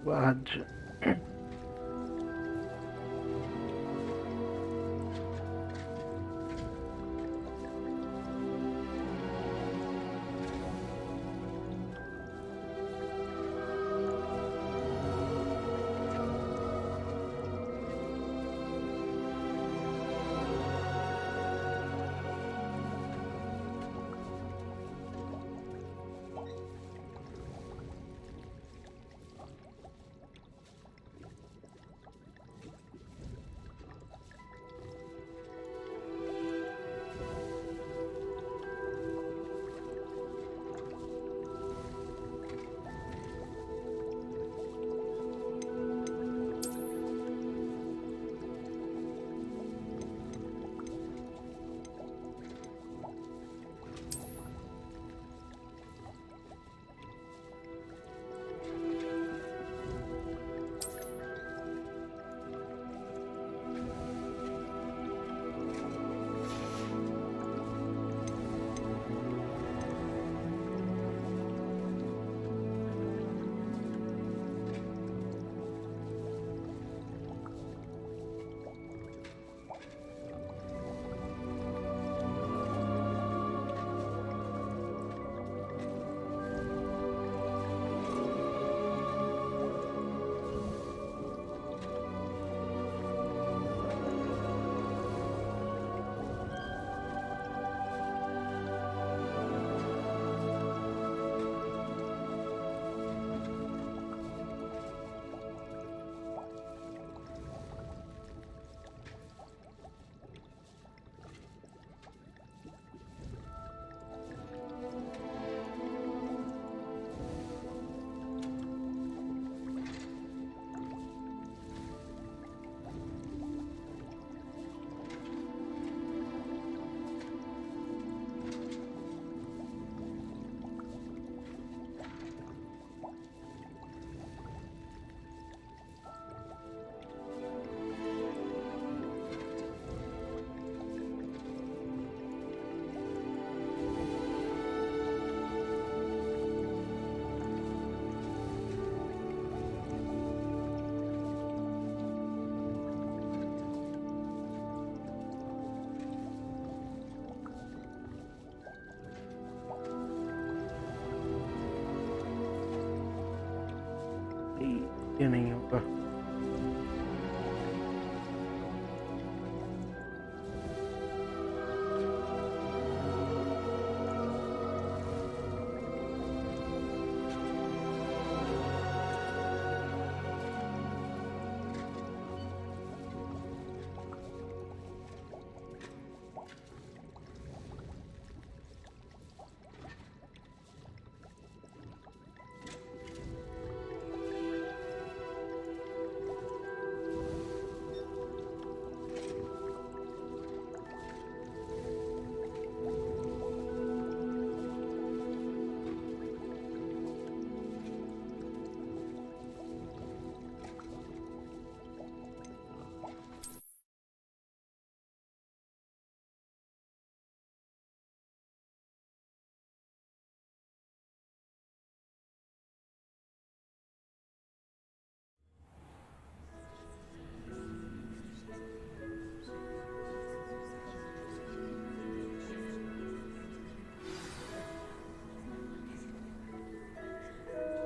आज ये नहीं होगा।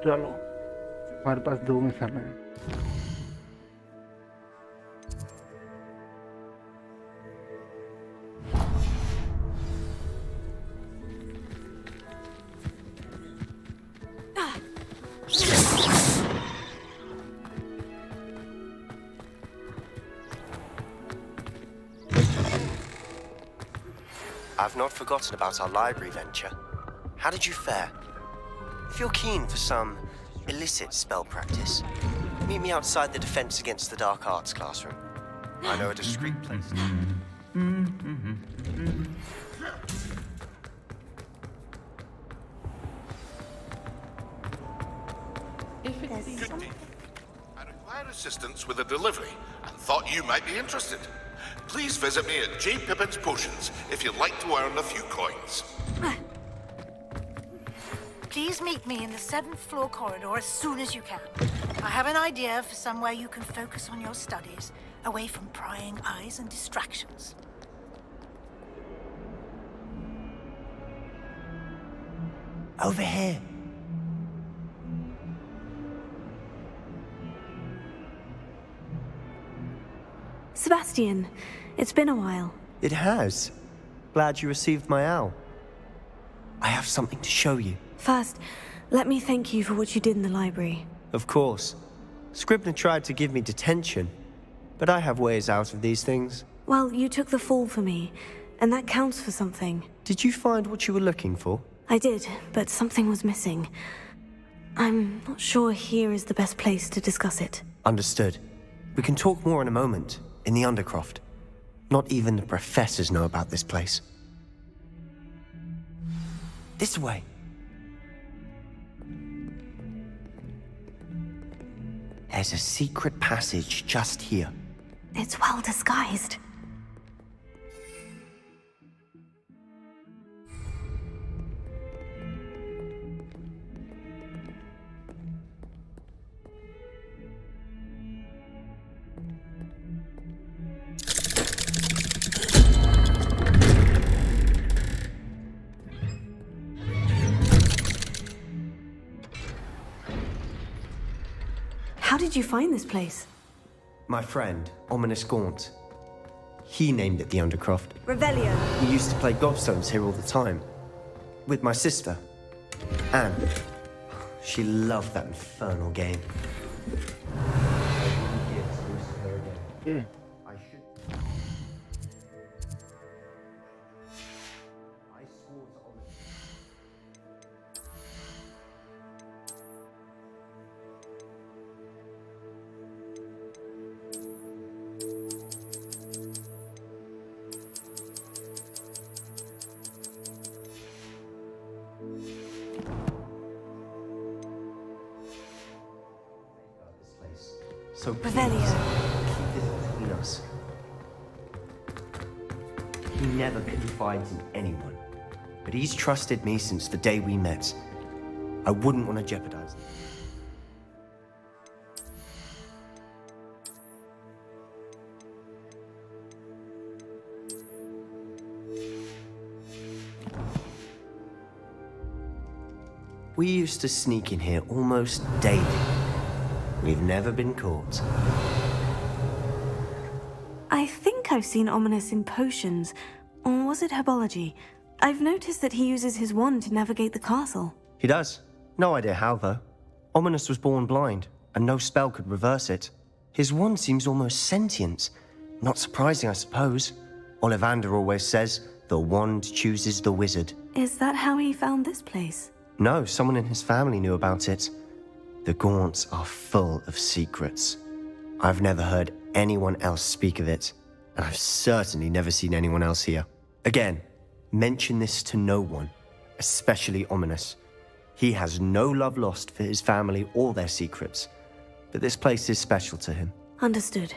चलो हमारे पास 2 मिसाल हैं। I've not forgotten about our library venture. How did you fare? If you're keen for some illicit spell practice, meet me outside the Defense Against the Dark Arts classroom. I know a discreet place. Good day. I require assistance with a delivery and thought you might be interested. Please visit me at J. Pippin's Potions if you'd like to earn a few coins. Please meet me in the 7th floor corridor as soon as you can. I have an idea for somewhere you can focus on your studies, away from prying eyes and distractions. Over here. Sebastian, it's been a while. It has. Glad you received my owl. I have something to show you. First, let me thank you for what you did in the library. Of course. Scribner tried to give me detention, but I have ways out of these things. Well, you took the fall for me, and that counts for something. Did you find what you were looking for? I did, but something was missing. I'm not sure here is the best place to discuss it. Understood. We can talk more in a moment, in the Undercroft. Not even the professors know about this place. This way. There's a secret passage just here. It's well disguised. How did you find this place? My friend, Ominous Gaunt. He named it the Undercroft. Revelio. We used to play gobstones here all the time. With my sister, Anne. She loved that infernal game. Yeah. I should. I swore to Ominous. So please, Revelio. keep this between us. He never confides in anyone, but he's trusted me since the day we met. I wouldn't want to jeopardize them. We used to sneak in here almost daily. We've never been caught. I think I've seen Ominous in potions. Or was it herbology? I've noticed that he uses his wand to navigate the castle. He does. No idea how, though. Ominous was born blind, and no spell could reverse it. His wand seems almost sentient. Not surprising, I suppose. Ollivander always says, the wand chooses the wizard. Is that how he found this place? No, someone in his family knew about it. The Gaunts are full of secrets. I've never heard anyone else speak of it, and I've certainly never seen anyone else here. Again, mention this to no one, especially Ominous. He has no love lost for his family or their secrets, but this place is special to him. Understood.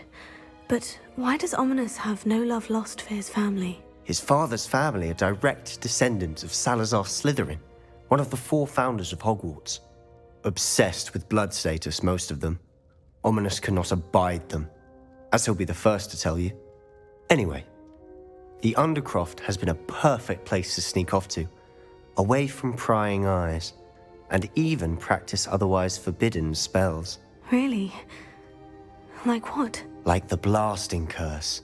But why does Ominous have no love lost for his family? His father's family are direct descendants of Salazar Slytherin, one of the 4 founders of Hogwarts. Obsessed with blood status, most of them. Ominous cannot abide them, as he'll be the first to tell you. Anyway, the Undercroft has been a perfect place to sneak off to, away from prying eyes, and even practice otherwise forbidden spells. Really? Like what? Like the blasting curse.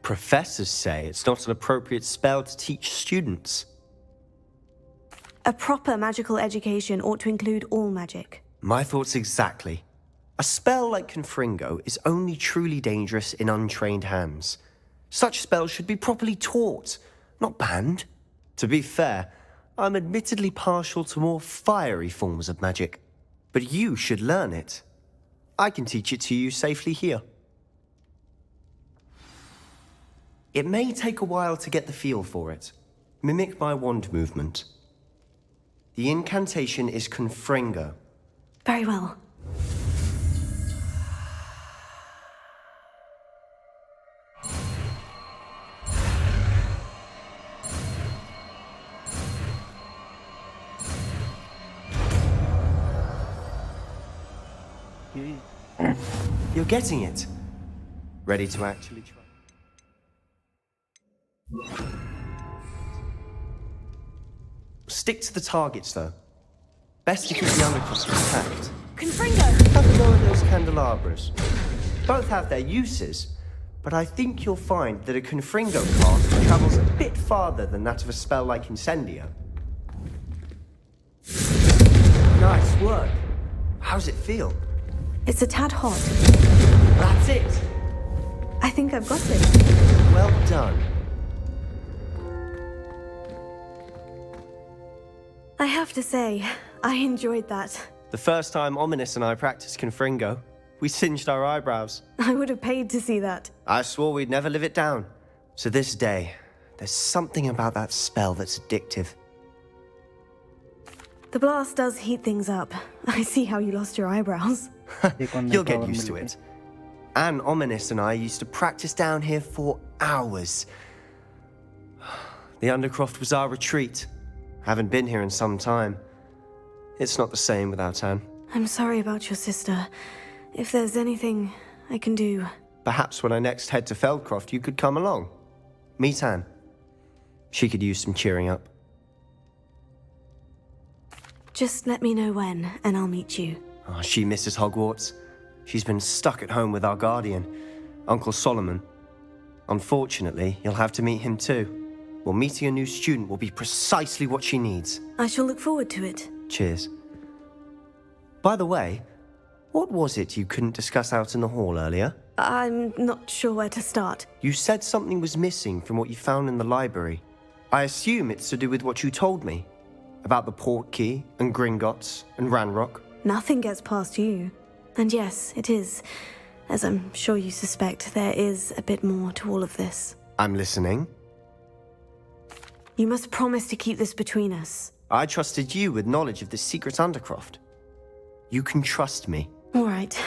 Professors say it's not an appropriate spell to teach students. A proper magical education ought to include all magic. My thoughts exactly. A spell like Confringo is only truly dangerous in untrained hands. Such spells should be properly taught, not banned. To be fair, I'm admittedly partial to more fiery forms of magic. But you should learn it. I can teach it to you safely here. It may take a while to get the feel for it. Mimic my wand movement. The incantation is Confringo. Very well. You're getting it. Ready to actually try? Stick to the targets, though. Best to keep the Undercroft intact. Confringo! Have a go at those candelabras. Both have their uses, but I think you'll find that a Confringo cast travels a bit farther than that of a spell like Incendio. Nice work. How's it feel? It's a tad hot. That's it. I think I've got it. Well done. I have to say, I enjoyed that. The first time Ominous and I practiced Confringo, we singed our eyebrows. I would have paid to see that. I swore we'd never live it down. So this day, there's something about that spell that's addictive. The blast does heat things up. I see how you lost your eyebrows. You'll get used to it. And Ominous and I used to practice down here for hours. The Undercroft was our retreat. Haven't been here in some time. It's not the same without Anne. I'm sorry about your sister. If there's anything I can do... Perhaps when I next head to Feldcroft, you could come along. Meet Anne. She could use some cheering up. Just let me know when, and I'll meet you. Oh, she misses Hogwarts. She's been stuck at home with our guardian, Uncle Solomon. Unfortunately, you'll have to meet him too. Well, meeting a new student will be precisely what she needs. I shall look forward to it. Cheers. By the way, what was it you couldn't discuss out in the hall earlier? I'm not sure where to start. You said something was missing from what you found in the library. I assume it's to do with what you told me. About the Portkey, and Gringotts, and Ranrock. Nothing gets past you. And yes, it is. As I'm sure you suspect, there is a bit more to all of this. I'm listening. You must promise to keep this between us. I trusted you with knowledge of this secret Undercroft. You can trust me. All right.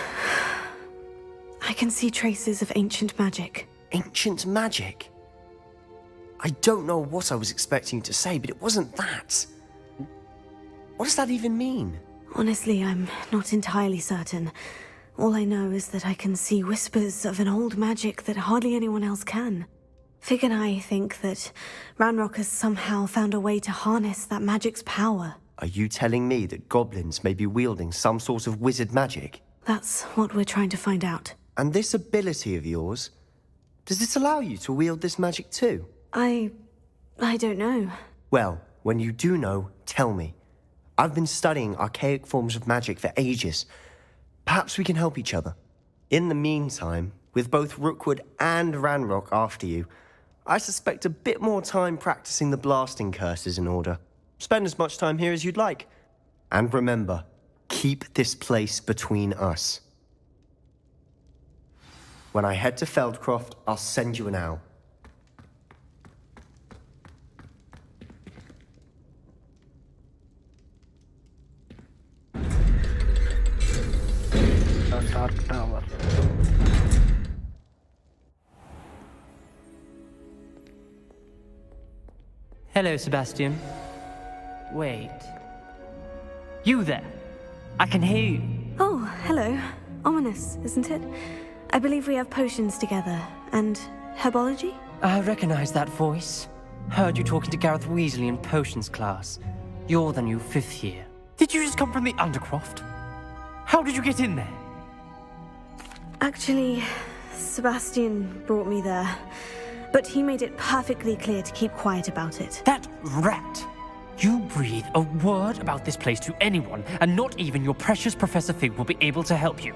I can see traces of ancient magic. Ancient magic? I don't know what I was expecting you to say, but it wasn't that. What does that even mean? Honestly, I'm not entirely certain. All I know is that I can see whispers of an old magic that hardly anyone else can. Fig and I think that Ranrock has somehow found a way to harness that magic's power. Are you telling me that goblins may be wielding some sort of wizard magic? That's what we're trying to find out. And this ability of yours, does it allow you to wield this magic too? I don't know. Well, when you do know, tell me. I've been studying archaic forms of magic for ages. Perhaps we can help each other. In the meantime, with both Rookwood and Ranrock after you, I suspect a bit more time practicing the blasting curses in order. Spend as much time here as you'd like. And remember, keep this place between us. When I head to Feldcroft, I'll send you an owl. Dark Tower. Hello, Sebastian. Wait. You there? I can hear you. Oh, hello. Ominous, isn't it? I believe we have potions together. And herbology? I recognize that voice. Heard you talking to Gareth Weasley in potions class. You're the new 5th year. Did you just come from the Undercroft? How did you get in there? Actually, Sebastian brought me there. But he made it perfectly clear to keep quiet about it. That rat! You breathe a word about this place to anyone, and not even your precious Professor Fig will be able to help you.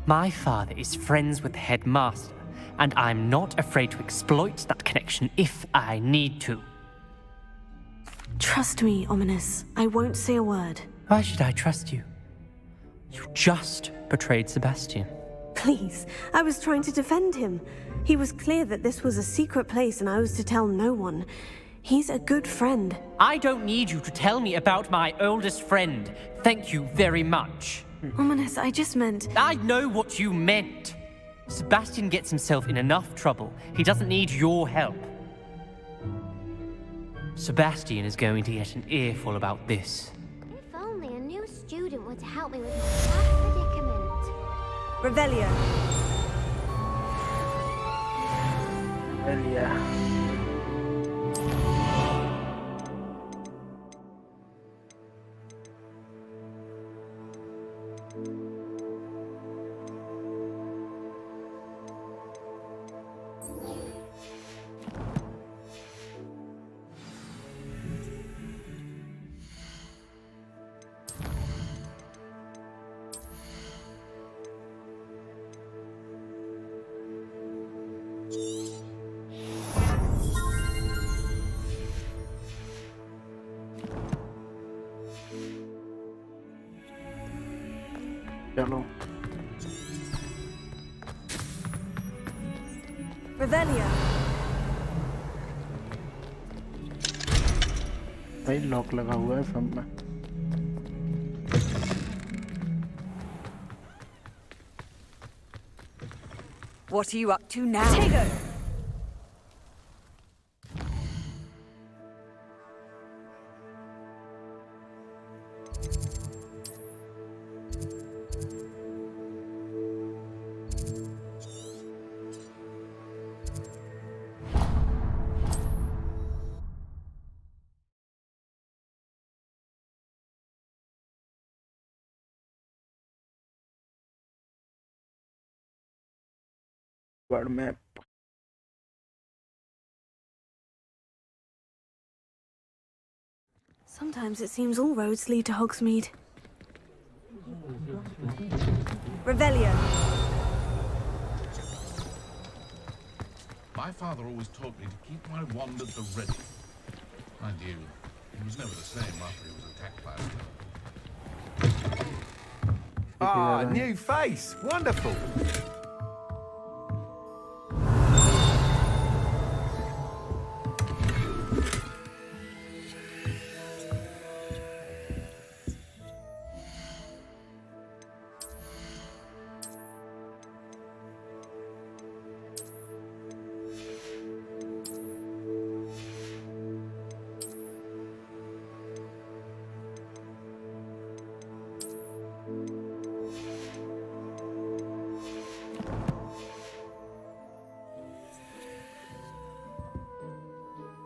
My father is friends with the headmaster, and I'm not afraid to exploit that connection if I need to. Trust me, Ominous. I won't say a word. Why should I trust you? You just betrayed Sebastian. Please, I was trying to defend him. He was clear that this was a secret place and I was to tell no one. He's a good friend. I don't need you to tell me about my oldest friend. Thank you very much. Ominous, I just meant... I know what you meant. Sebastian gets himself in enough trouble. He doesn't need your help. Sebastian is going to get an earful about this. If only a new student were to help me with my last predicament. Revelio. Elia. चलो Revelio. भाई lock लगा हुआ है सब में। What are you up to now? Tego. Word map Sometimes it seems all roads lead to Hogsmeade. Revelio. My father always taught me to keep my wand at the ready. Mind you, he was never the same after he was attacked by a Ah, new face. Wonderful.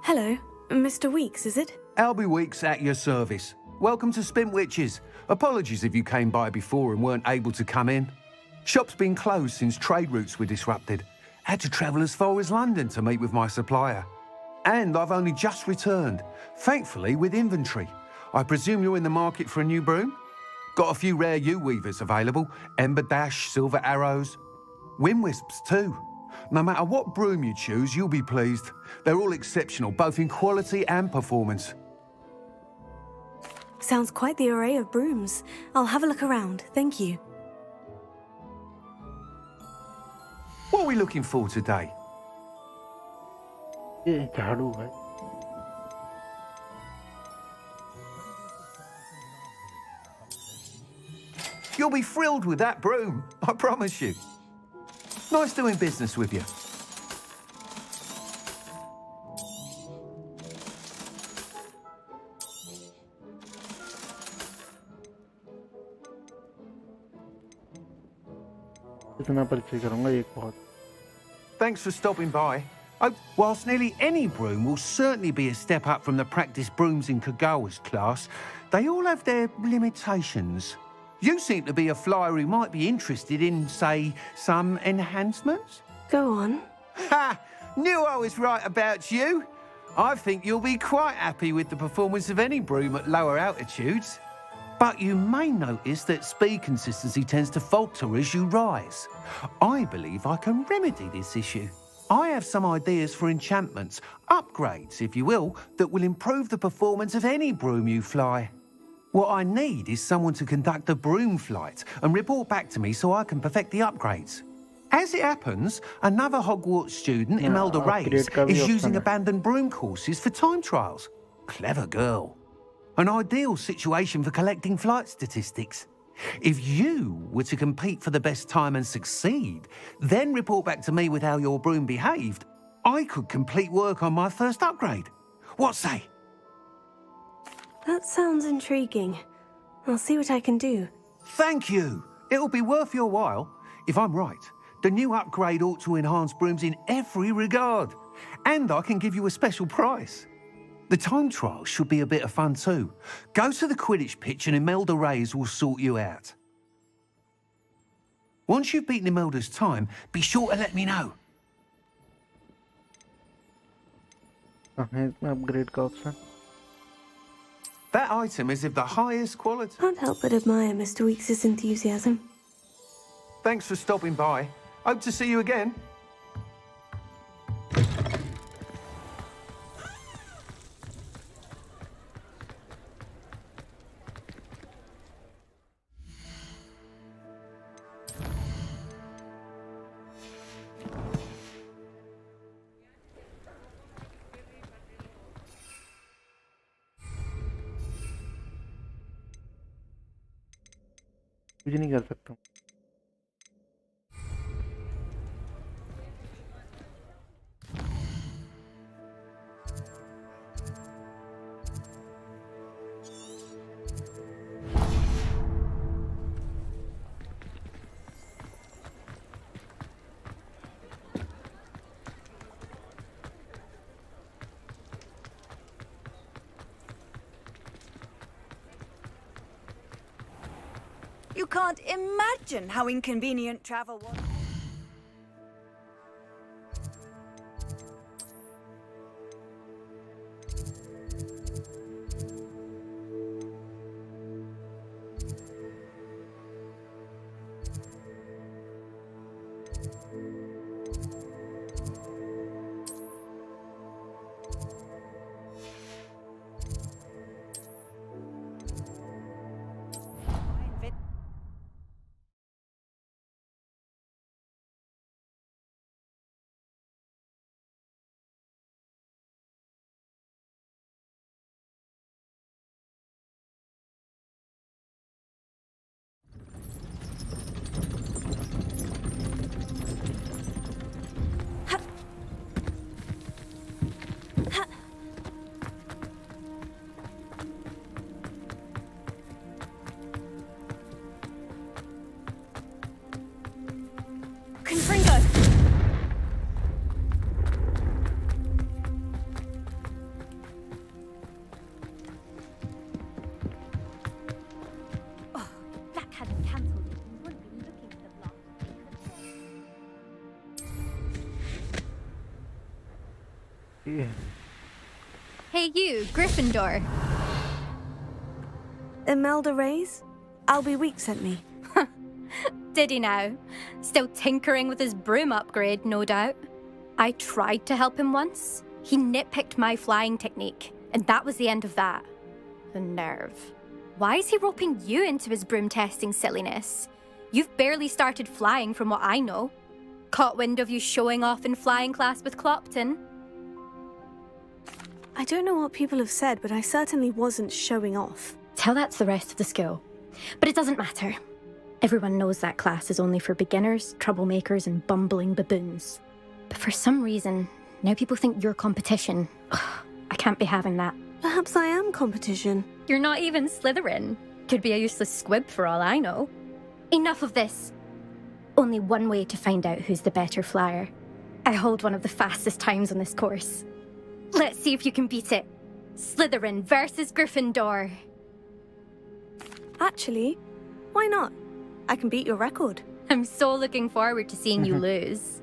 Hello, Mr. Weeks, is it? Albie Weeks at your service. Welcome to Spintwitches. Apologies if you came by before and weren't able to come in. Shop's been closed since trade routes were disrupted. Had to travel as far as London to meet with my supplier. And I've only just returned, thankfully with inventory. I presume you're in the market for a new broom? Got a few rare U-weavers available. Ember Dash, Silver Arrows. Wind Wisps too. No matter what broom you choose, you'll be pleased. They're all exceptional, both in quality and performance. Sounds quite the array of brooms. I'll have a look around, thank you. What are we looking for today? ये झाड़ू है। You'll be thrilled with that broom, I promise you. Nice doing business with you. इतना परिचय करूंगा एक बहुत। Thanks for stopping by. Oh, whilst nearly any broom will certainly be a step up from the practice brooms in Kagawa's class, they all have their limitations. You seem to be a flyer who might be interested in, say, some enhancements? Go on. Ha! Knew I was right about you. I think you'll be quite happy with the performance of any broom at lower altitudes. But you may notice that speed consistency tends to falter as you rise. I believe I can remedy this issue. I have some ideas for enchantments, upgrades, if you will, that will improve the performance of any broom you fly. What I need is someone to conduct a broom flight and report back to me so I can perfect the upgrades. As it happens, another Hogwarts student, Imelda Reyes, is using abandoned broom courses for time trials. Clever girl. An ideal situation for collecting flight statistics. If you were to compete for the best time and succeed, then report back to me with how your broom behaved, I could complete work on my first upgrade. What say? That sounds intriguing. I'll see what I can do. Thank you. It'll be worth your while. If I'm right, the new upgrade ought to enhance Brooms in every regard. And I can give you a special price. The time trial should be a bit of fun too. Go to the Quidditch pitch and Imelda Reyes will sort you out. Once you've beaten Imelda's time, be sure to let me know. Upgrade का option. That item is of the highest quality. Can't help but admire Mr. Weeks' enthusiasm. Thanks for stopping by. Hope to see you again. कुछ नहीं कर सकता. You can't imagine how inconvenient travel was. Hey you, Gryffindor. Imelda Reyes? Albie Weeks sent me. Did he now? Still tinkering with his broom upgrade, no doubt. I tried to help him once. He nitpicked my flying technique, and that was the end of that. The nerve. Why is he roping you into his broom testing silliness? You've barely started flying from what I know. Caught wind of you showing off in flying class with Clopton. I don't know what people have said, but I certainly wasn't showing off. Tell that to the rest of the school. But it doesn't matter. Everyone knows that class is only for beginners, troublemakers, and bumbling baboons. But for some reason, now people think you're competition. Ugh, I can't be having that. Perhaps I am competition. You're not even Slytherin. Could be a useless squib for all I know. Enough of this. Only one way to find out who's the better flyer. I hold one of the fastest times on this course. Let's see if you can beat it. Slytherin versus Gryffindor. Actually, why not? I can beat your record. I'm so looking forward to seeing you lose.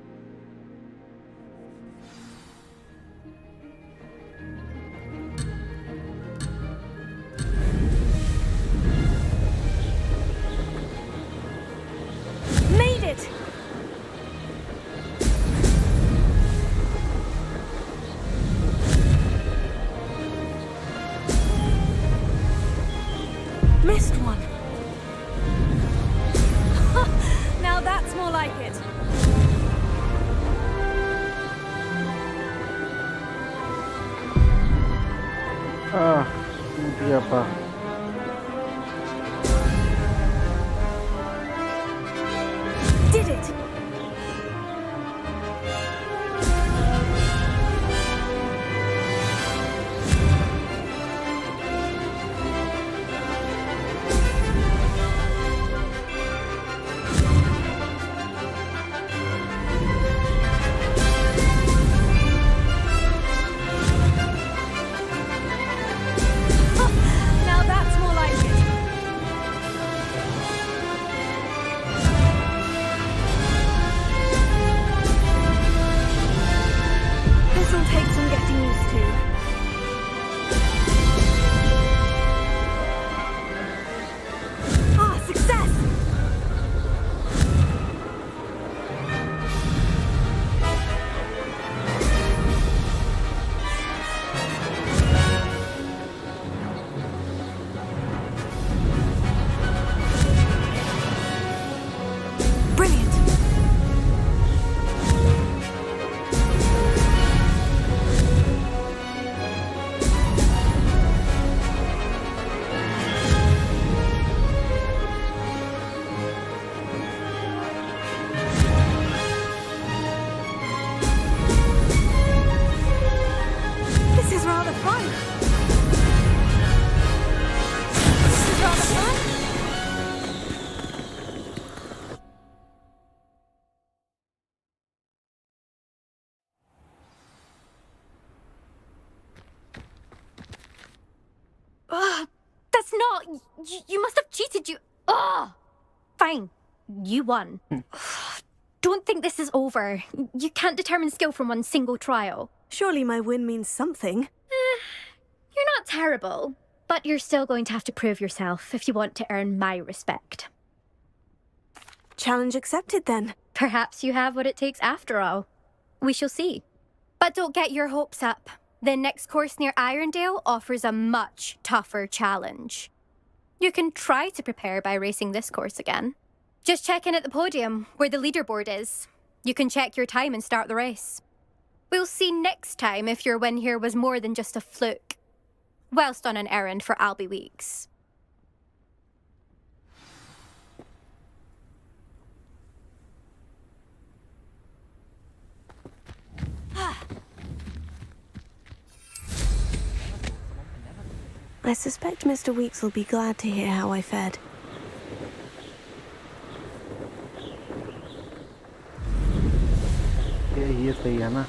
Made it! Missed one. Now that's more like it. दिया पा. Did it! must not. You must have cheated. Ugh! Fine. You won. Don't think this is over. You can't determine skill from one single trial. Surely my win means something. You're not terrible, but you're still going to have to prove yourself if you want to earn my respect. Challenge accepted, then. Perhaps you have what it takes after all. We shall see. But don't get your hopes up. The next course near Irondale offers a much tougher challenge. You can try to prepare by racing this course again. Just check in at the podium, where the leaderboard is. You can check your time and start the race. We'll see next time if your win here was more than just a fluke. Whilst on an errand for Albie Weeks. I suspect Mr. Weeks will be glad to hear how I fared. ये सही है ना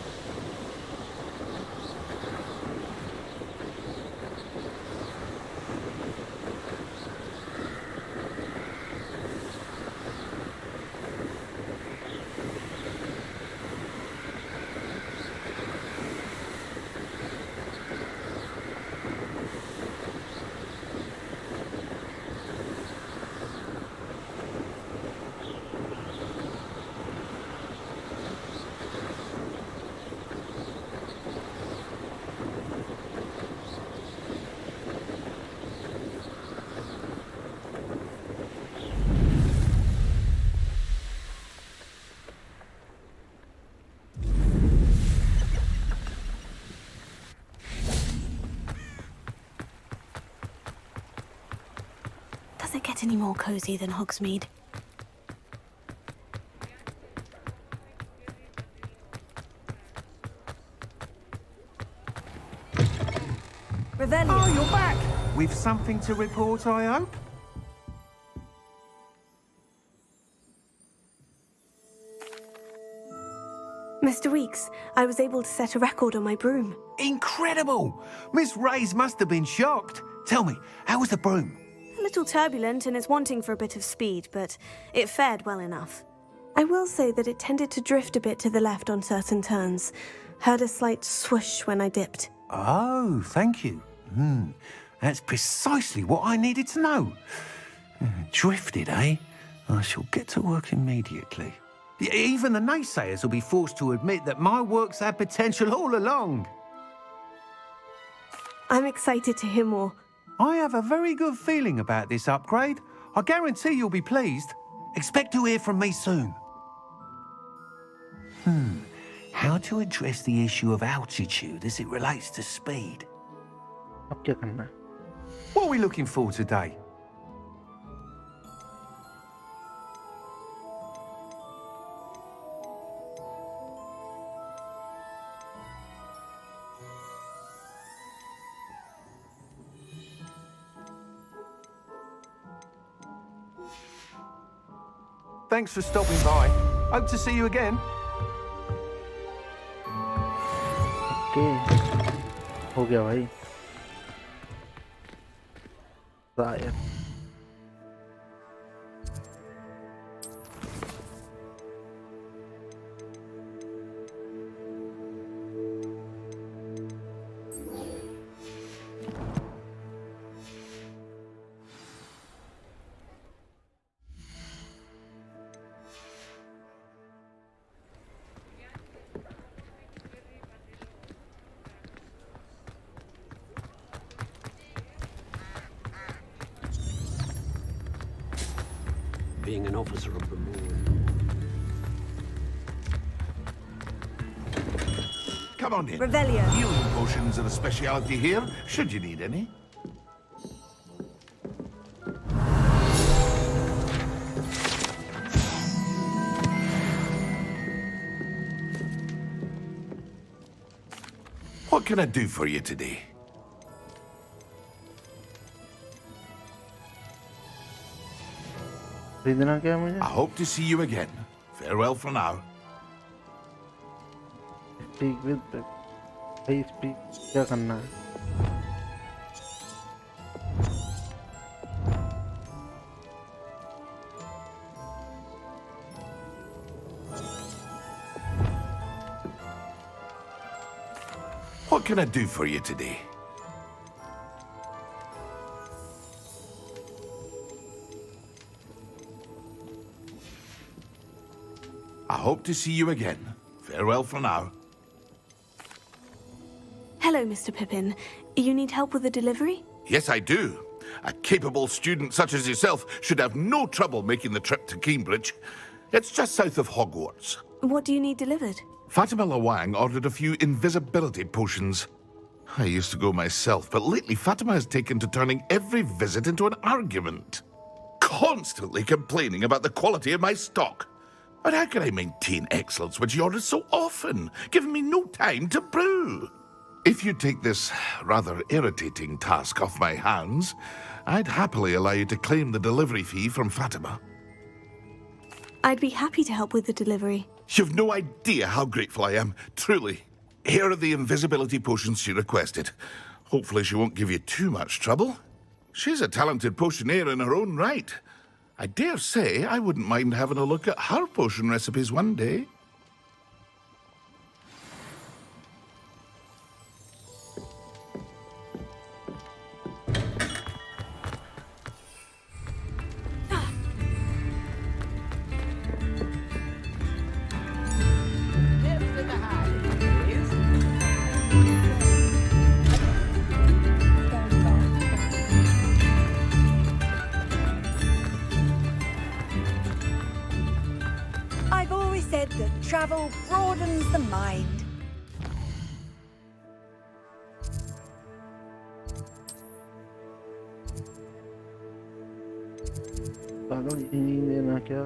Does it get any more cozy than Hogsmeade? Revelio. Oh, you're back! With something to report, I hope? Mr. Weeks, I was able to set a record on my broom. Incredible! Miss Ray's must have been shocked. Tell me, how was the broom? A little turbulent and is wanting for a bit of speed, but it fared well enough. I will say that it tended to drift a bit to the left on certain turns. Heard a slight swoosh when I dipped. Oh, thank you. That's precisely what I needed to know. Drifted, eh? I shall get to work immediately. Even the naysayers will be forced to admit that my work's had potential all along. I'm excited to hear more. I have a very good feeling about this upgrade. I guarantee you'll be pleased. Expect to hear from me soon. How to address the issue of altitude as it relates to speed? अब क्या करना है What are we looking for today? Thanks for stopping by. Hope to see you again. Okay हो गया भाई शायद being an officer of the law. Come on in. Revelio. Healing potions are a specialty here, should you need any. What can I do for you today? खरीदना क्या है मुझे I hope to see you again. Farewell for now. Speak with भाई speak क्या करना है What can I do for you today? I hope to see you again. Farewell for now. Hello, Mr. Pippin. You need help with a delivery? Yes, I do. A capable student such as yourself should have no trouble making the trip to Cambridge. It's just south of Hogwarts. What do you need delivered? Fatima Lawang ordered a few invisibility potions. I used to go myself, but lately Fatima has taken to turning every visit into an argument. Constantly complaining about the quality of my stock. But how can I maintain excellence when she orders so often, giving me no time to brew? If you take this rather irritating task off my hands, I'd happily allow you to claim the delivery fee from Fatima. I'd be happy to help with the delivery. You've no idea how grateful I am, truly. Here are the invisibility potions she requested. Hopefully she won't give you too much trouble. She's a talented potioneer in her own right. I dare say I wouldn't mind having a look at her potion recipes one day. I've always said that travel broadens the mind. पागल यही लेना क्या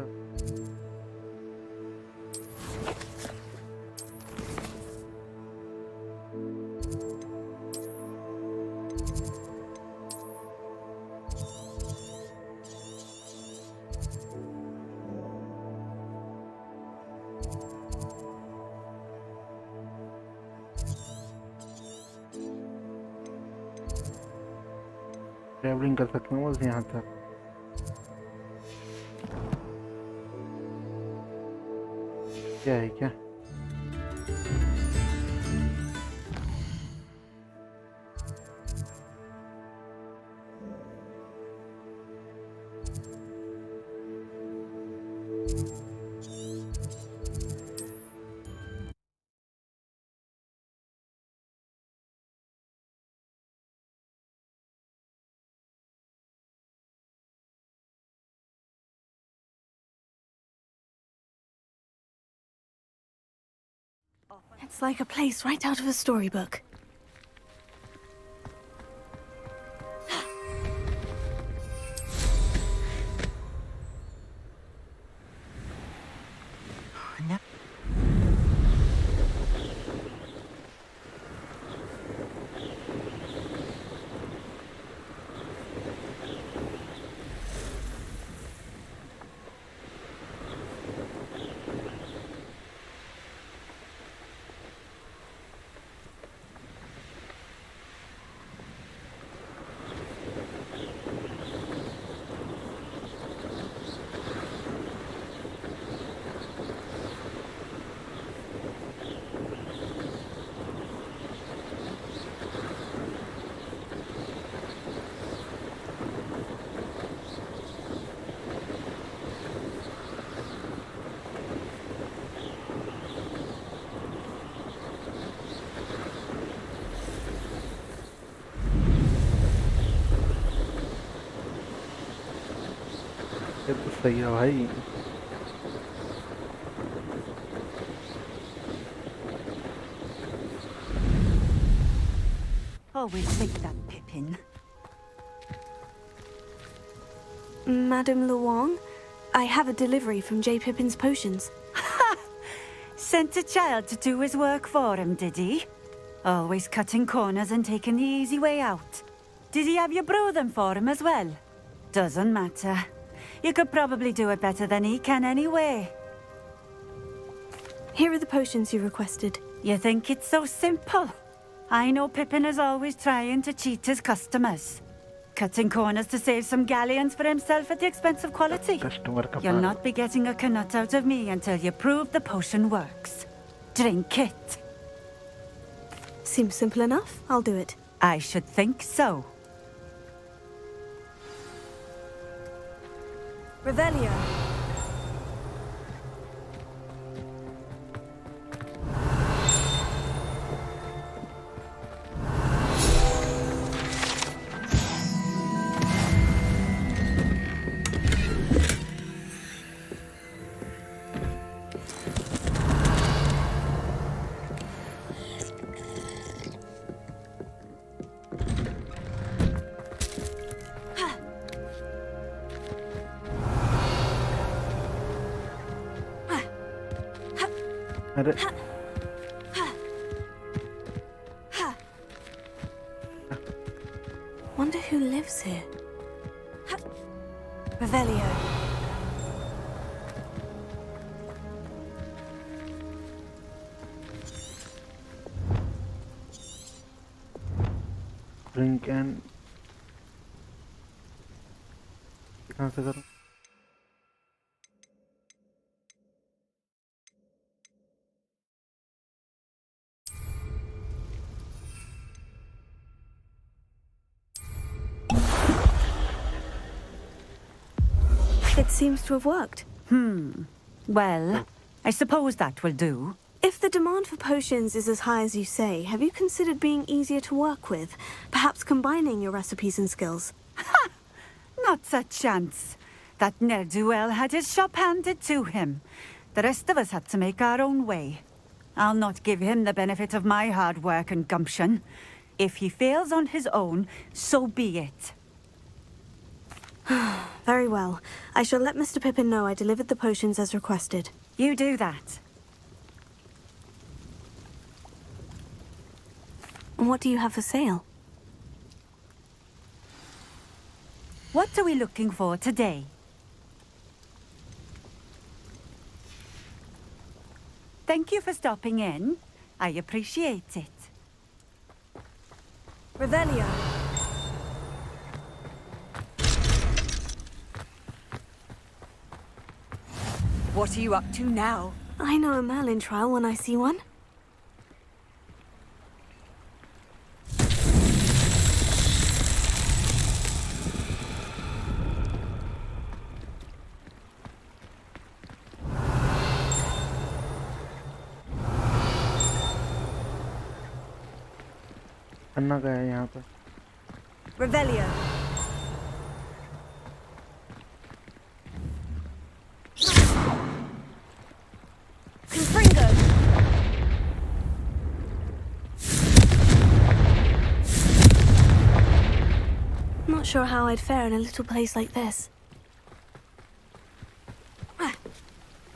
travelling कर सकते हैं बस यहाँ तक क्या है क्या It's like a place right out of a storybook. ये तो सही है भाई Always like that, Pippin. Madame Luong, I have a delivery from J. Pippin's potions. Sent a child to do his work for him, did he? Always cutting corners and taking the easy way out. Did he have you brew them for him as well? Doesn't matter. You could probably do it better than he can anyway. Here are the potions you requested. You think it's so simple? I know Pippin is always trying to cheat his customers. Cutting corners to save some galleons for himself at the expense of quality. You'll not be getting a canut out of me until you prove the potion works. Drink it. Seems simple enough. I'll do it. I should think so. Revelio. अरे Wonder who lives here. Revelio. drink and कहाँ से करूँ? It seems to have worked. Well, I suppose that will do. If the demand for potions is as high as you say, have you considered being easier to work with? Perhaps combining your recipes and skills? Not a chance. That ne'er-do-well had his shop handed to him. The rest of us had to make our own way. I'll not give him the benefit of my hard work and gumption. If he fails on his own, so be it. Very well. I shall let Mr. Pippin know I delivered the potions as requested. You do that. And what do you have for sale? What are we looking for today? Thank you for stopping in. I appreciate it. Revelio. What are you up to now? I know a Merlin trial when I see one. अन्ना का है यहाँ पर. Revelio. Confringo. Not sure how I'd fare in a little place like this.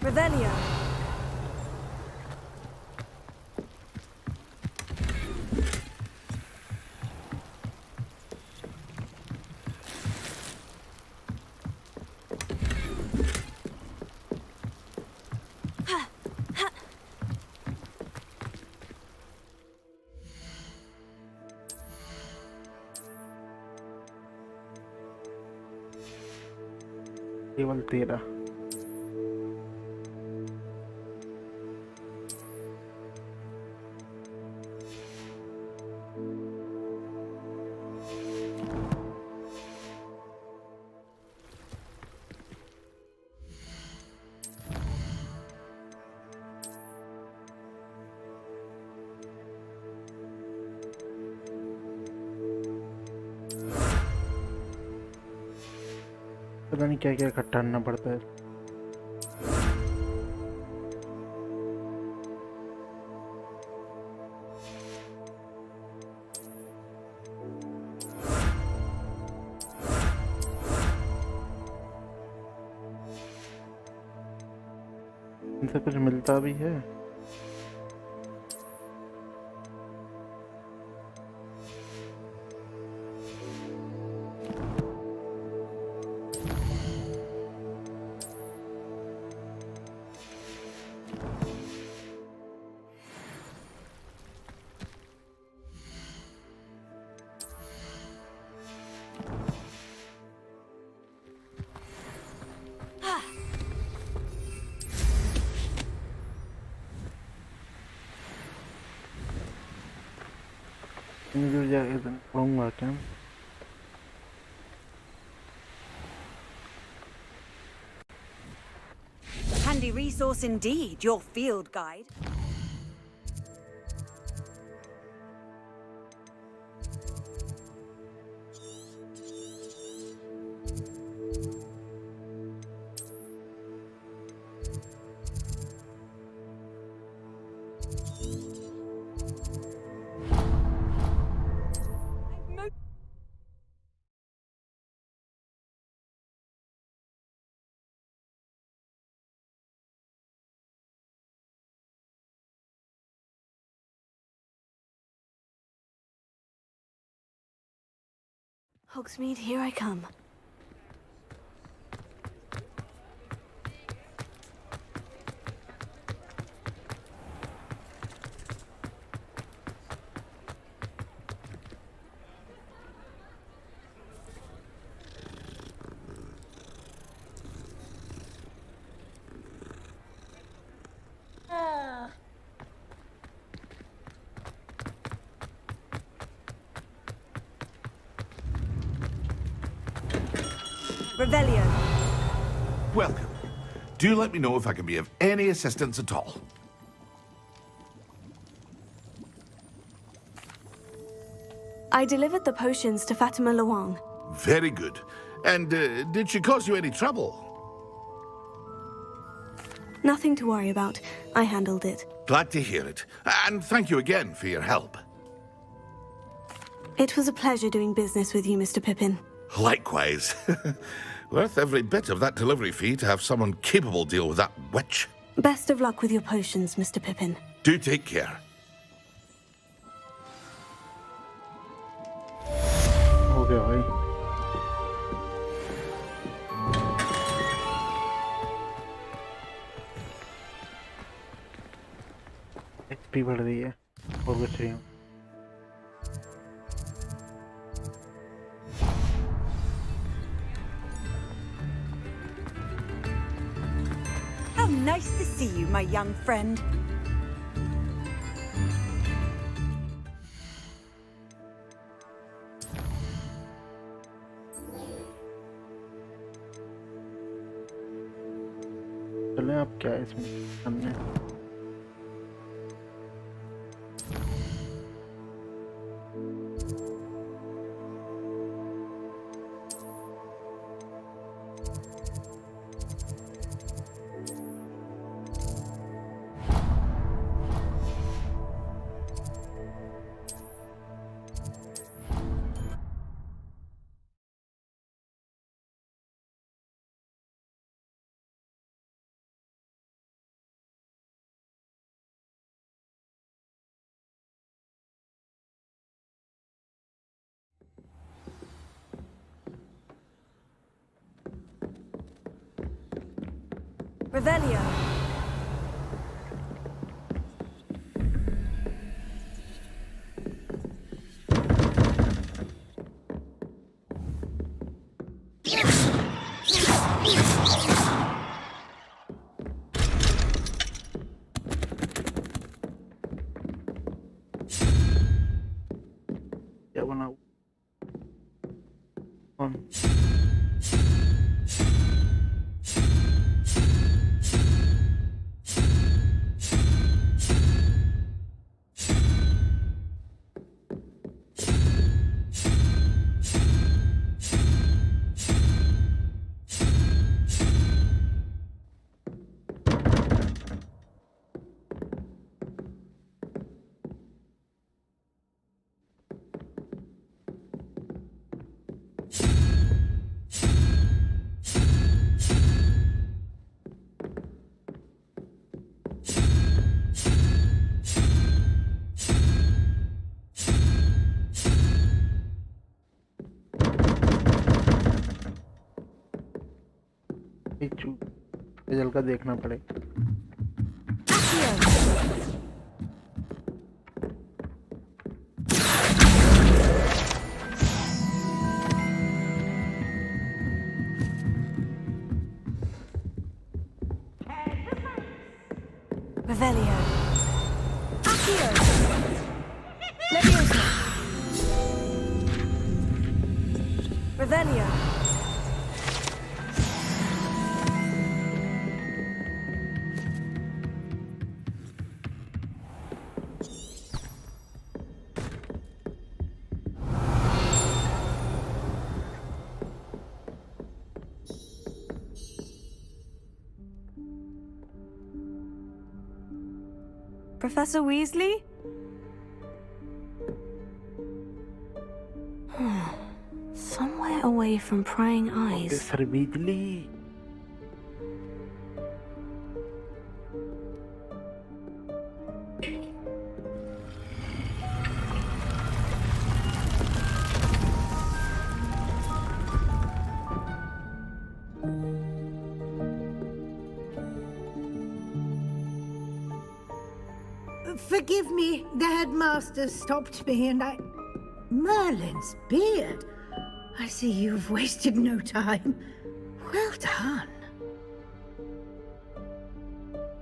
Revelio. केवल 13. पता नहीं क्या क्या इकट्ठा करना पड़ता है. इनसे कुछ मिलता भी है. İngilizce Broom varken. Handy resource indeed, your field guide. Hogsmeade, here I come. Revelio. Welcome. Do let me know if I can be of any assistance at all. I delivered the potions to Fatima Luang. Very good. And did she cause you any trouble? Nothing to worry about. I handled it. Glad to hear it. And thank you again for your help. It was a pleasure doing business with you, Mr. Pippin. Likewise. Worth every bit of that delivery fee to have someone capable deal with that witch. Best of luck with your potions, Mr. Pippin. Do take care. हो गया भाई. HP बढ़ रही है और कुछ नहीं. How nice to see you, my young friend. चलें आप क्या इसमें हमने Revelio. क्या बनाऊं? कौन? रिजल्ट का देखना पड़ेगा. Revelio. Accio. Leviosa. Revelio. Professor Weasley? Somewhere away from prying eyes. Professor Weasley. Forgive me, the headmaster stopped me and I... Merlin's beard. I see you've wasted no time. Well done.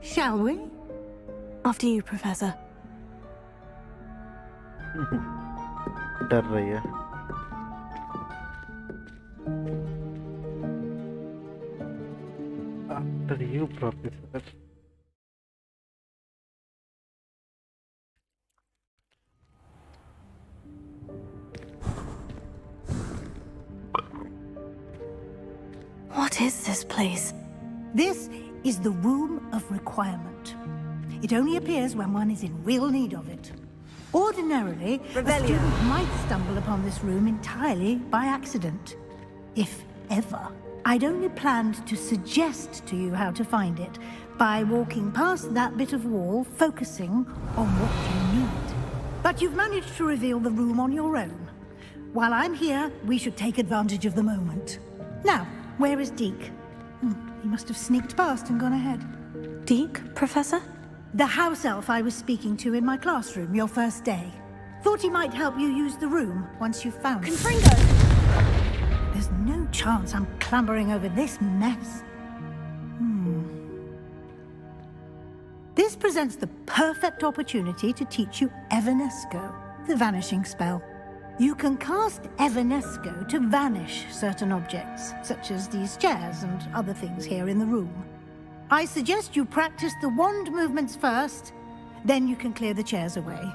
Shall we? After you, Professor. डर रही है. After you, Professor. What is this place? This is the Room of Requirement. It only appears when one is in real need of it. Ordinarily, a student might stumble upon this room entirely by accident. If ever. I'd only planned to suggest to you how to find it by walking past that bit of wall, focusing on what you need. But you've managed to reveal the room on your own. While I'm here, we should take advantage of the moment. Now, where is Deke? He must have sneaked past and gone ahead. Deke, Professor? The house elf I was speaking to in my classroom your first day. Thought he might help you use the room once you've found it. Confringo! There's no chance I'm clambering over this mess. This presents the perfect opportunity to teach you Evanesco, the vanishing spell. You can cast Evanesco to vanish certain objects, such as these chairs and other things here in the room. I suggest you practice the wand movements first, then you can clear the chairs away.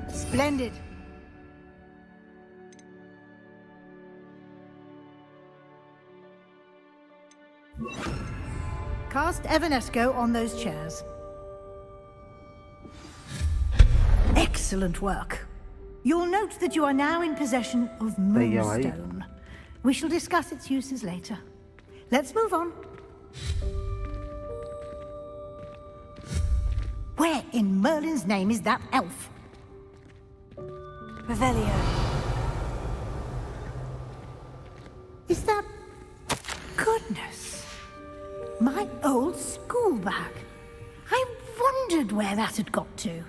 Splendid. Cast Evanesco on those chairs. Excellent work. You'll note that you are now in possession of Moonstone. We shall discuss its uses later. Let's move on. Where in Merlin's name is that elf? Revelio. Is that... Goodness. My old school bag. I wondered where that had got to.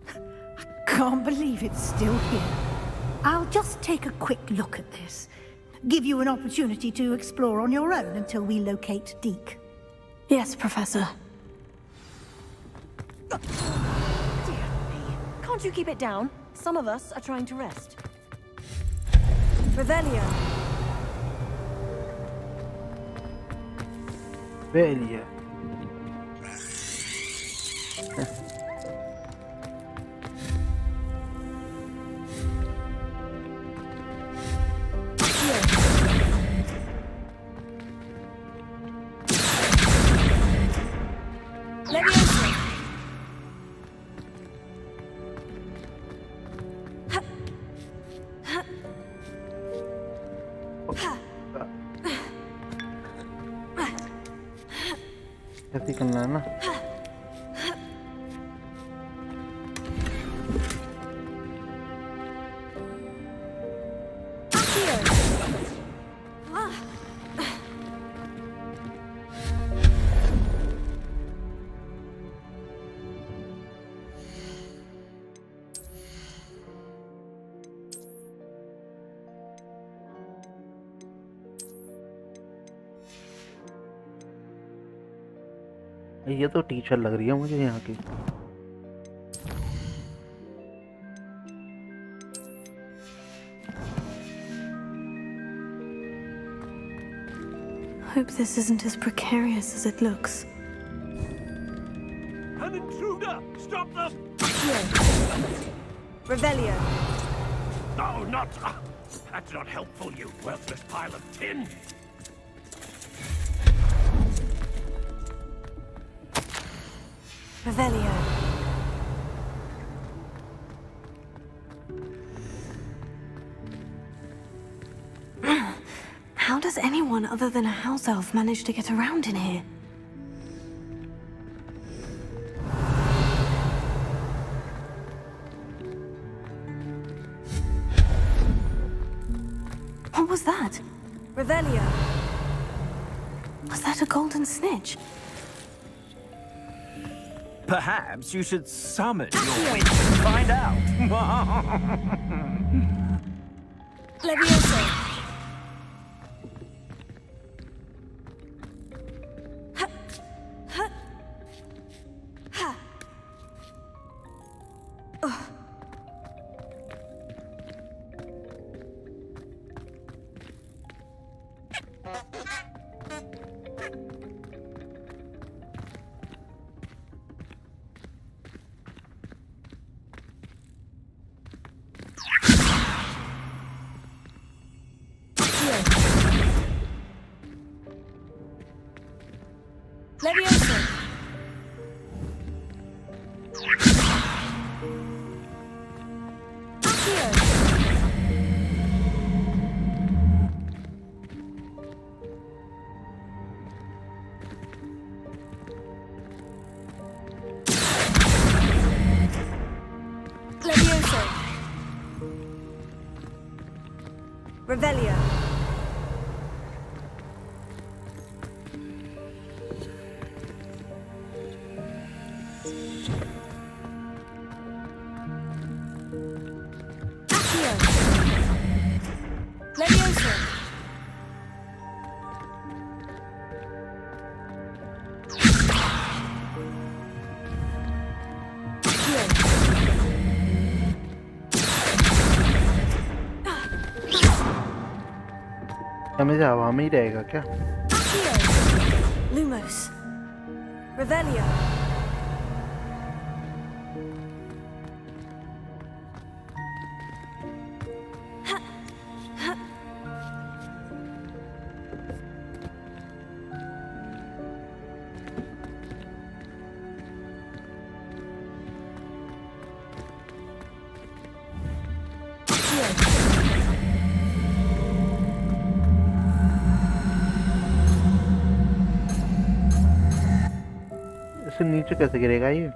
I can't believe it's still here. I'll just take a quick look at this. Give you an opportunity to explore on your own until we locate Deke. Yes, Professor. Dear me. Can't you keep it down? Some of us are trying to rest. Revelio. Revelio. ऐसे करना है ना ये तो teacher लग रही है मुझे यहाँ की। Hope this isn't as precarious as it looks. An intruder! Stop them! Revelio. No, not. That's not helpful, you worthless pile of tin. Revelio. How does anyone other than a house elf manage to get around in here? What was that? Revelio. Was that a golden snitch? Perhaps you should summon your witch and find out. Levioso. Levioso. Levioso. Revelio. Levioso. हमेशा हवा में ही रहेगा क्या? Lumos. Revelio. इससे नीचे कैसे गिरेगा ये?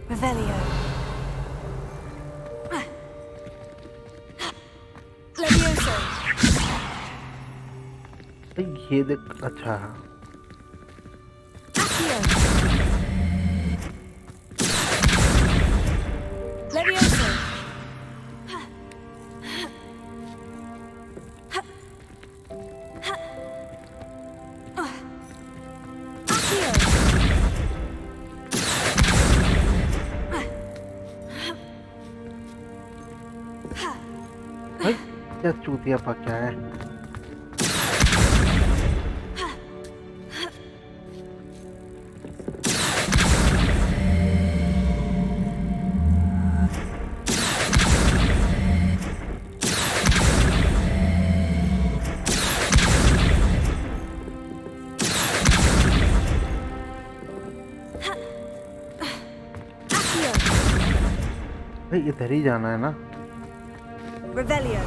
Revelio. Levioso. ये देख, अच्छा Levioso. क्या चूतिया पक्या है? भाई इधर ही जाना है ना? Revelio.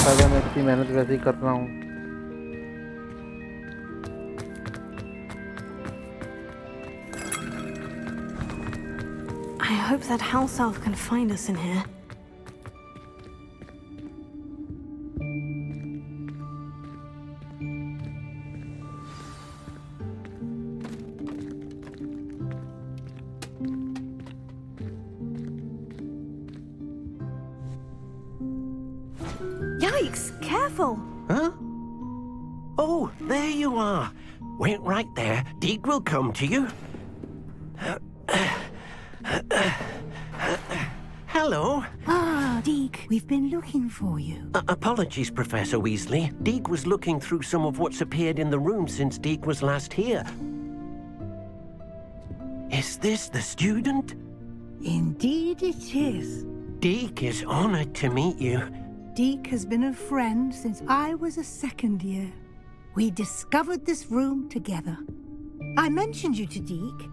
फायदा मैं इतनी मेहनत वैसे ही कर रहा हूँ। I hope that house elf can find us in here. Yikes! Careful! Huh? Oh, there you are. Wait right there. Deek will come to you. Hello. Ah, Deke, we've been looking for you. Apologies, Professor Weasley. Deek was looking through some of what's appeared in the room since Deek was last here. Is this the student? Indeed it is. Deek is honored to meet you. Deke has been a friend since I was a second year. We discovered this room together. I mentioned you to Deke.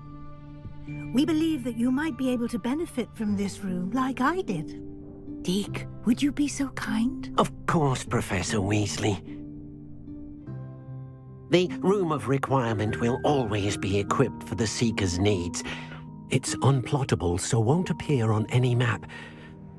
We believe that you might be able to benefit from this room like I did. Deke, would you be so kind? Of course, Professor Weasley. The Room of Requirement will always be equipped for the Seeker's needs. It's unplottable, so won't appear on any map.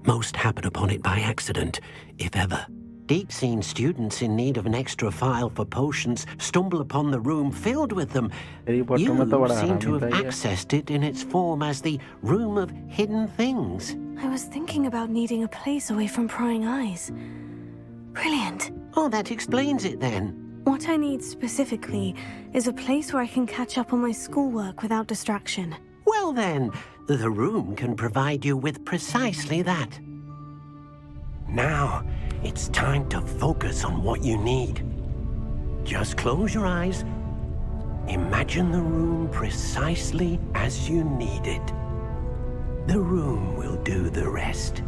Most happen upon it by accident, if ever. Deke's seen students in need of an extra file for potions stumble upon the room filled with them. You seem to have accessed it in its form as the Room of Hidden Things. I was thinking about needing a place away from prying eyes. Brilliant. Oh, that explains it then. What I need specifically is a place where I can catch up on my schoolwork without distraction. Well then, the room can provide you with precisely that. Now, it's time to focus on what you need. Just close your eyes. Imagine the room precisely as you need it. The room will do the rest.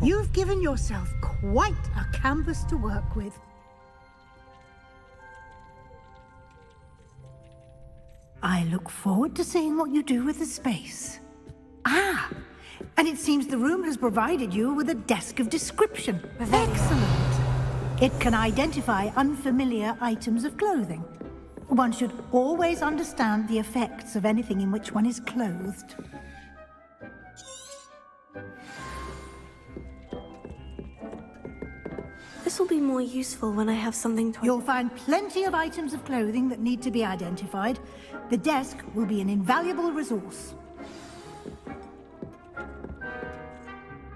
You've given yourself quite a canvas to work with. I look forward to seeing what you do with the space. Ah, and it seems the room has provided you with a desk of description. Excellent. It can identify unfamiliar items of clothing. One should always understand the effects of anything in which one is clothed. This will be more useful when I have something to... You'll find plenty of items of clothing that need to be identified. The desk will be an invaluable resource.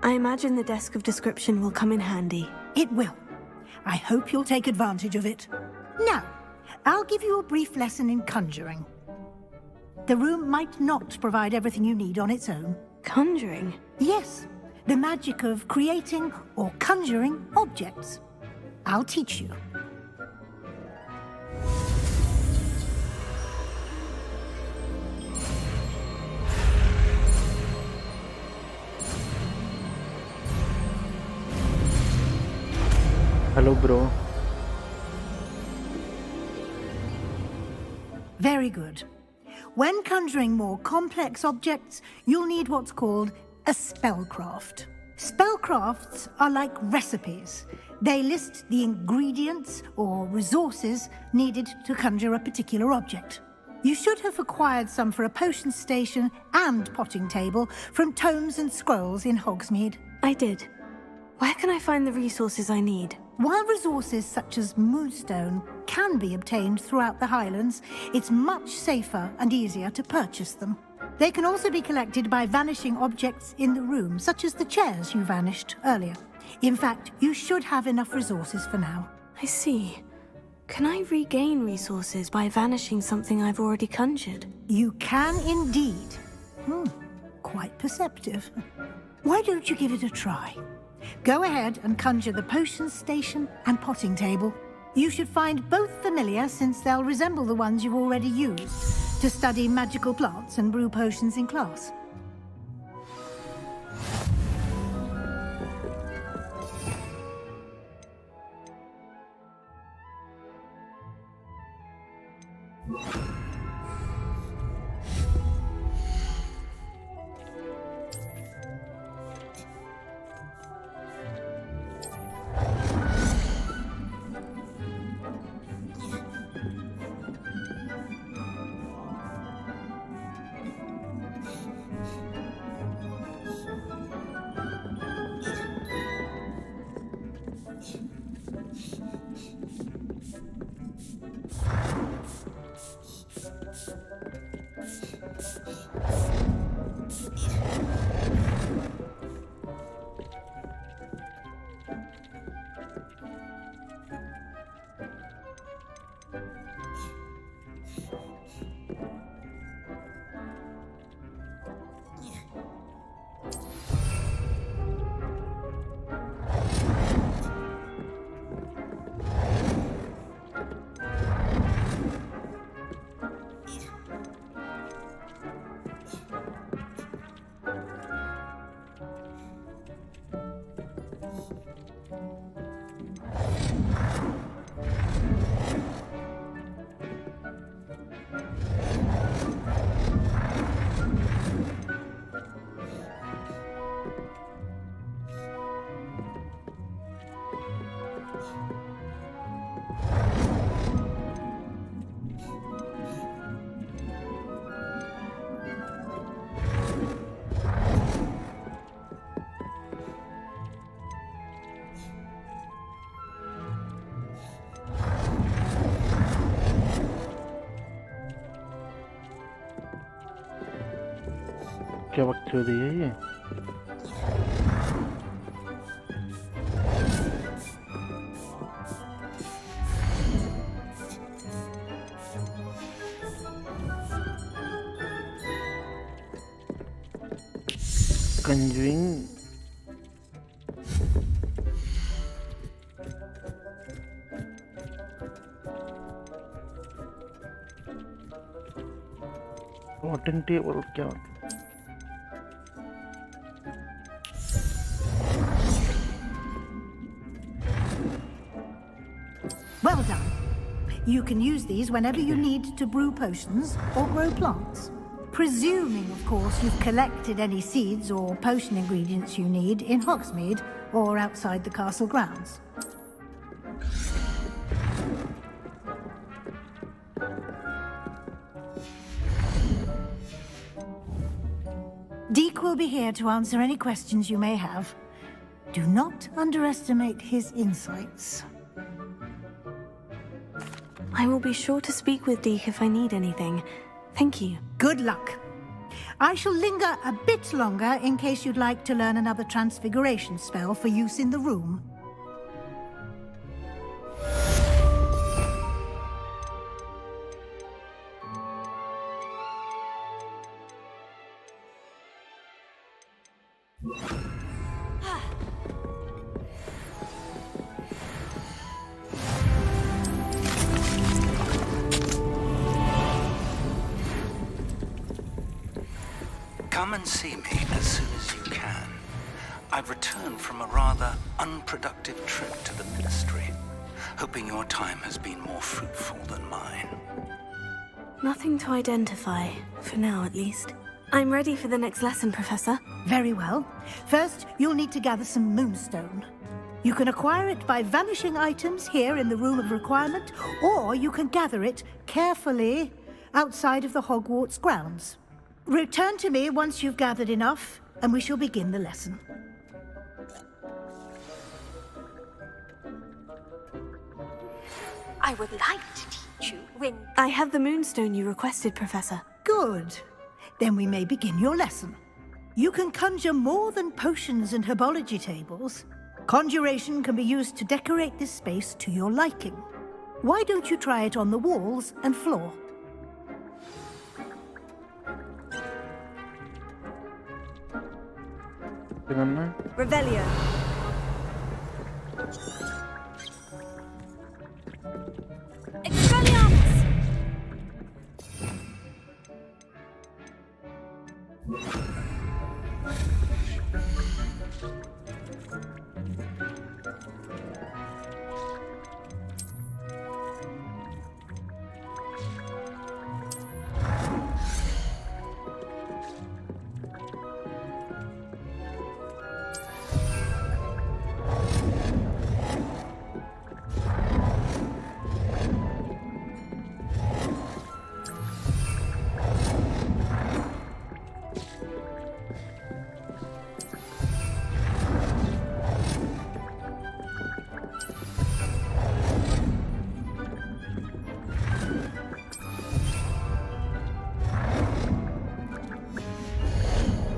I imagine the desk of description will come in handy. It will. I hope you'll take advantage of it. Now, I'll give you a brief lesson in conjuring. The room might not provide everything you need on its own. Conjuring? Yes. The magic of creating or conjuring objects. I'll teach you. Hello, bro. Very good. When conjuring more complex objects, you'll need what's called a spellcraft. Spellcrafts are like recipes. They list the ingredients or resources needed to conjure a particular object. You should have acquired some for a potion station and potting table from tomes and scrolls in Hogsmeade. I did. Where can I find the resources I need? While resources such as Moonstone can be obtained throughout the Highlands, it's much safer and easier to purchase them. They can also be collected by vanishing objects in the room, such as the chairs you vanished earlier. In fact, you should have enough resources for now. I see. Can I regain resources by vanishing something I've already conjured? You can indeed. Quite perceptive. Why don't you give it a try? Go ahead and conjure the potion station and potting table. You should find both familiar, since they'll resemble the ones you've already used to study magical plants and brew potions in class. क्या वक्त हो रही है ये? Conjuring. Potting table क्या? Well done. You can use these whenever you need to brew potions or grow plants. Presuming, of course, you've collected any seeds or potion ingredients you need in Hogsmeade or outside the castle grounds. Deke will be here to answer any questions you may have. Do not underestimate his insights. I will be sure to speak with Deke if I need anything. Thank you. Good luck. I shall linger a bit longer in case you'd like to learn another transfiguration spell for use in the room. Come and see me as soon as you can. I've returned from a rather unproductive trip to the Ministry, hoping your time has been more fruitful than mine. Nothing to identify, for now at least. I'm ready for the next lesson, Professor. Very well. First, you'll need to gather some moonstone. You can acquire it by vanishing items here in the Room of Requirement, or you can gather it carefully outside of the Hogwarts grounds. Return to me once you've gathered enough, and we shall begin the lesson. I would like to teach you when... I have the moonstone you requested, Professor. Good. Then we may begin your lesson. You can conjure more than potions and herbology tables. Conjuration can be used to decorate this space to your liking. Why don't you try it on the walls and floor? Revelio. Expelliarmus!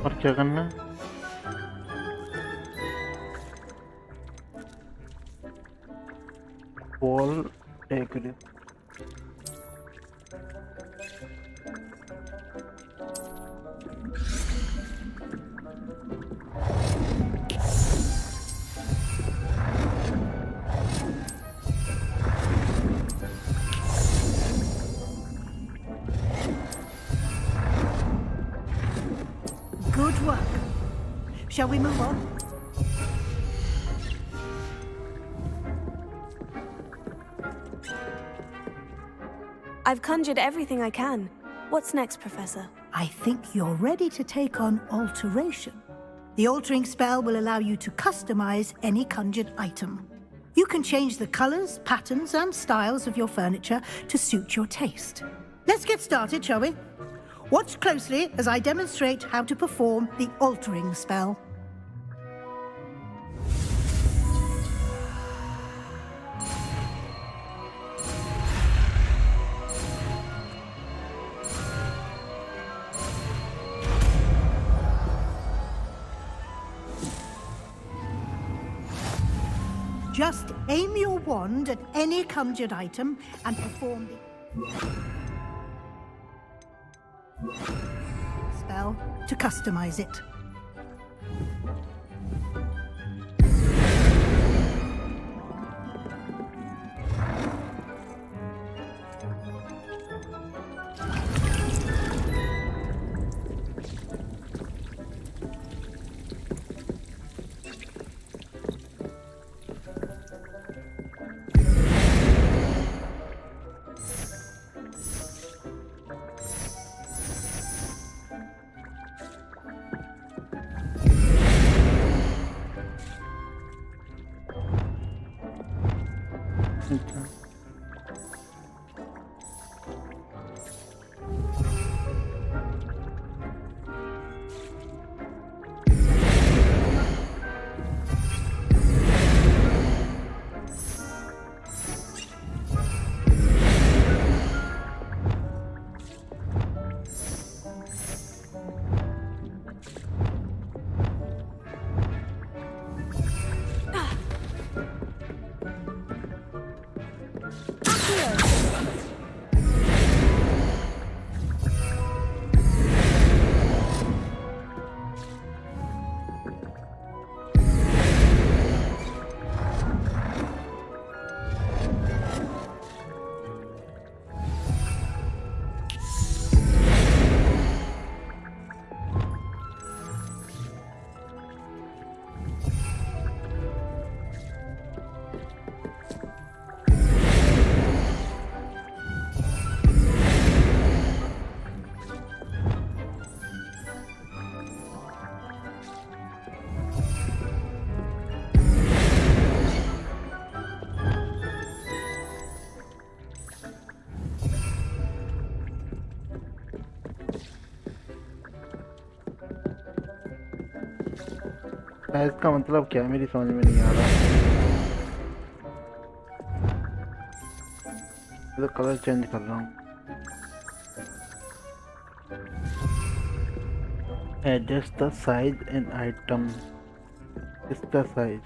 और क्या करना है? Wall decoration. Good work. Shall we move on? I've conjured everything I can. What's next, Professor? I think you're ready to take on alteration. The altering spell will allow you to customize any conjured item. You can change the colors, patterns, and styles of your furniture to suit your taste. Let's get started, shall we? Watch closely as I demonstrate how to perform the altering spell. Just aim your wand at any conjured item and perform the spell to customize it. इसका मतलब क्या है मेरी समझ में नहीं आ रहा। तो कलर चेंज कर रहा हूँ। Adjust the size and item. इसका size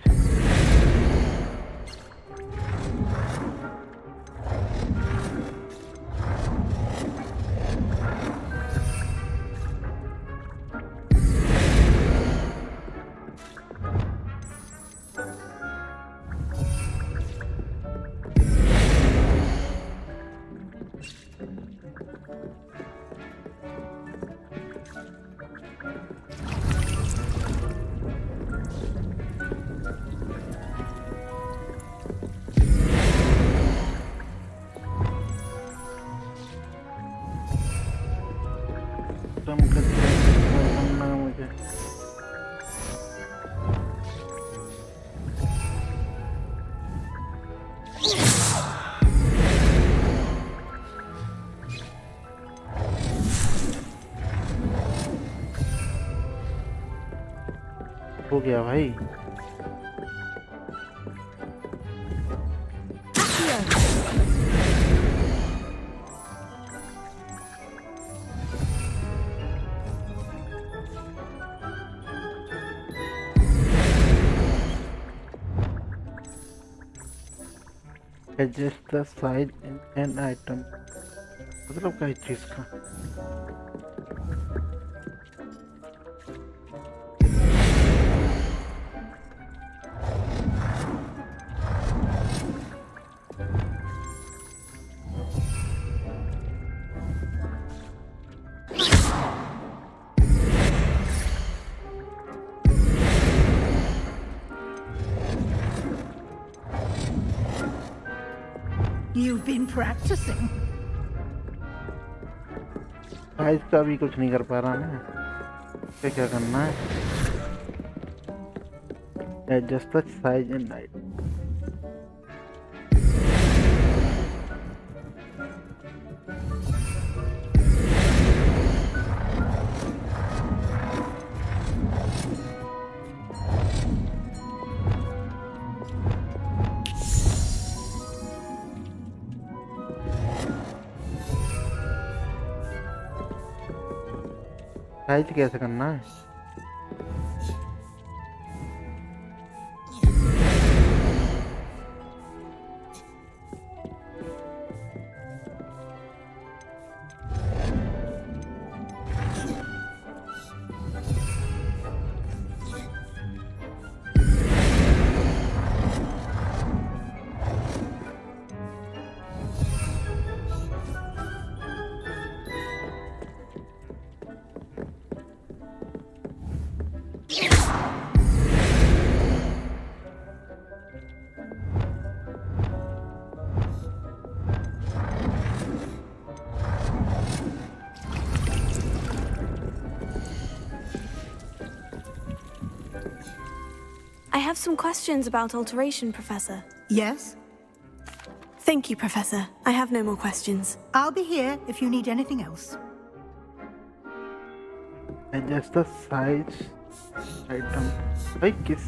हो गया भाई। Adjust the size in an item. मतलब क्या चीज का? You've been practicing. साइज का भी कुछ नहीं कर पा रहा मैं। क्या करना है? Adjust the size in item. Size कैसे करना है? I have some questions about alteration, Professor. Yes? Thank you, Professor. I have no more questions. I'll be here if you need anything else. Adjust the size item. भाई किस?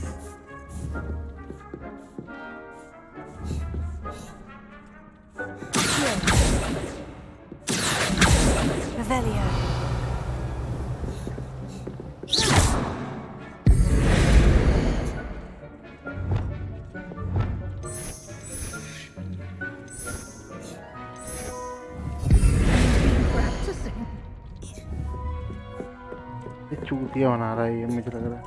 Revelio. चूतिया बना रहा है ये मुझे लग रहा है।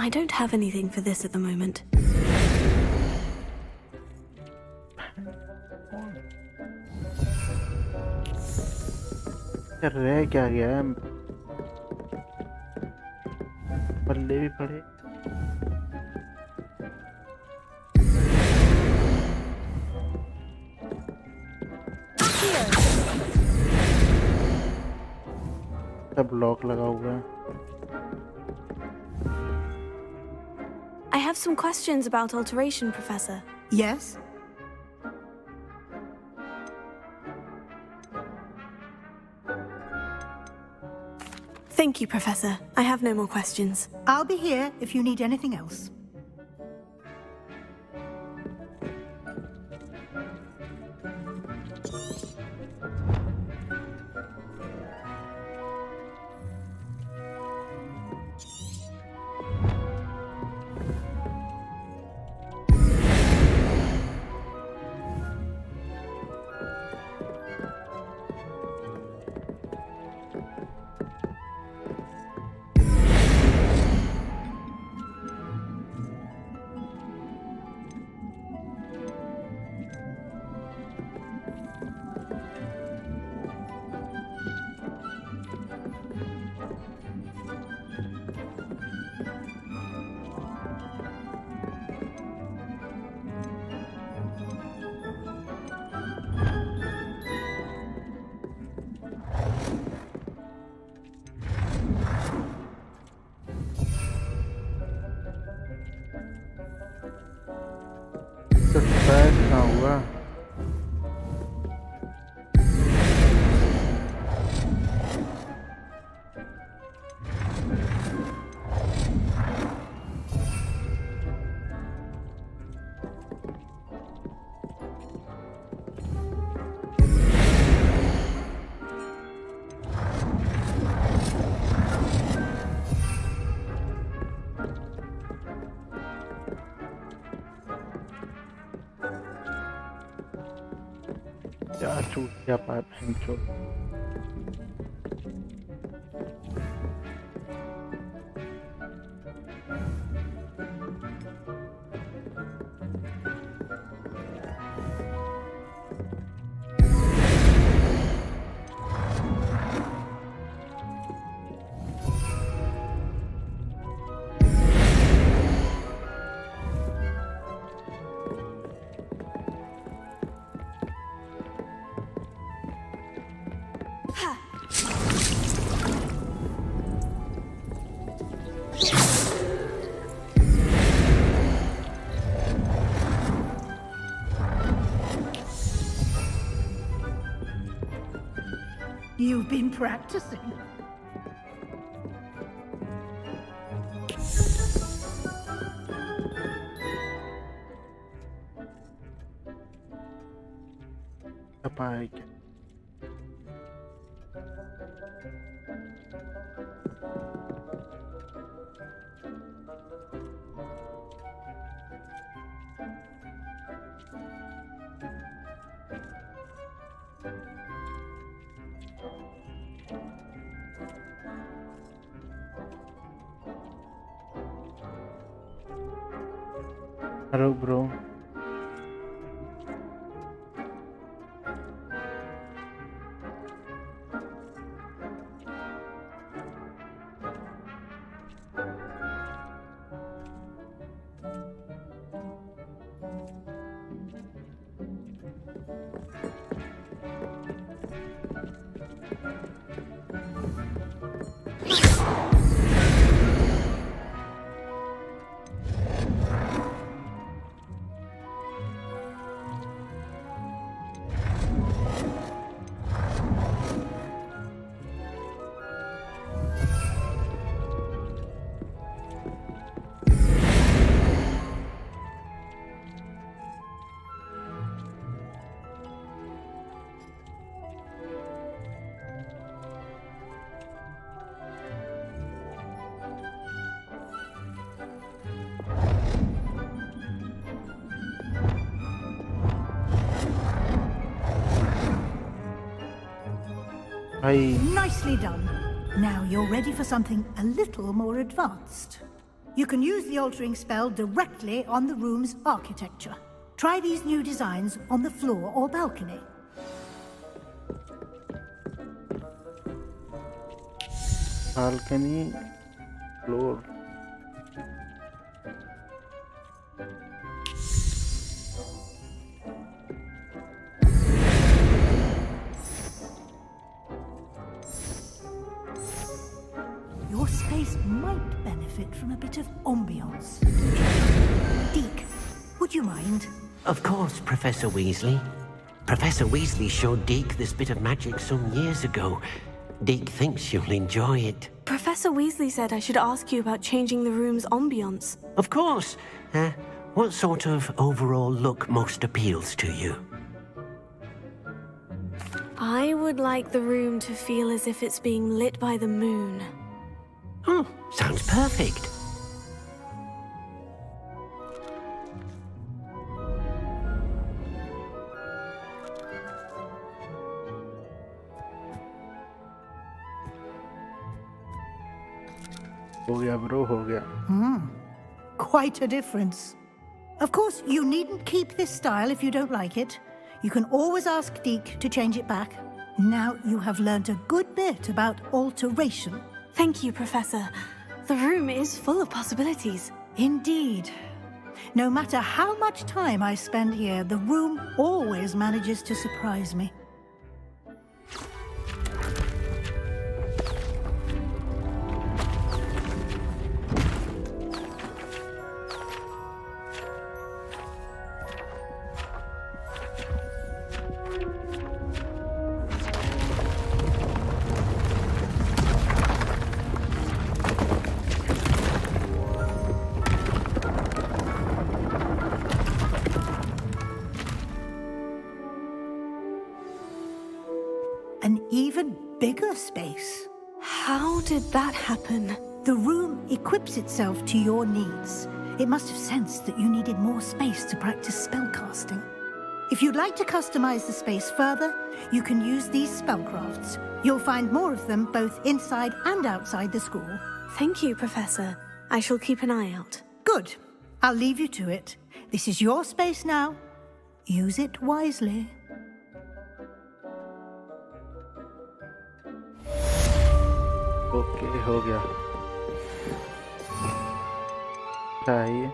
I don't have anything for this at the moment. रह क्या गया है? पल्ले भी पड़े। सब लॉक लगा हुआ है। I have some questions about alteration, Professor. Yes? Thank you, Professor. I have no more questions. I'll be here if you need anything else. कहाँ हुआ? क्या छूट गया pipe हिंचो? You've been practicing. Bye. Hello, bro. Nicely done. Now you're ready for something a little more advanced. You can use the altering spell directly on the room's architecture. Try these new designs on the floor or balcony. Balcony, floor. Your space might benefit from a bit of ambiance. Deke, would you mind? Of course, Professor Weasley. Professor Weasley showed Deke this bit of magic some years ago. Deke thinks you'll enjoy it. Professor Weasley said I should ask you about changing the room's ambience. Of course. What sort of overall look most appeals to you? I would like the room to feel as if it's being lit by the moon. Oh, sounds perfect. हो गया bro, हो गया. Quite a difference. Of course, you needn't keep this style if you don't like it. You can always ask Deke to change it back. Now you have learnt a good bit about alteration. Thank you, Professor. The room is full of possibilities. Indeed. No matter how much time I spend here, the room always manages to surprise me. bigger space. How did that happen? The room equips itself to your needs. It must have sensed that you needed more space to practice spellcasting. If you'd like to customize the space further, you can use these spellcrafts. You'll find more of them both inside and outside the school. Thank you, Professor. I shall keep an eye out. Good. I'll leave you to it. This is your space now. Use it wisely. Okay हो गया क्या है ये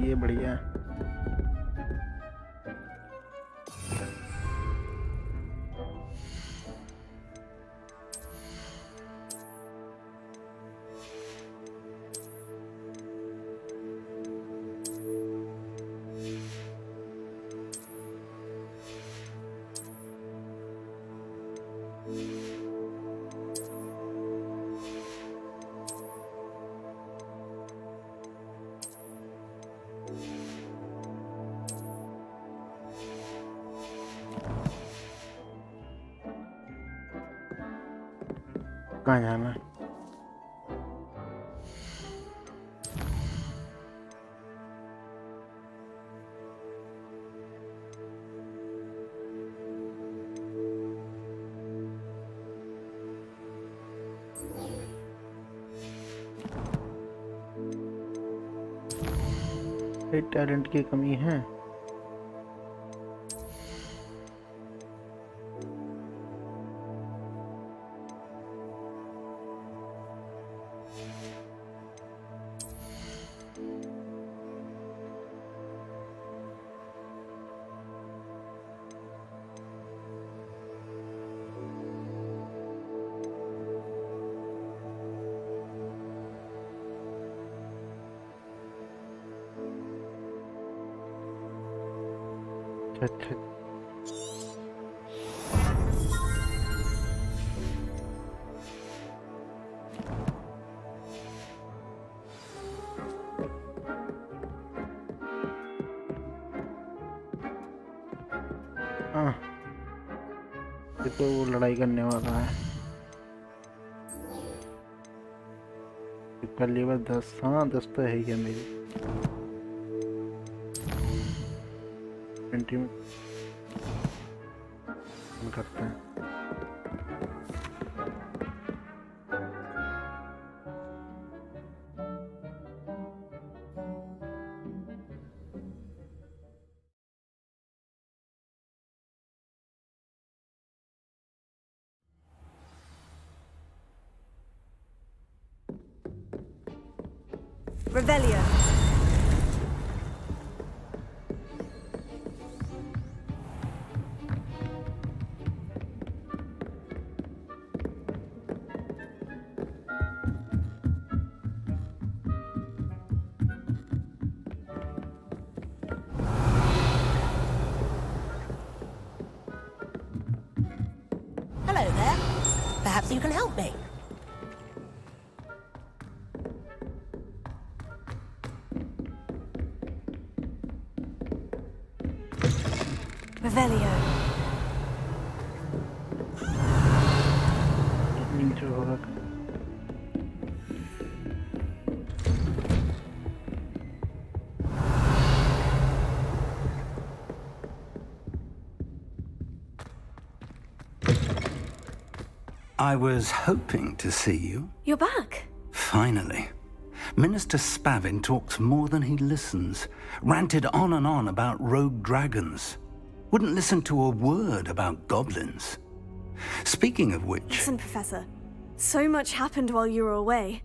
ये बढ़िया है कहाँ जाना है टैलेंट की कमी है अच्छा हाँ ये तो वो लड़ाई करने वाला है पहली बार 10 हाँ 10 तो है ही है मेरी 20 में करते हैं Revelio. Hello there. Perhaps you can help me. Revelio. नीचे होगा I was hoping to see you. You're back. Finally. Minister Spavin talks more than he listens. Ranted on and on about rogue dragons. Wouldn't listen to a word about goblins. Speaking of which... Listen, Professor. So much happened while you were away.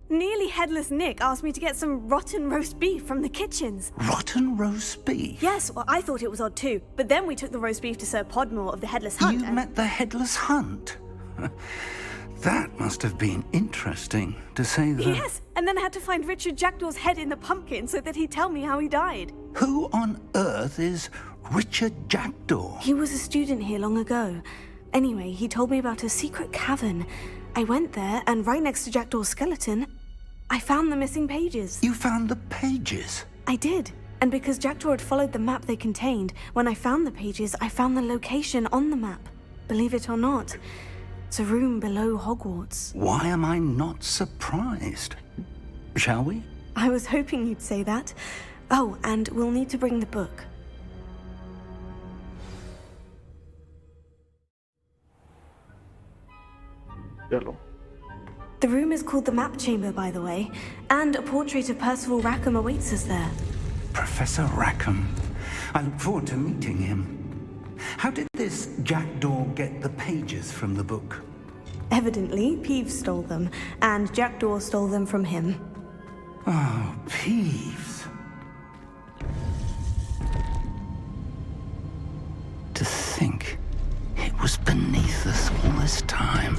Nearly Headless Nick asked me to get some rotten roast beef from the kitchens. Rotten roast beef? Yes, well, I thought it was odd too. But then we took the roast beef to Sir Podmore of the Headless Hunt. You met the Headless Hunt? That must have been interesting, to say the... Yes, and then I had to find Richard Jackdaw's head in the pumpkin so that he'd tell me how he died. Who on earth is Richard Jackdaw? He was a student here long ago. Anyway, he told me about a secret cavern. I went there, and right next to Jackdaw's skeleton, I found the missing pages. You found the pages? I did. And because Jackdaw had followed the map they contained, when I found the pages, I found the location on the map. Believe it or not, it's a room below Hogwarts. Why am I not surprised? Shall we? I was hoping you'd say that. Oh, and we'll need to bring the book. चलो. The room is called the Map Chamber, by the way, and a portrait of Percival Rackham awaits us there. Professor Rackham. I look forward to meeting him. How did this Jackdaw get the pages from the book? Evidently, Peeves stole them, and Jackdaw stole them from him. Oh, Peeves. To think it was beneath us all this time.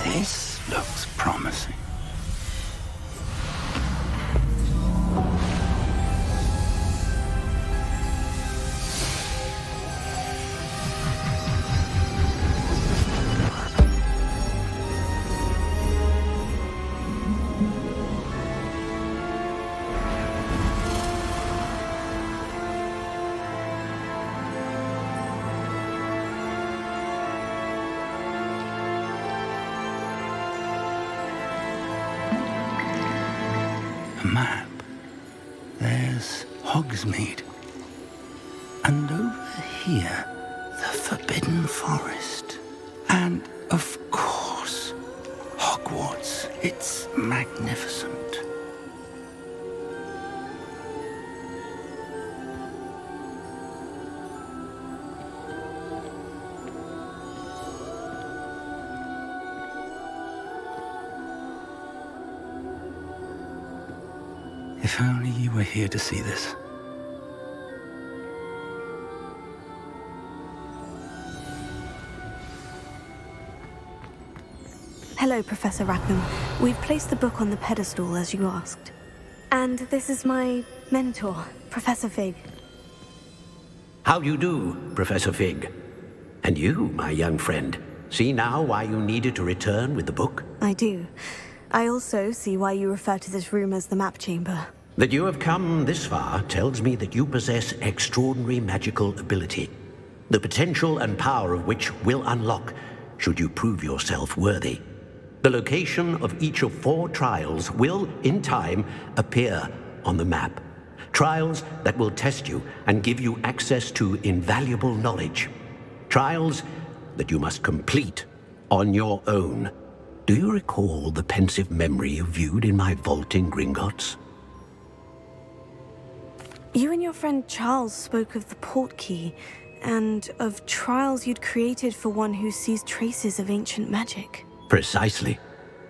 This looks promising. Map. There's Hogsmeade. And over here, the Forbidden Forest. And, of course, Hogwarts. It's magnificent. If only you were here to see this. Hello, Professor Rackham. We've placed the book on the pedestal, as you asked. And this is my mentor, Professor Fig. How do you do, Professor Fig? And you, my young friend, see now why you needed to return with the book? I do. I also see why you refer to this room as the Map Chamber. That you have come this far tells me that you possess extraordinary magical ability, the potential and power of which will unlock should you prove yourself worthy. The location of each of 4 trials will, in time, appear on the map. Trials that will test you and give you access to invaluable knowledge. Trials that you must complete on your own. Do you recall the pensive memory you viewed in my vault in Gringotts? You and your friend Charles spoke of the portkey, and of trials you'd created for one who sees traces of ancient magic. Precisely.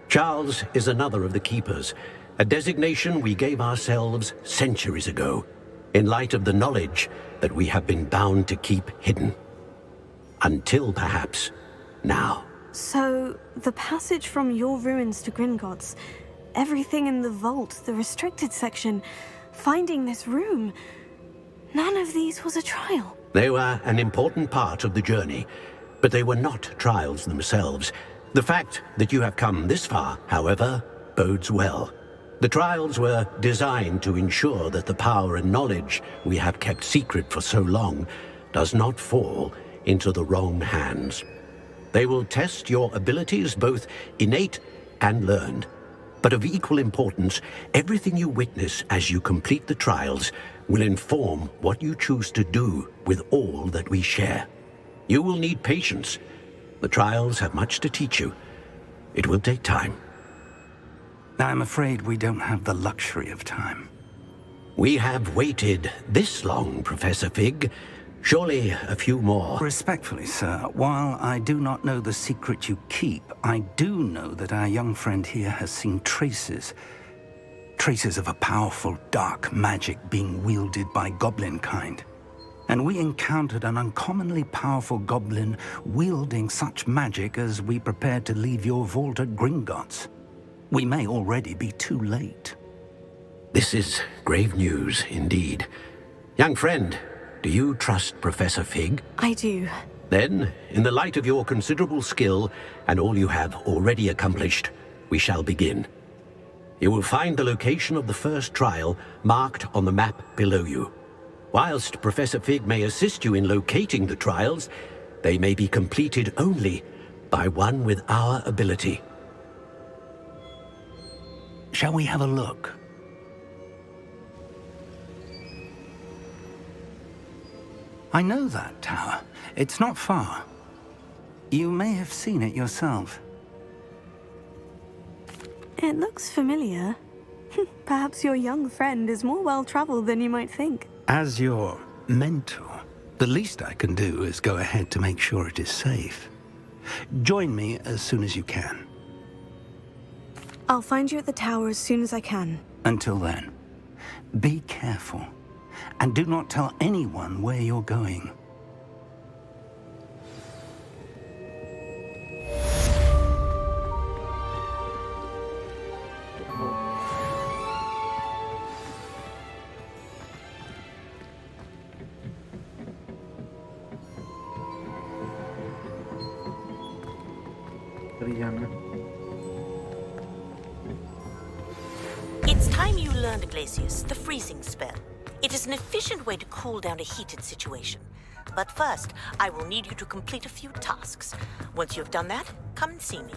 Charles is another of the Keepers, a designation we gave ourselves centuries ago, in light of the knowledge that we have been bound to keep hidden. Until, perhaps, now. So, the passage from your ruins to Gringotts, everything in the vault, the restricted section, finding this room, none of these was a trial. They were an important part of the journey, but they were not trials themselves. The fact that you have come this far, however, bodes well. The trials were designed to ensure that the power and knowledge we have kept secret for so long does not fall into the wrong hands. They will test your abilities, both innate and learned. But of equal importance, everything you witness as you complete the trials will inform what you choose to do with all that we share. You will need patience. The trials have much to teach you. It will take time. I'm afraid we don't have the luxury of time. We have waited this long, Professor Fig. Surely a few more. Respectfully, sir, while I do not know the secret you keep, I do know that our young friend here has seen traces Traces of a powerful dark magic being wielded by goblin kind. And we encountered an uncommonly powerful goblin wielding such magic as we prepared to leave your vault at Gringotts. We may already be too late. This is grave news indeed. Young friend, do you trust Professor Fig? I do. Then, in the light of your considerable skill and all you have already accomplished, we shall begin. You will find the location of the first trial marked on the map below you. Whilst Professor Fig may assist you in locating the trials, they may be completed only by one with our ability. Shall we have a look? I know that tower. It's not far. You may have seen it yourself. It looks familiar. Perhaps your young friend is more well-traveled than you might think. As your mentor, the least I can do is go ahead to make sure it is safe. Join me as soon as you can. I'll find you at the tower as soon as I can. Until then, be careful, and do not tell anyone where you're going. It's time you learned Glacius, the freezing spell. It is an efficient way to cool down a heated situation. But first, I will need you to complete a few tasks. Once you have done that, come and see me.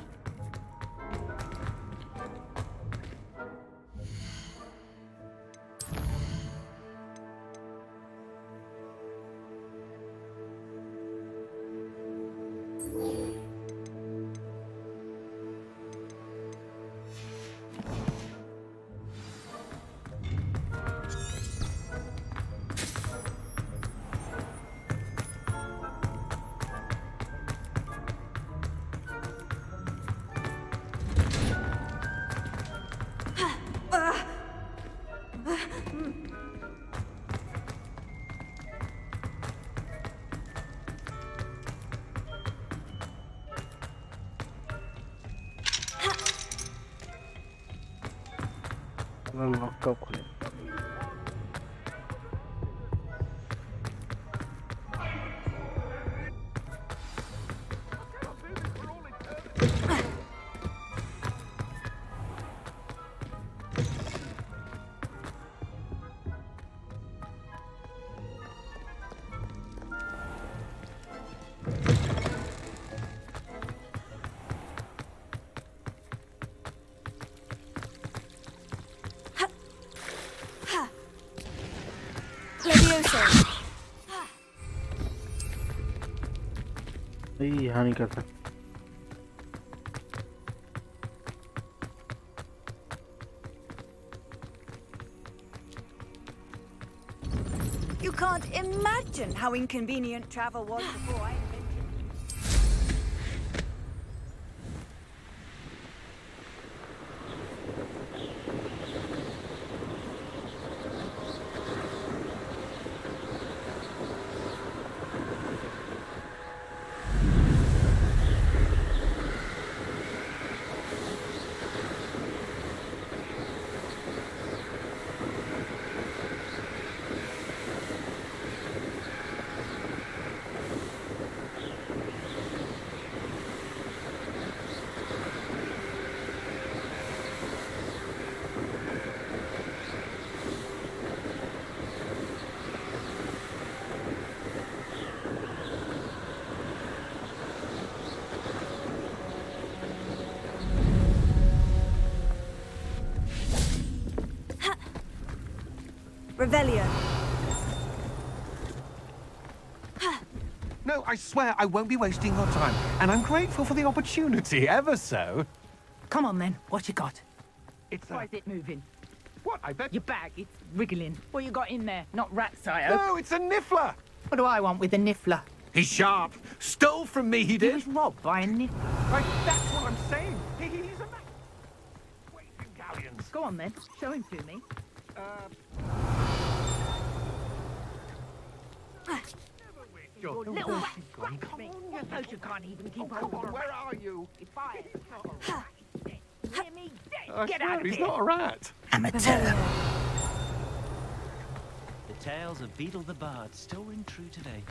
Lock खुले यहाँ नहीं कर सकता You can't imagine how inconvenient travel was before I invented Revelio. No, I swear I won't be wasting your time. And I'm grateful for the opportunity, ever so. Come on then, what you got? It's Why is it moving? What, I bet? Your bag, it's wriggling. What you got in there? Not rats, I hope. No, it's a niffler. What do I want with a niffler? He's sharp. Stole from me, he did. He was robbed by a niffler. Right, that's what I'm saying. He's a man. Wait, you galleons. Go on then, show him to me. Your little rat scratch me. I suppose you can't even keep hold of a Where are you? If I hear me? I Get swear out of he's here. not a rat. Amateur. The tales of Beetle the Bard still ring true today.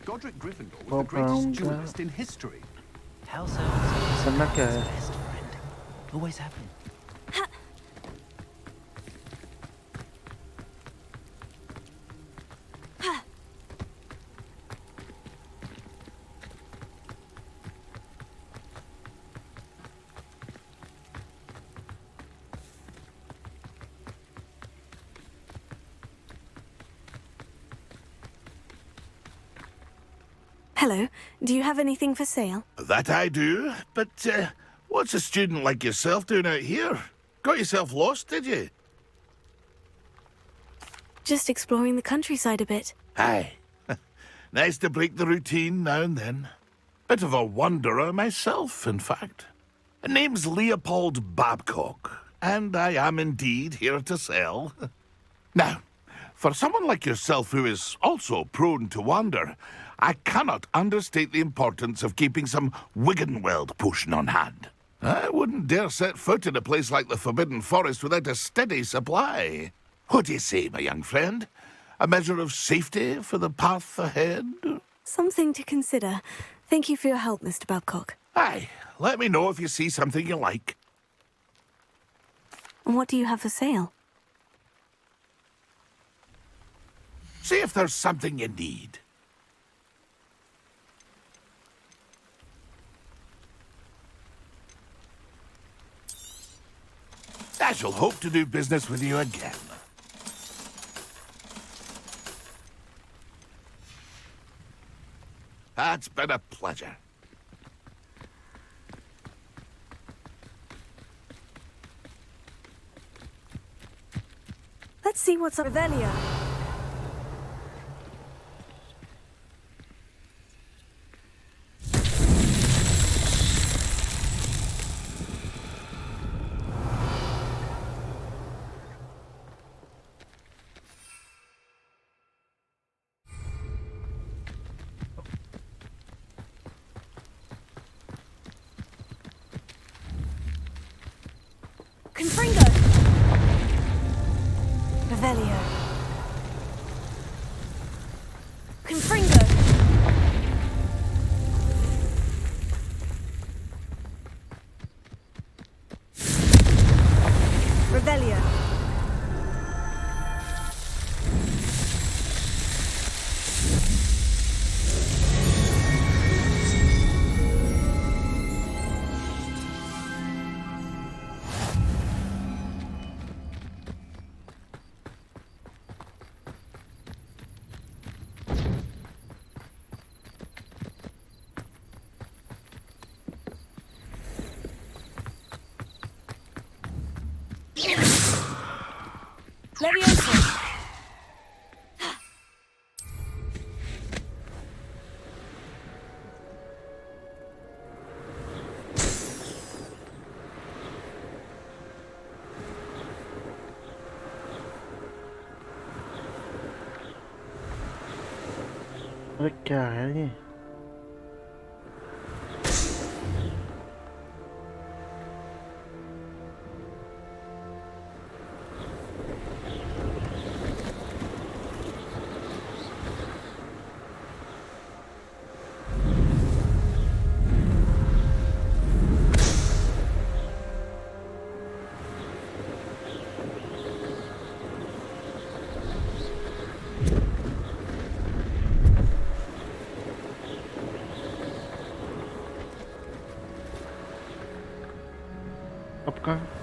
Godric Gryffindor was Well, the greatest Brown, duelist in history. House elves Sama are ke? his best friend. Always have been. Hello, do you have anything for sale? That I do, but what's a student like yourself doing out here? Got yourself lost, did you? Just exploring the countryside a bit. Aye. Nice to break the routine now and then. Bit of a wanderer myself, in fact. Name's Leopold Babcock, and I am indeed here to sell. Now, for someone like yourself who is also prone to wander, I cannot understate the importance of keeping some Wiggenweld potion on hand. I wouldn't dare set foot in a place like the Forbidden Forest without a steady supply. What do you say, my young friend? A measure of safety for the path ahead? Something to consider. Thank you for your help, Mr. Babcock. Aye, let me know if you see something you like. And what do you have for sale? See if there's something you need. I shall hope to do business with you again. It's been a pleasure. Let's see what's up. Revelio. Confringo. Revelio. Confringo. Revelio. Leviosa. अरे क्या है ये? अब कहाँ?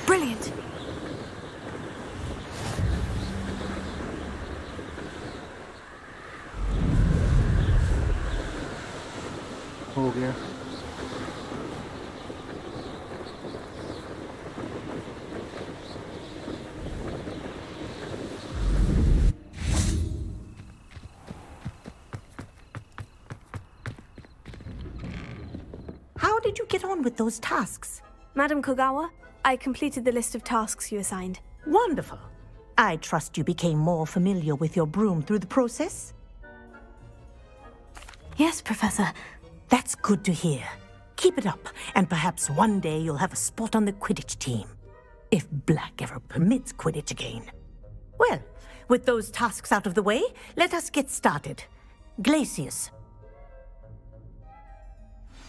Brilliant. हो गया. How did you get on with those tasks? Madam Kogawa, I completed the list of tasks you assigned. Wonderful. I trust you became more familiar with your broom through the process? Yes, Professor. That's good to hear. Keep it up, and perhaps one day you'll have a spot on the Quidditch team. If Black ever permits Quidditch again. Well, with those tasks out of the way, let us get started. Glacius.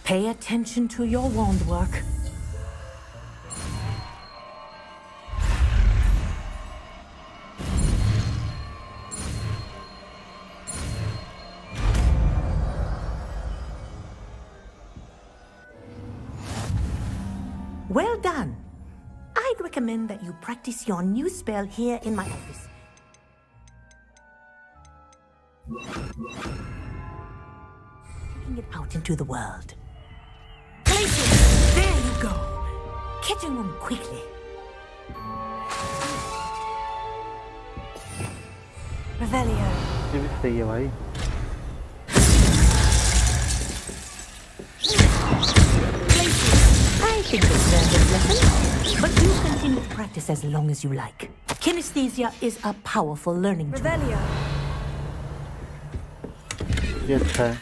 Pay attention to your wand work. Well done. I'd recommend that you practice your new spell here in my office. Taking it out into the world. Glacius! There you go. Catching them quickly. Revelio. ये भी सही है भाई. I think it's learned its lesson, but you continue to practice as long as you like. Kinesthesia is a powerful learning tool. Revelio. ये अच्छा है.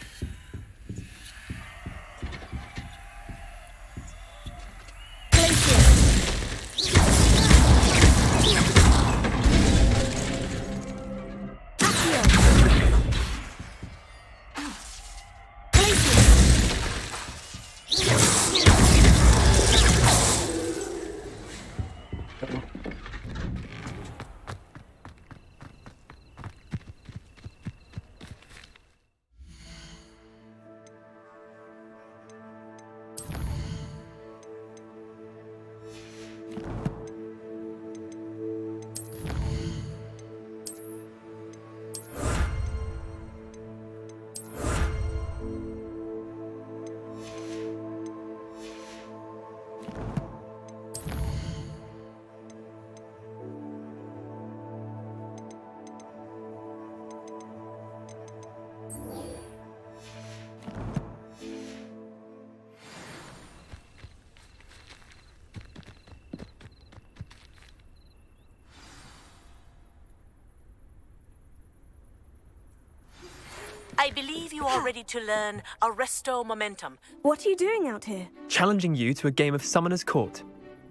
I believe you are ready to learn Arresto Momentum. What are you doing out here? Challenging you to a game of Summoner's Court.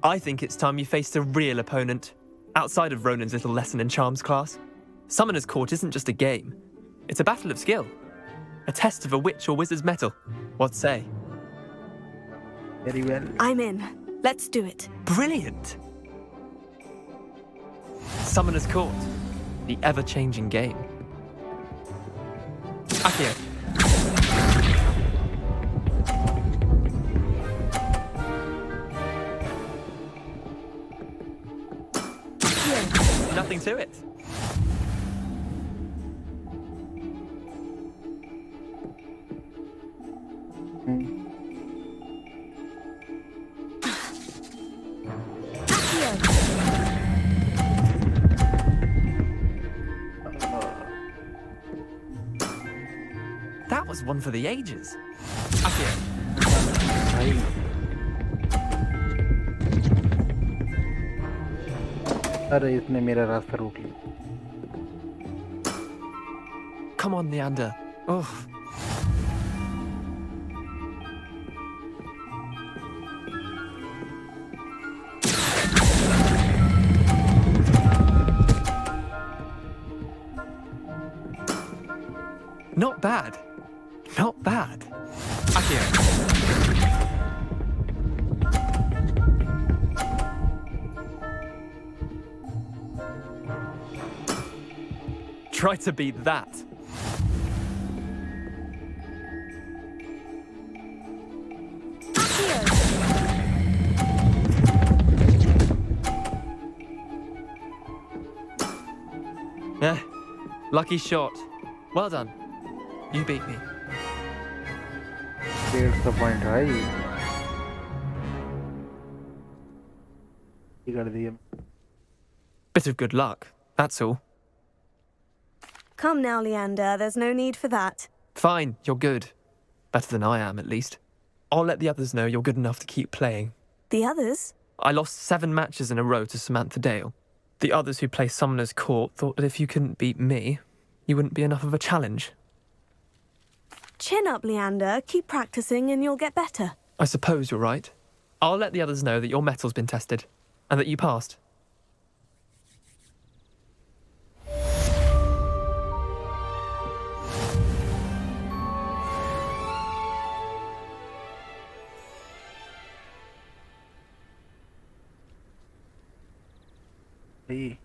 I think it's time you faced a real opponent, outside of Ronan's little lesson in Charms class. Summoner's Court isn't just a game. It's a battle of skill. A test of a witch or wizard's mettle. What say? Very well. I'm in. Let's do it. Brilliant! Summoner's Court. The ever-changing game. Akio. Nothing to it. That was one for the ages. Akio. अरे इसने मेरा रास्ता रोक लिया. Come on, Leander. Oh. Not bad. Not bad. Akio. Try to beat that. Lucky shot. Well done. You beat me. There's the point, right? You got the Bit of good luck, that's all. Come now, Leander, there's no need for that. Fine, you're good. Better than I am, at least. I'll let the others know you're good enough to keep playing. The others? I lost 7 matches in a row to Samantha Dale. The others who play Summoner's Court thought that if you couldn't beat me, you wouldn't be enough of a challenge. Chin up, Leander. Keep practicing and you'll get better. I suppose you're right. I'll let the others know that your metal's been tested, and that you passed. Hey.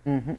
Mm-hmm.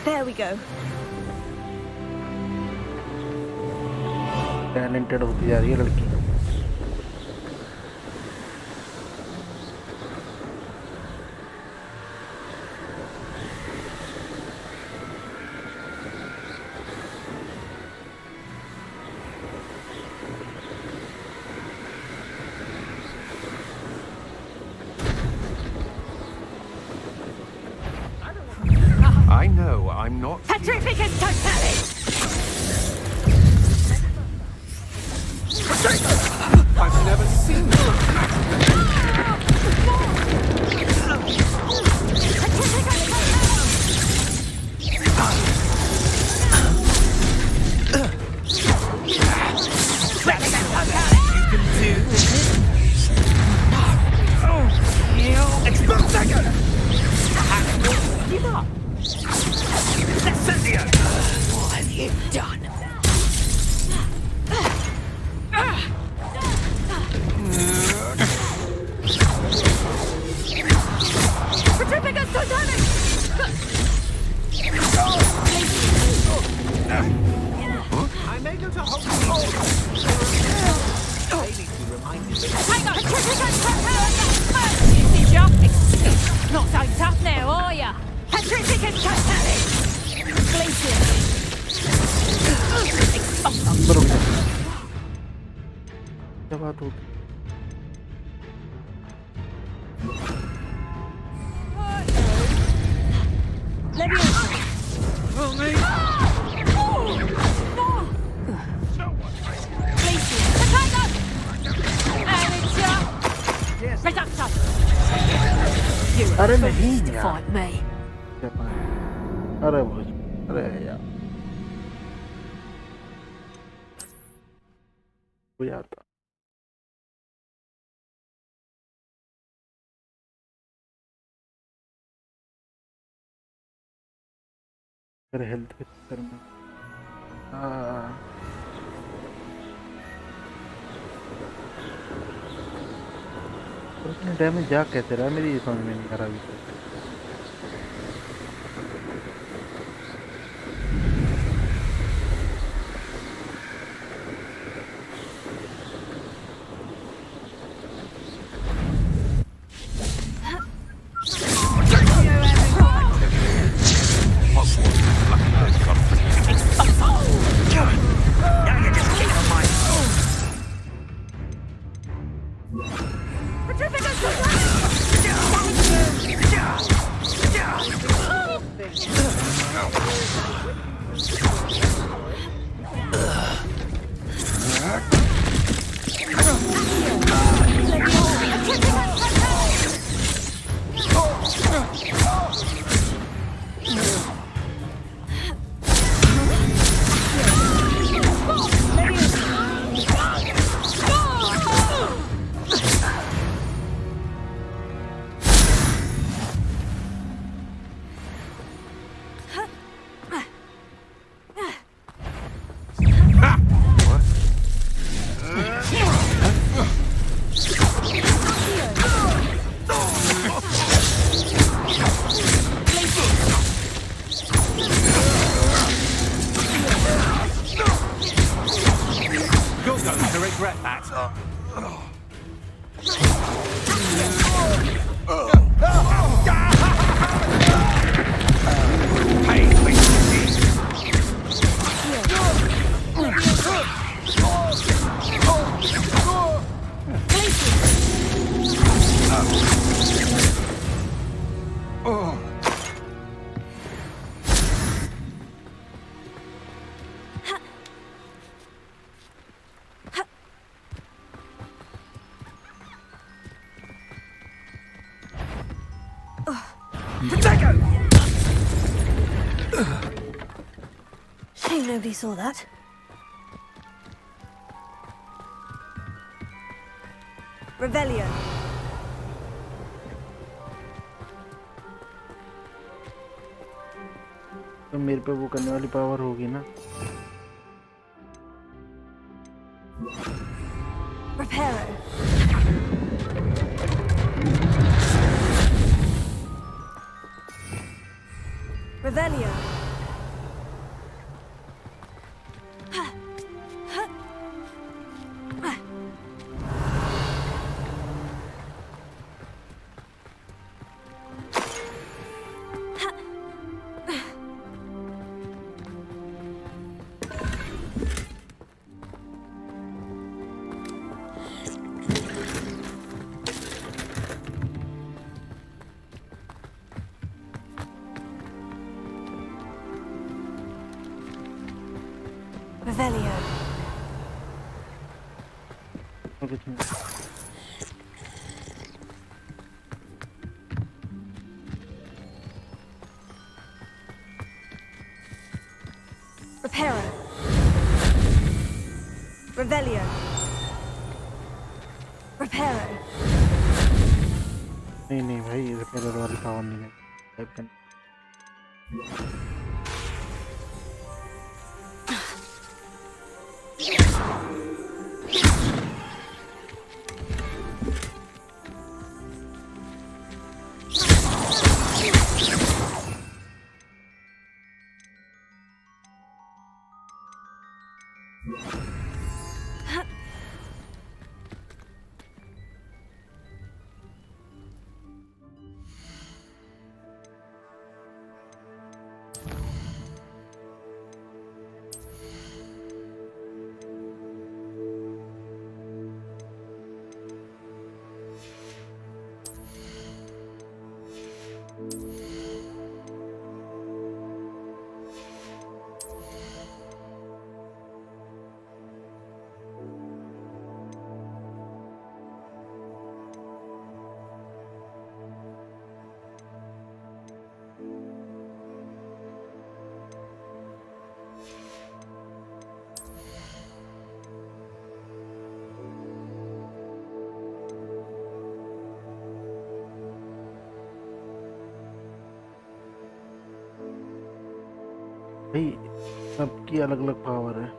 There we go. Talented होती जा रही है लड़की. I know I'm not. Petrificus totalis! I've never seen Give up! Let's send the बात होगी? अरे नहीं यार, अरे वो, अरे यार हो जाता। अरे हेल्थ के चक्कर में उसने डैमेज जा कैसे रहा है मेरी समझ में नहीं आ रहा अभी तक। Shame nobody saw that. Rebellion. तो मेरे पे वो करने वाली पावर होगी ना। Reparo. Rebellion. Revelio. Reparo. Revelio. Reparo. नहीं भाई, रिपेयर वाली पावर नहीं है। भाई सबकी अलग-अलग पावर है.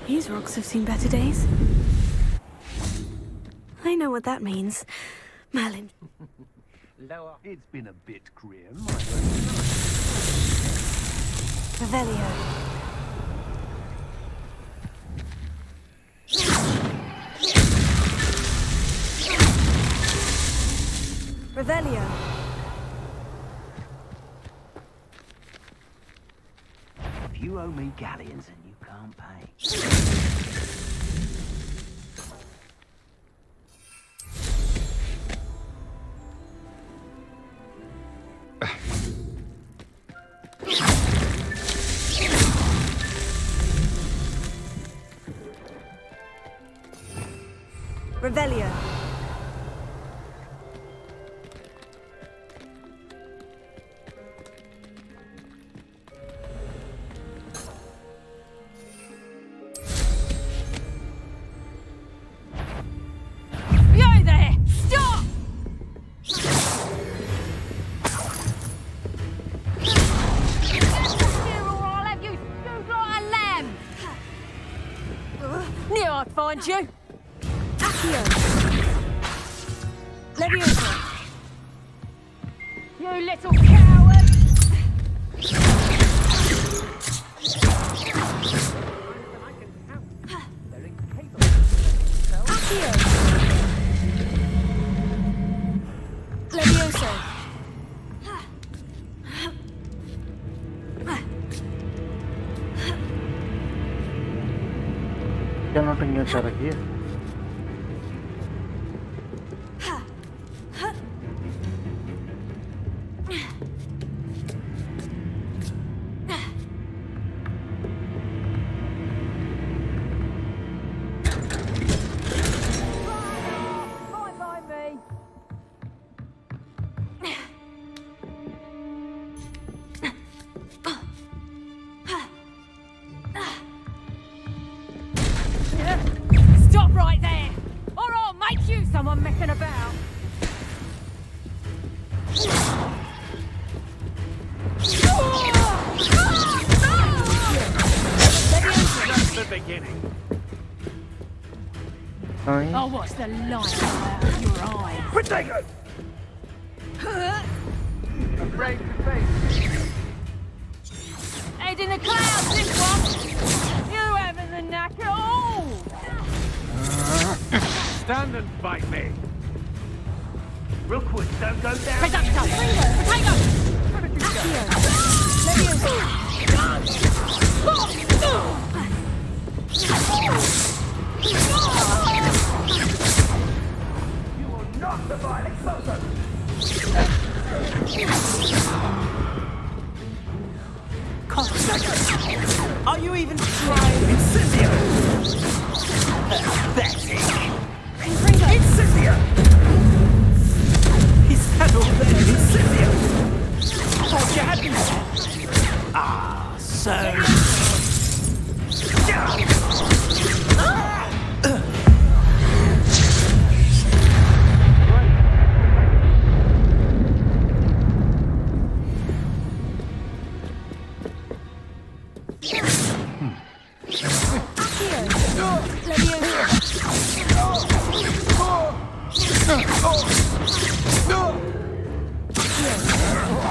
These rocks have seen better days. I know what that means. Merlin. It's been a bit grim. Revelio. Revelio. If you owe me galleons and you can't pay. Revelio. You there! Stop! I'll have you stewed like a lamb! Knew I'd find you! Accio. Leviosa. You little coward! Accio. Leviosa. क्या नौटंकी अच्छा रखी है? Stop right there! Or I'll make you someone messing about! Just the beginning. Oh, what's the light out of your eyes? Potato! Afraid to face. Head in the clouds, this one! You haven't the knack at all! Stand and fight me. Real quick, don't go down. Potato! You will not survive explosion. Are you even trying? Incendio! Pathetic! Incendio! He's settled there! Incendio! Thought you had me there! Ah, so...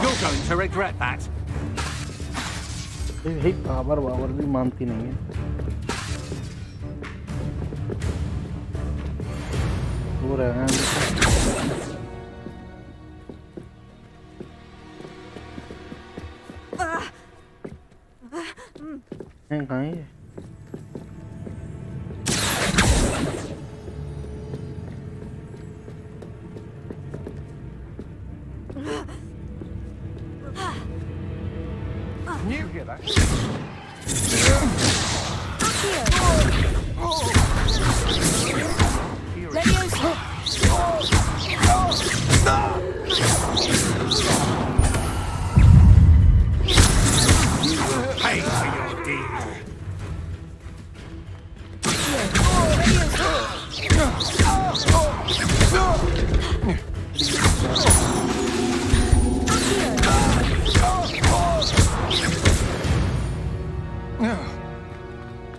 You're going to regret that. भाई power भी मानती नहीं है. हो रहा है. कहाँ है? Pay for your deed.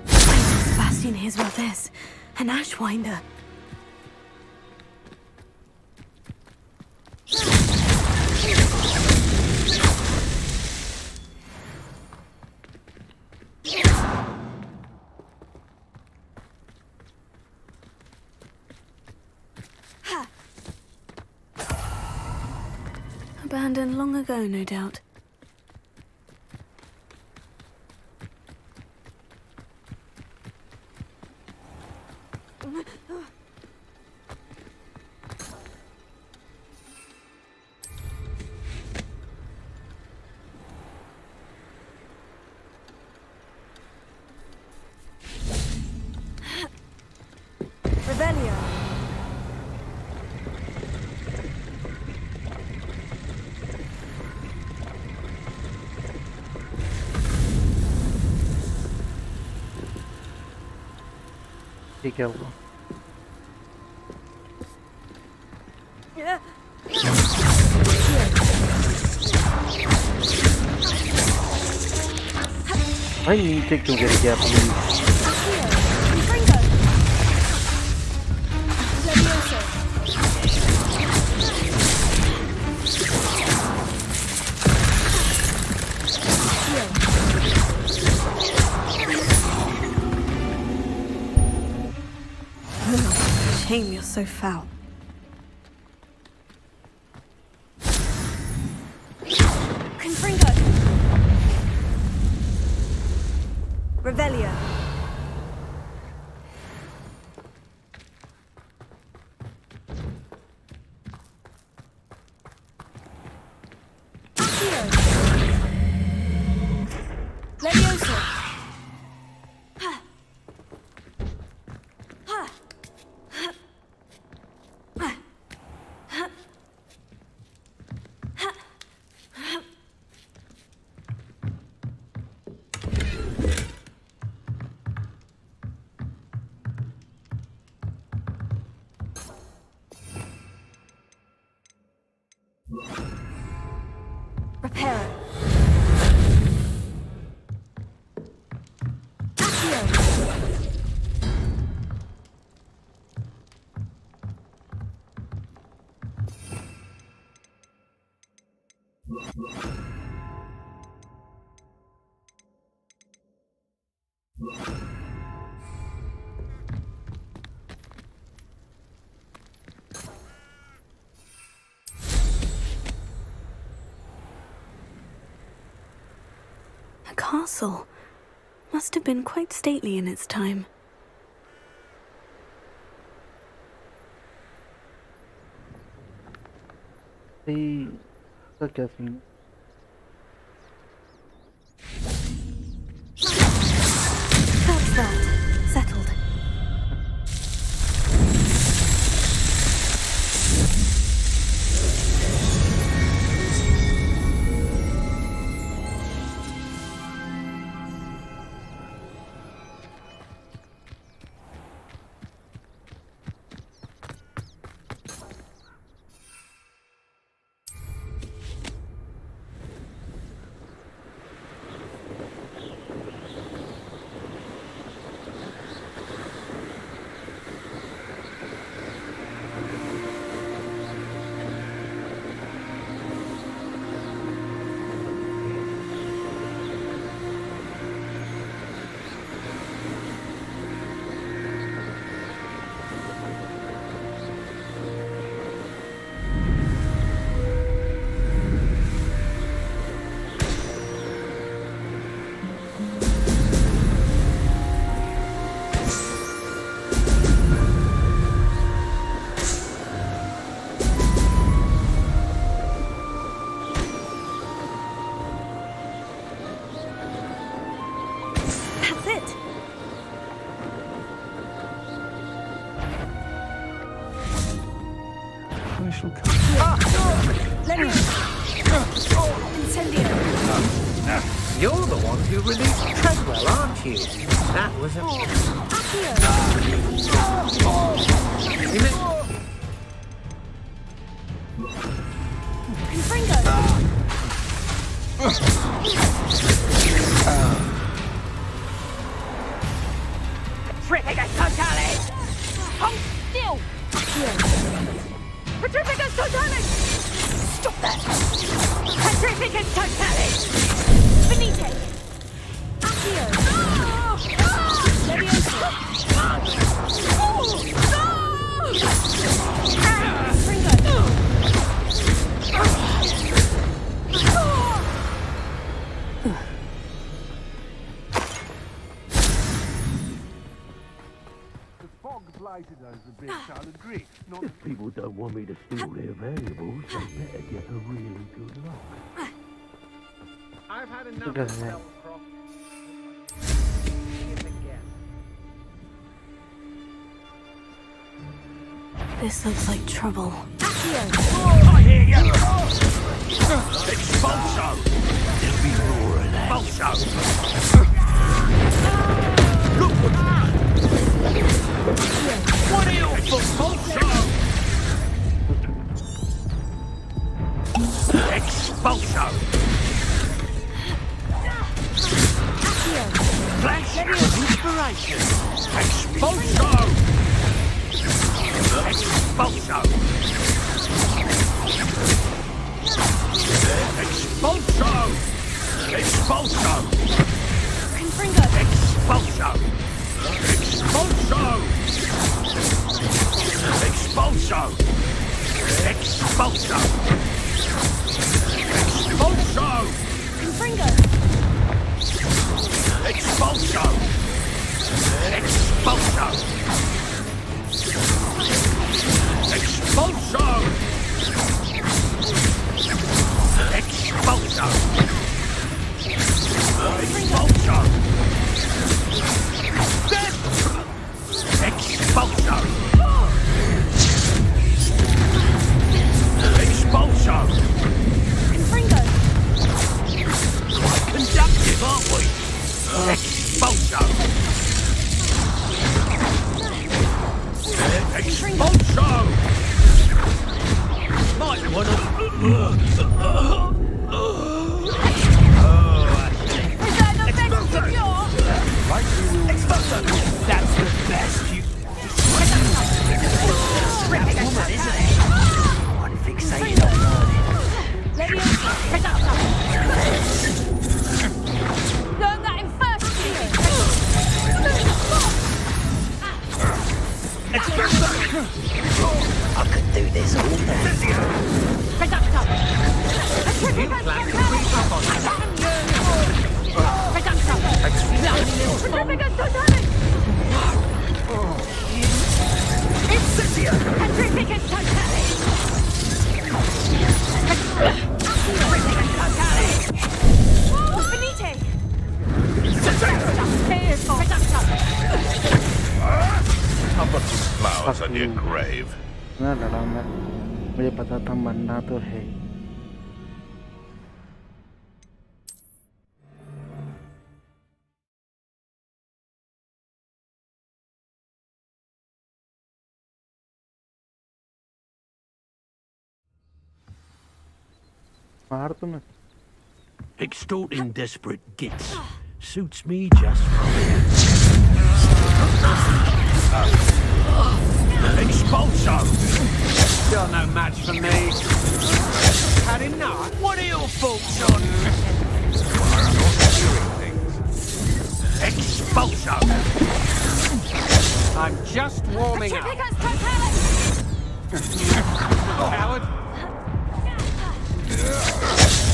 Sebastian hears about this. An ashwinder. Abandoned long ago, no doubt. Revelio. ठीक है वो भाई नीचे क्यों गिर गया please Shame you're so foul. Confringo. Revelio. Levioso. Repair. A castle. Must have been quite stately in its time. Hey, so क्या scene That's that. Settled. I shall come. Let me. Incendio. You're the one who released Treadwell, aren't you? That was a... Confringo. Petrificus totalis! Hold still! Petrificus totalis! Stop that! Petrificus totalis! Finite! Accio! Leviosa! Confringo! If people don't want me to steal their valuables, they better get a really good look. I've had enough of doesn't Undercroft. This looks like trouble. I hear you! Expulso! There'll be more of that. Expulso! Look what are you for, Expulso? Expulso! Flash of inspiration! Expulso! Expulso! Expulso! Expulso! Confringo! Expulso! Expulso! Expulso! Expulso! Expulso! Confringo! Expulso! Expulso! Expulso! Expulso! Expulso! Expulso! Expulso! Confringo! Quite conductive, aren't we? Expulso! Expulso! Might wanna... Expulso! That's the best you... That woman, isn't it? I'm fixated on learning. Learn that in first year! I could do this all day. You plan to creep up on me. Petrificus totalis! Incendio! Petrificus totalis! Petrificus totalis! Finite! I'll put some flowers on your grave. ना लड़ा मैं मुझे पता था मरना तो है ही। मार तो मैं Extorting desperate gits suits me just fine. Expulso! You're no match for me. Had enough? What are your thoughts on... Expulso! I'm just warming up. Petrificus totalis! Howard?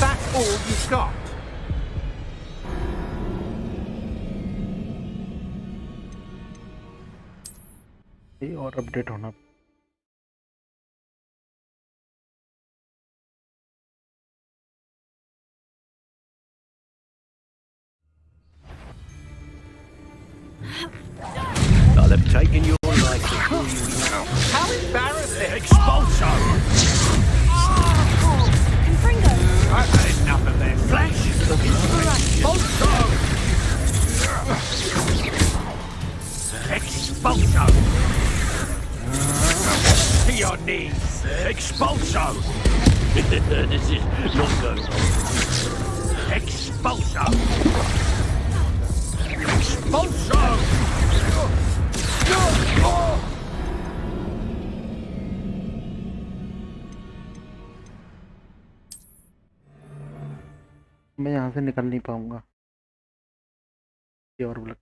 That's all you've got? ये और update होना I'll have taken your life before you know. How embarrassing! Expulso! your knees. Expulso. This is not good. Expulso. Expulso. मैं यहाँ से निकल नहीं पाऊंगा ये और block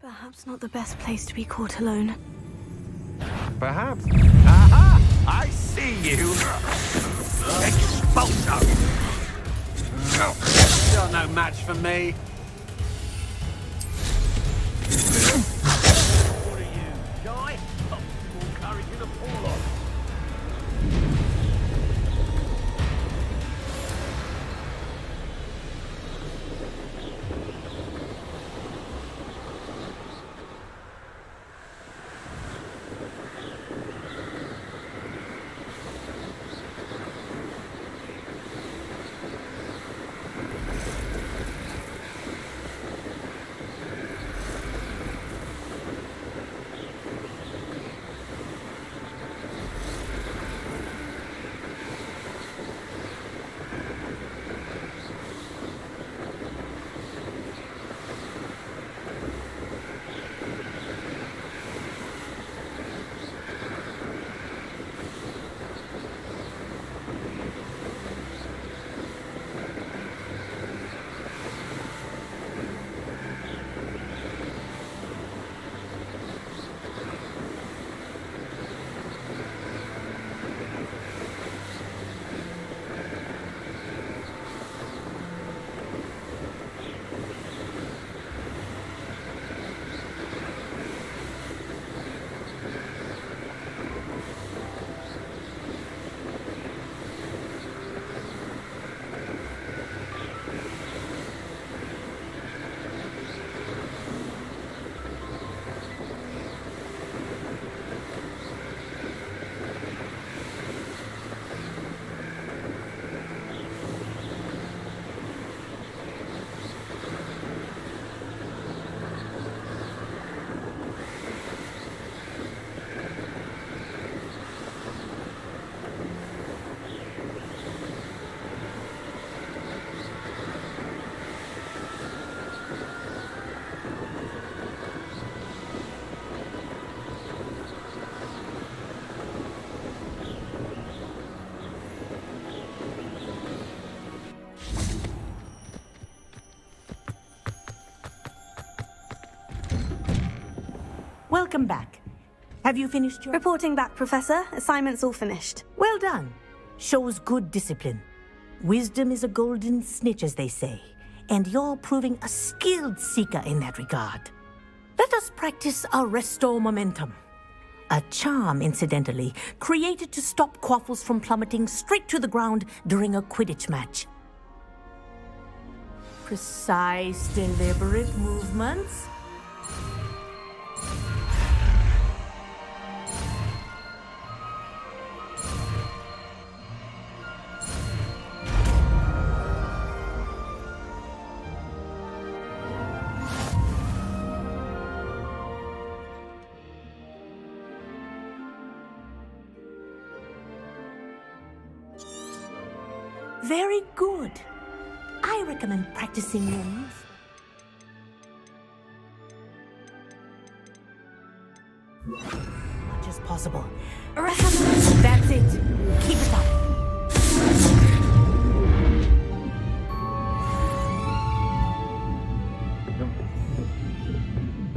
Perhaps not the best place to be caught alone. Perhaps. Aha! I see you. Expulso. You're no match for me. What are you, shy? Oh, more courage in a fall off. Welcome back. Have you finished your... Reporting back, Professor. Assignment's all finished. Well done. Shows good discipline. Wisdom is a golden snitch, as they say, and you're proving a skilled seeker in that regard. Let us practice our restore momentum. A charm, incidentally, created to stop quaffles from plummeting straight to the ground during a Quidditch match. Precise, deliberate movements. Very good. I recommend practicing your moves. Much as possible. That's it. Keep it up.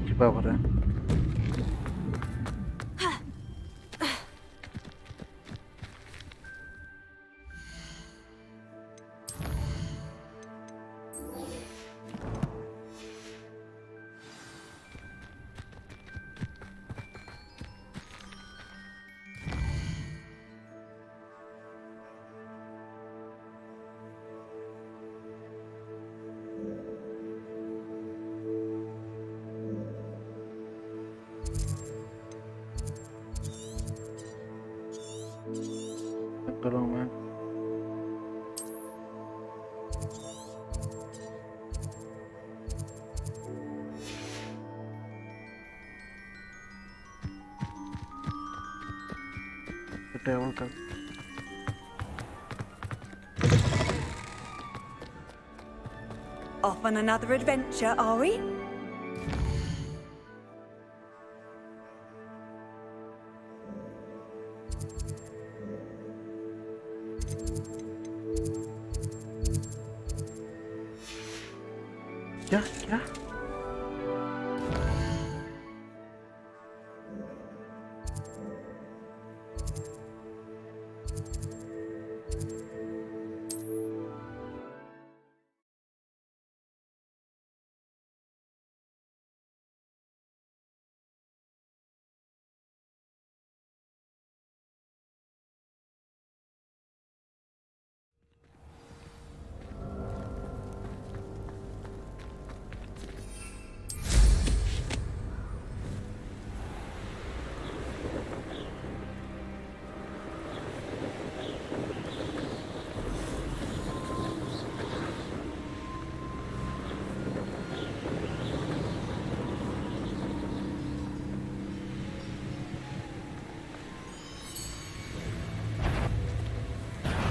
छिपा हो रहा है करूँ मैं travel कर Off on another adventure, are we? क्या क्या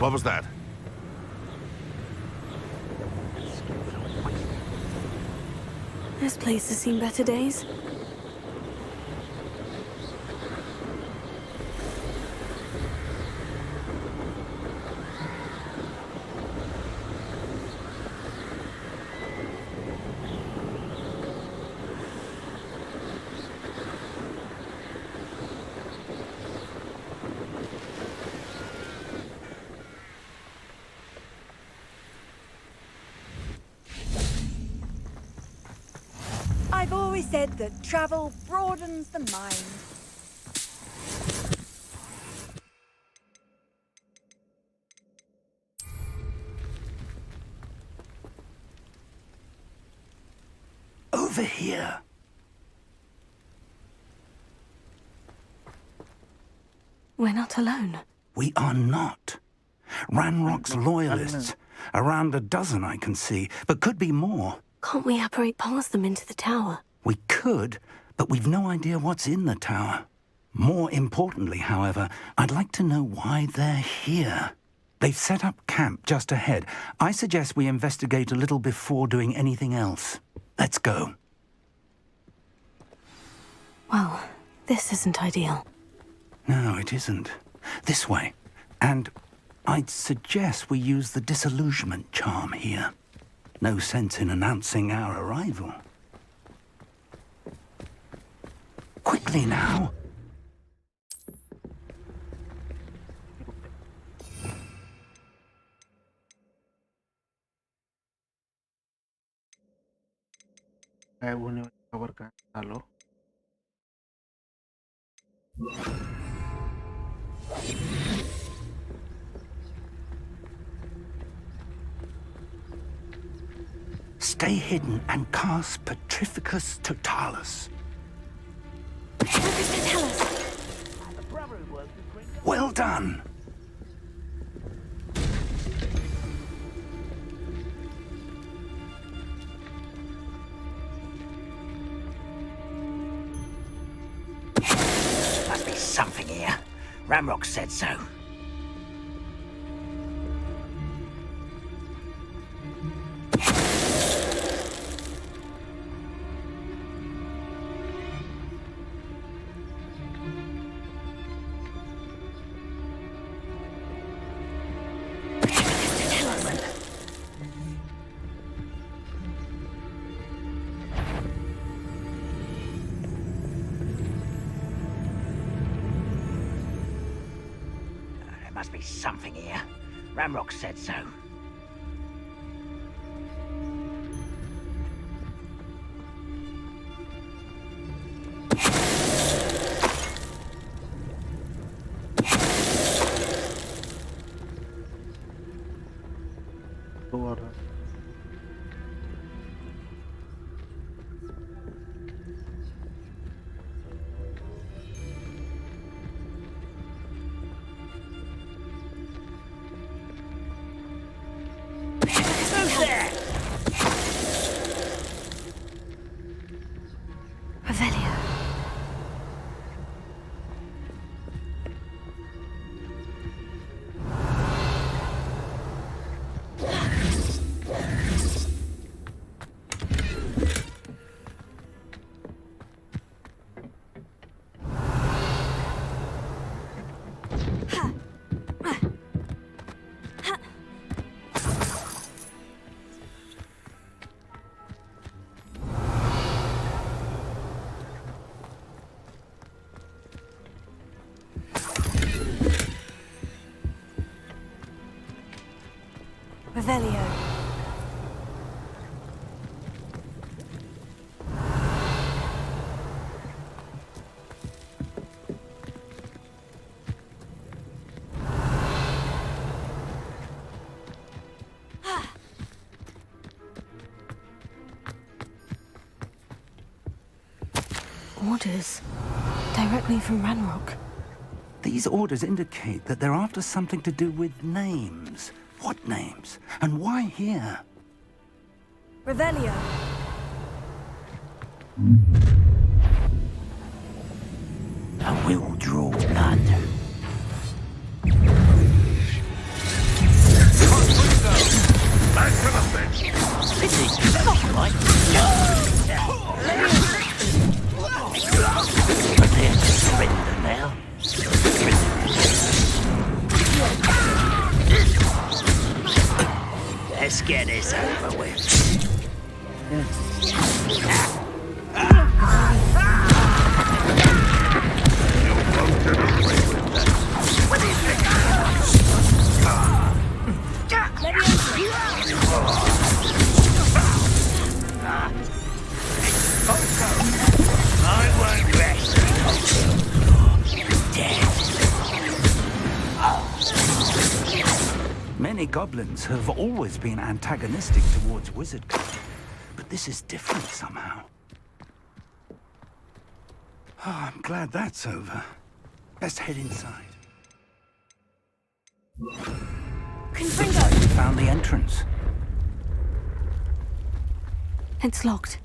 What was that? This place has seen better days. I've always said that travel broadens the mind. Over here. We're not alone. We are not. Ranrock's loyalists. Around a dozen I can see, but could be more. Can't we apparate past them into the tower? We could, but we've no idea what's in the tower. More importantly, however, I'd like to know why they're here. They've set up camp just ahead. I suggest we investigate a little before doing anything else. Let's go. Well, this isn't ideal. No, it isn't. This way. And I'd suggest we use the disillusionment charm here. No sense in announcing our arrival. Quickly now! गायब होने वाली खबर का डालो Stay hidden and cast Petrificus Totalis. Well done! Must be something here. Ramrock said so. Must be something here. Ramrock said so. Revelio. Orders. Directly from Ranrock. These orders indicate that they're after something to do with names. What names? And why here? Revelio. I will draw blood. Let's get this over with. I won't rest. Many goblins have always been antagonistic towards wizard culture, but this is different somehow. Oh, I'm glad that's over. Let's head inside. Looks like we found the entrance. It's locked.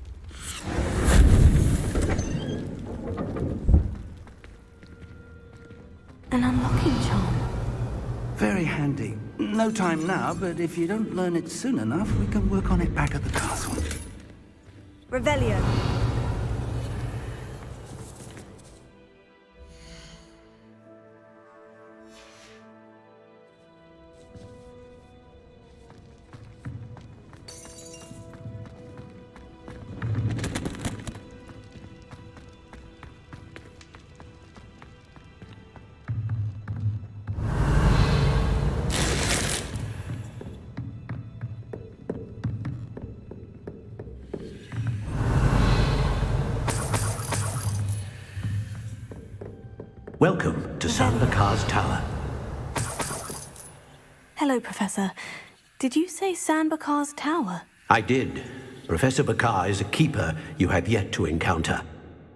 An unlocking charm. Very handy. No time now, but if you don't learn it soon enough, we can work on it back at the castle. Revelio. Welcome to Bakar's tower. Hello, Professor. Did you say Bakar's tower? I did. Professor Bakar is a keeper you have yet to encounter.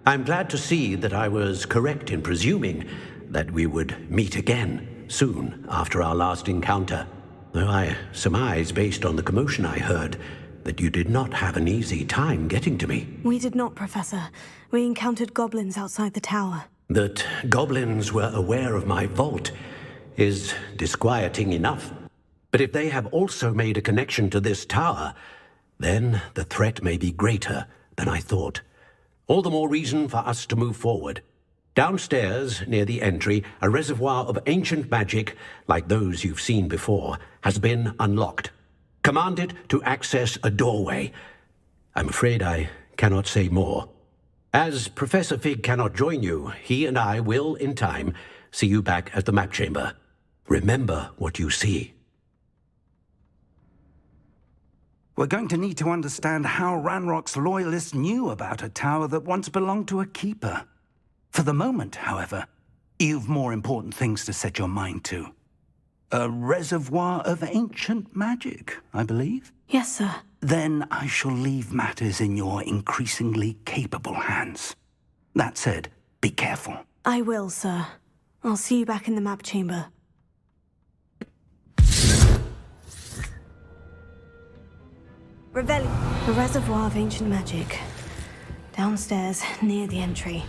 I'm glad to see that I was correct in presuming that we would meet again soon after our last encounter. Though I surmise, based on the commotion I heard, that you did not have an easy time getting to me. We did not, Professor. We encountered goblins outside the tower. That goblins were aware of my vault is disquieting enough. But if they have also made a connection to this tower, then the threat may be greater than I thought. All the more reason for us to move forward. Downstairs, near the entry, a reservoir of ancient magic, like those you've seen before, has been unlocked. Commanded to access a doorway. I'm afraid I cannot say more. As Professor Fig cannot join you, he and I will, in time, see you back at the map chamber. Remember what you see. We're going to need to understand how Ranrock's loyalists knew about a tower that once belonged to a keeper. For the moment, however, you've more important things to set your mind to. A reservoir of ancient magic, I believe? Yes, sir. Then I shall leave matters in your increasingly capable hands. That said, be careful. I will, sir. I'll see you back in the map chamber. Revelio. A reservoir of ancient magic. Downstairs, near the entry.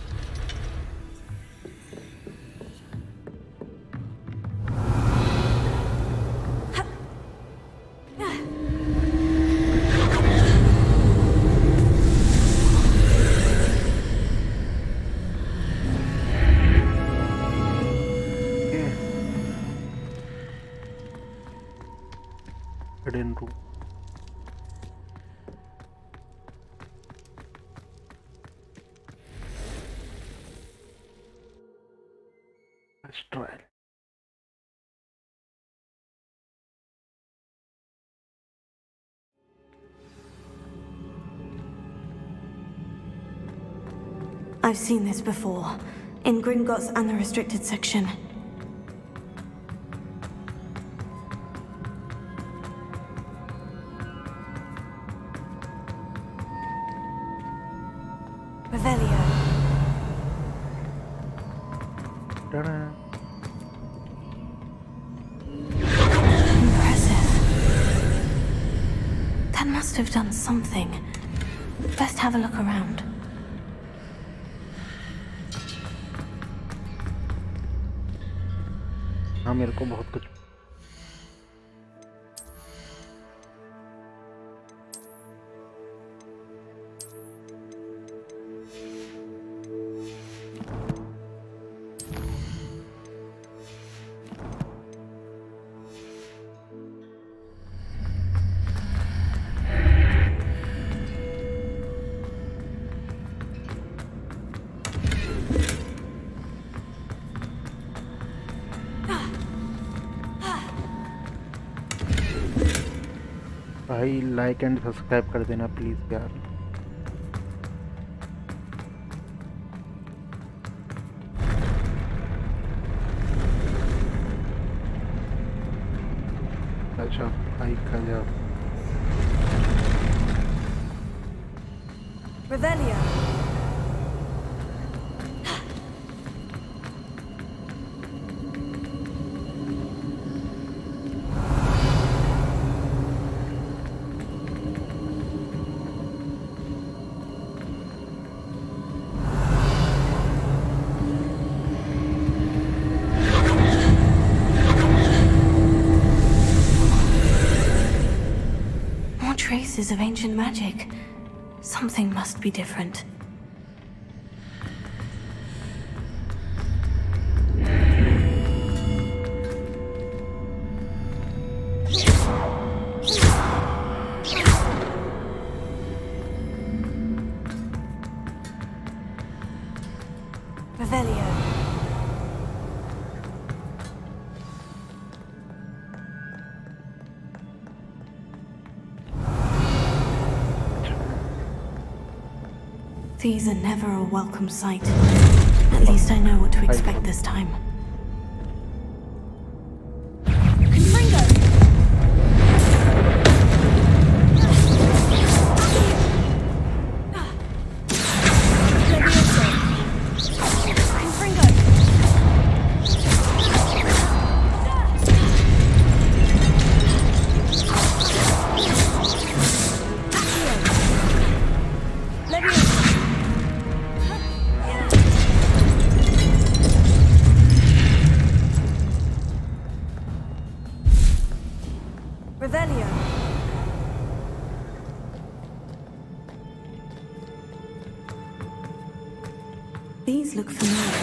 Hidden room. Let's try. I've seen this before, in Gringotts and the restricted section. Revelio. Ta-da. Impressive. That must have done something. Best have a look around. हाँ मेरे को बहुत कुछ भाई like and subscribe कर देना please यार। अच्छा भाई का जब Revelio. Traces of ancient magic. Something must be different. Revelio. These are never a welcome sight. At least I know what to expect this time. These look familiar.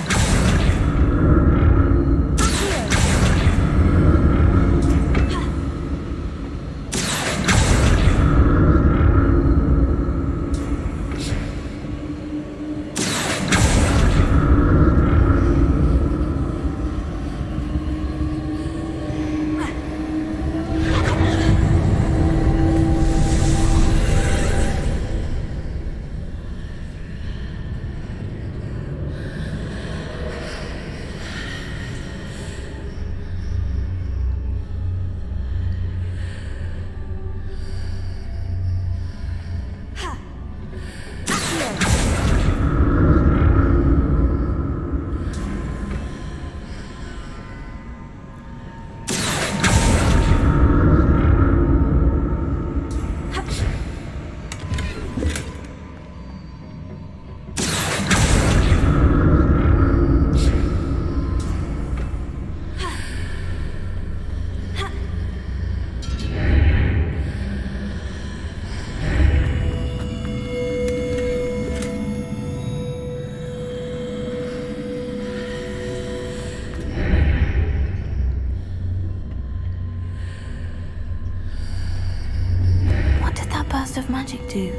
Of magic do?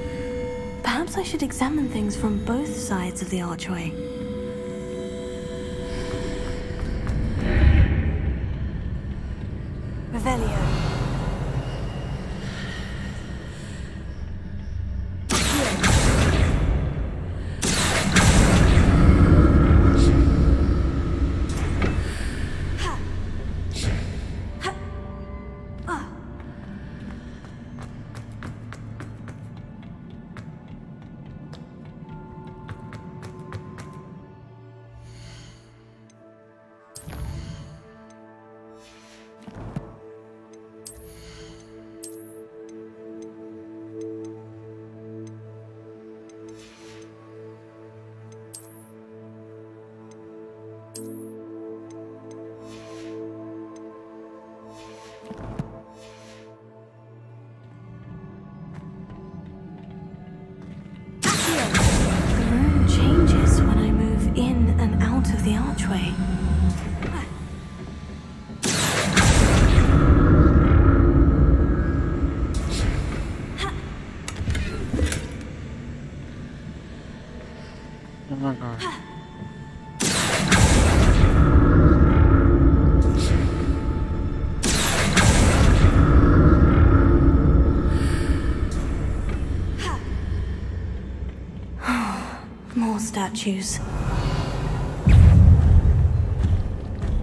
Perhaps I should examine things from both sides of the archway. Revelio. More statues.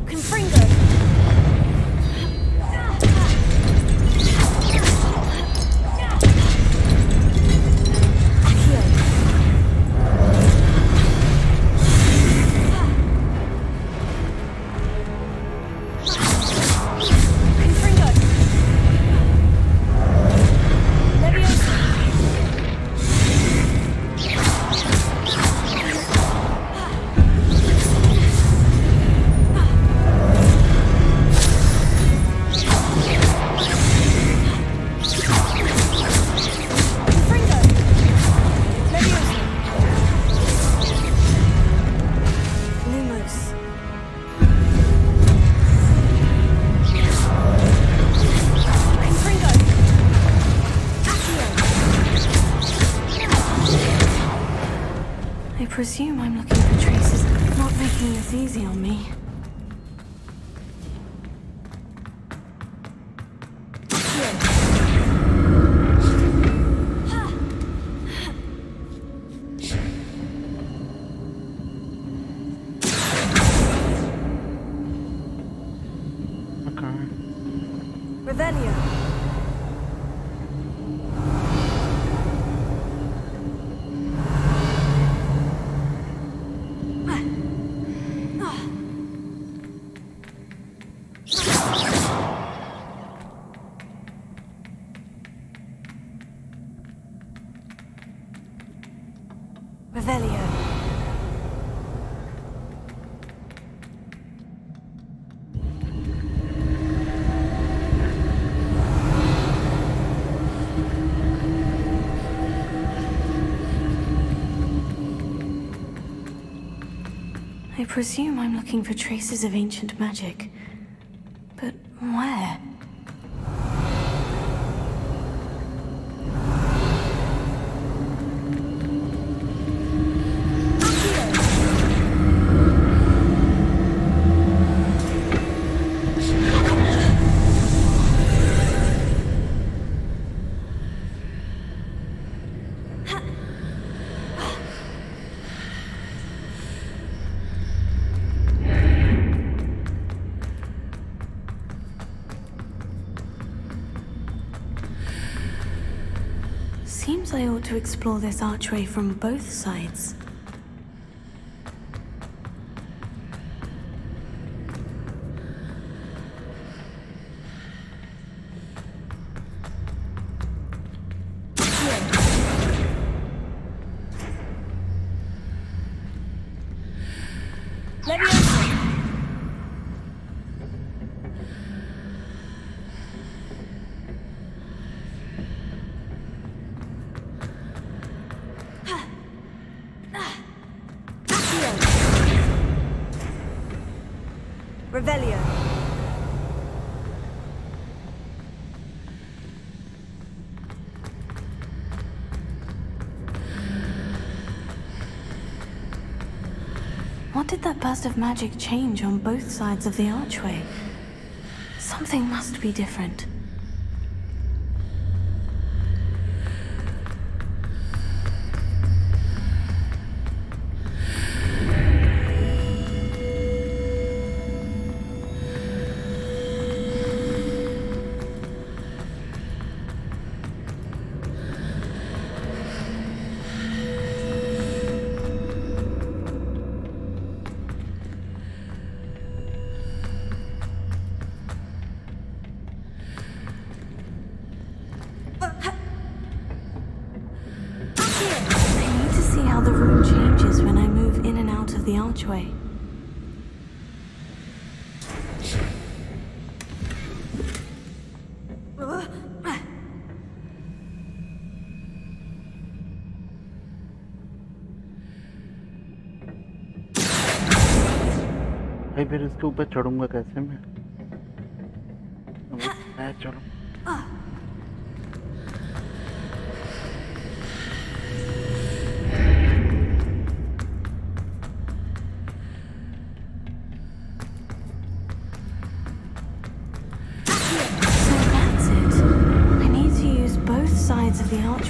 Confringo! I presume I'm looking for traces, not making this easy on me. Revelio. Revelio. I presume I'm looking for traces of ancient magic. But where? Seems I ought to explore this archway from both sides. Revelio. What did that burst of magic change on both sides of the archway? Something must be different. The archway. भाई फिर इसके ऊपर चढ़ूंगा कैसे मैं चढ़ूं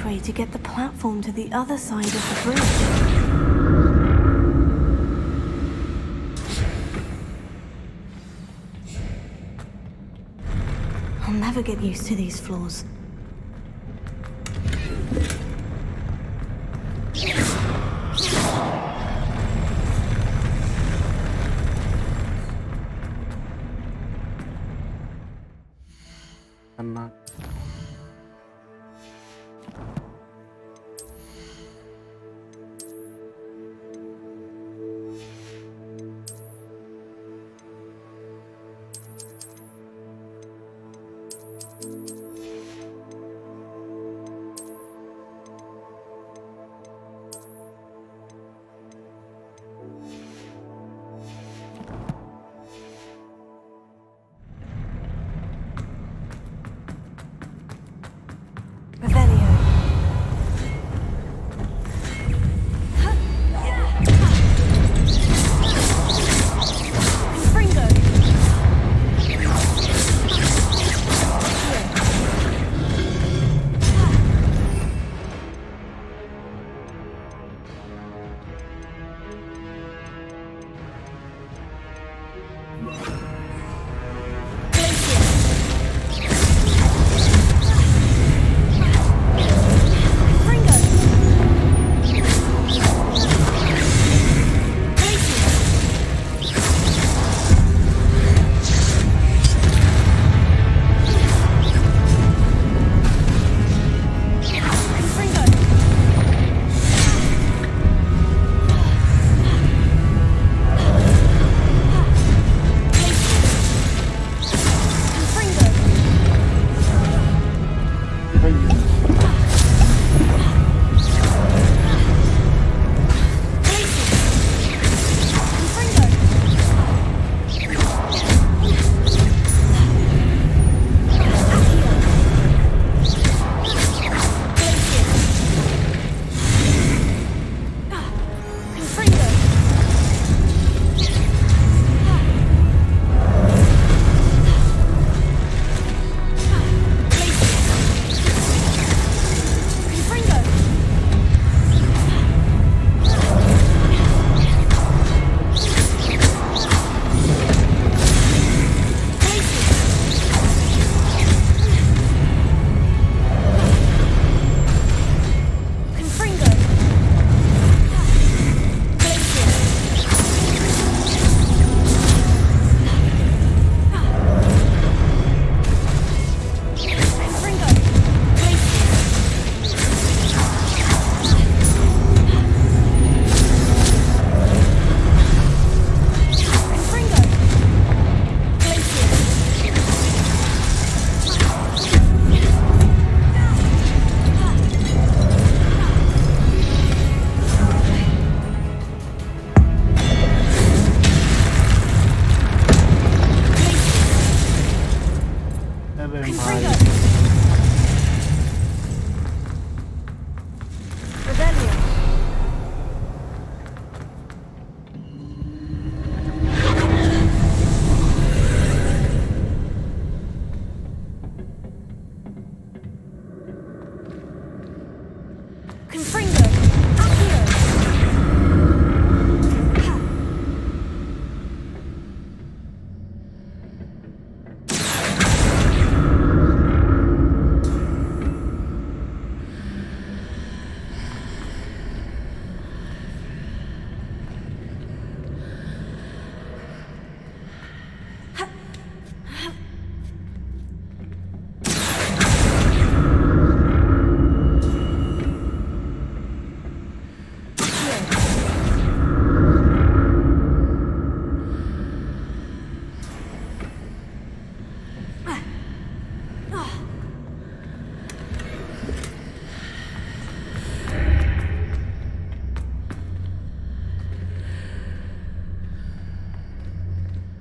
archway to get the platform to the other side of the bridge. I'll never get used to these floors.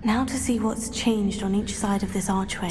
Now to see what's changed on each side of this archway.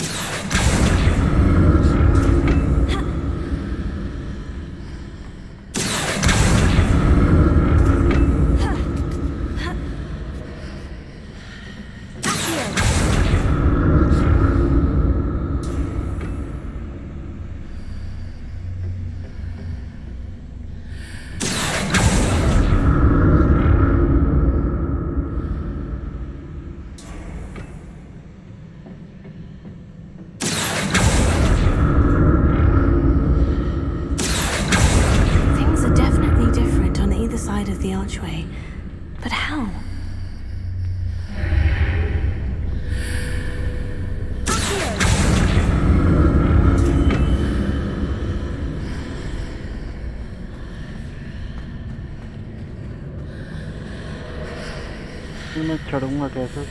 मैं चढ़ूंगा कैसे?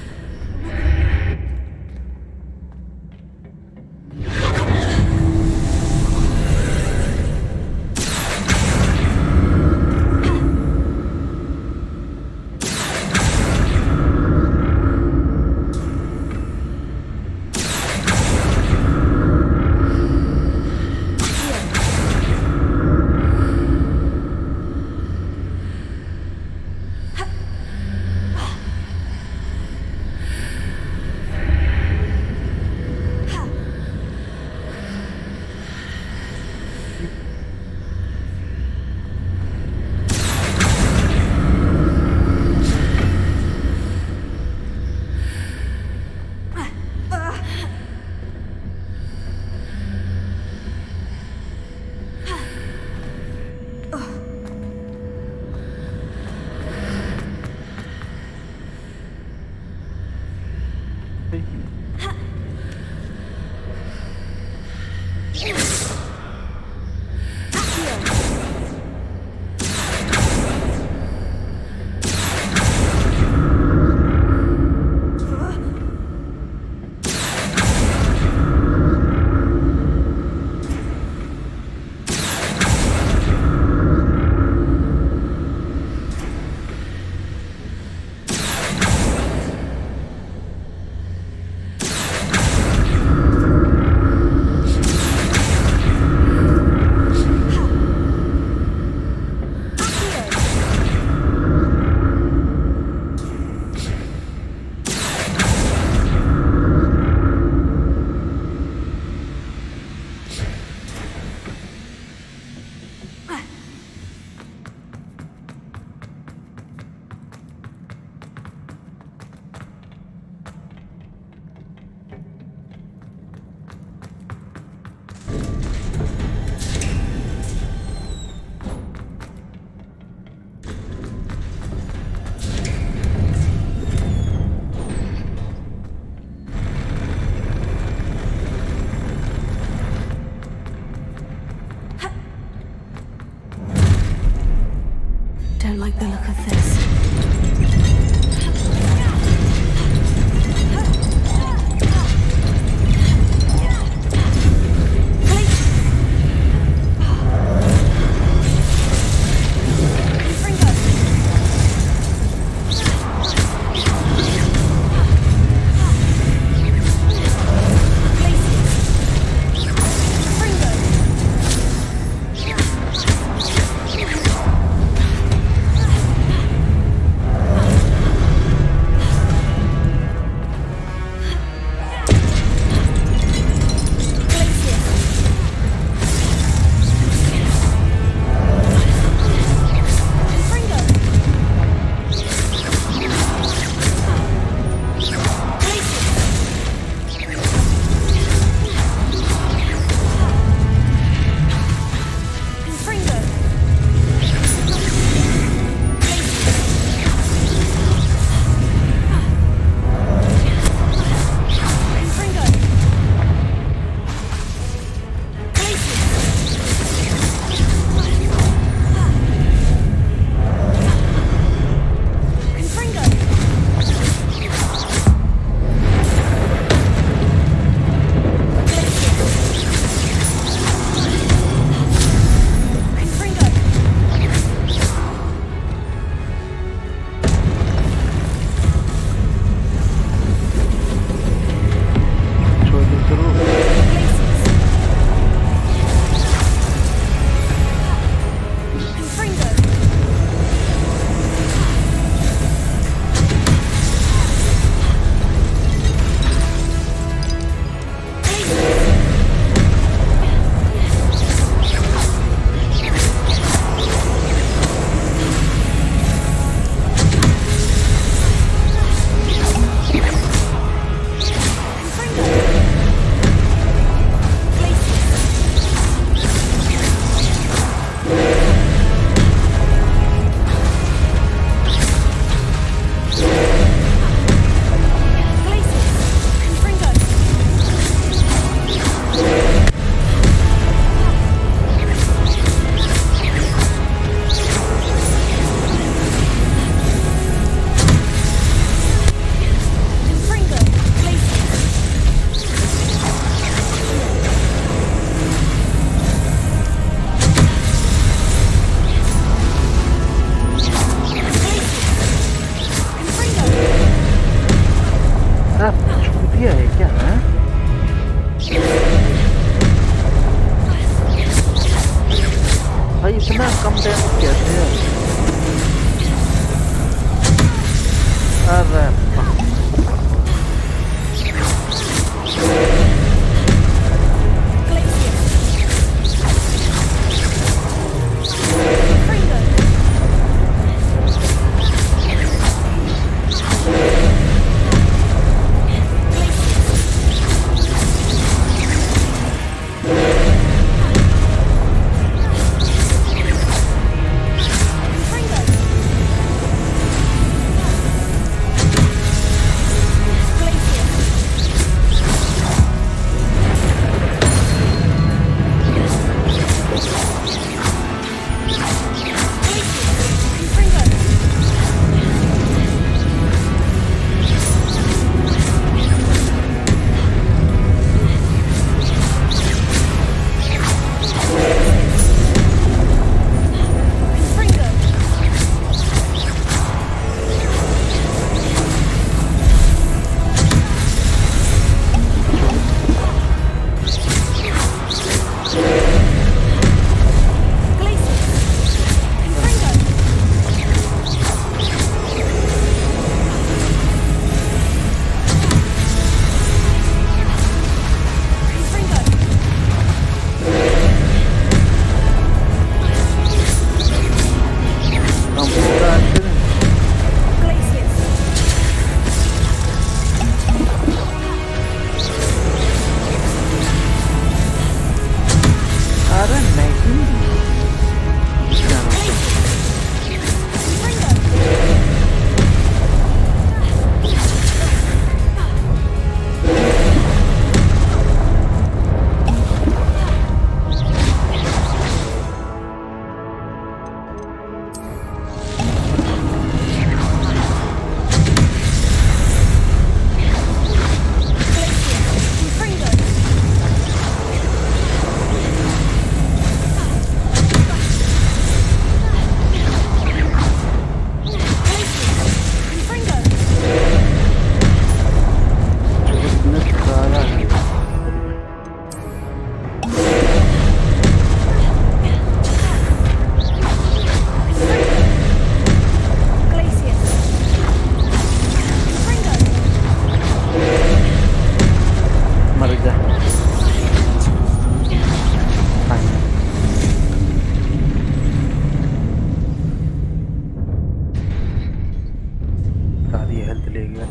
ले गया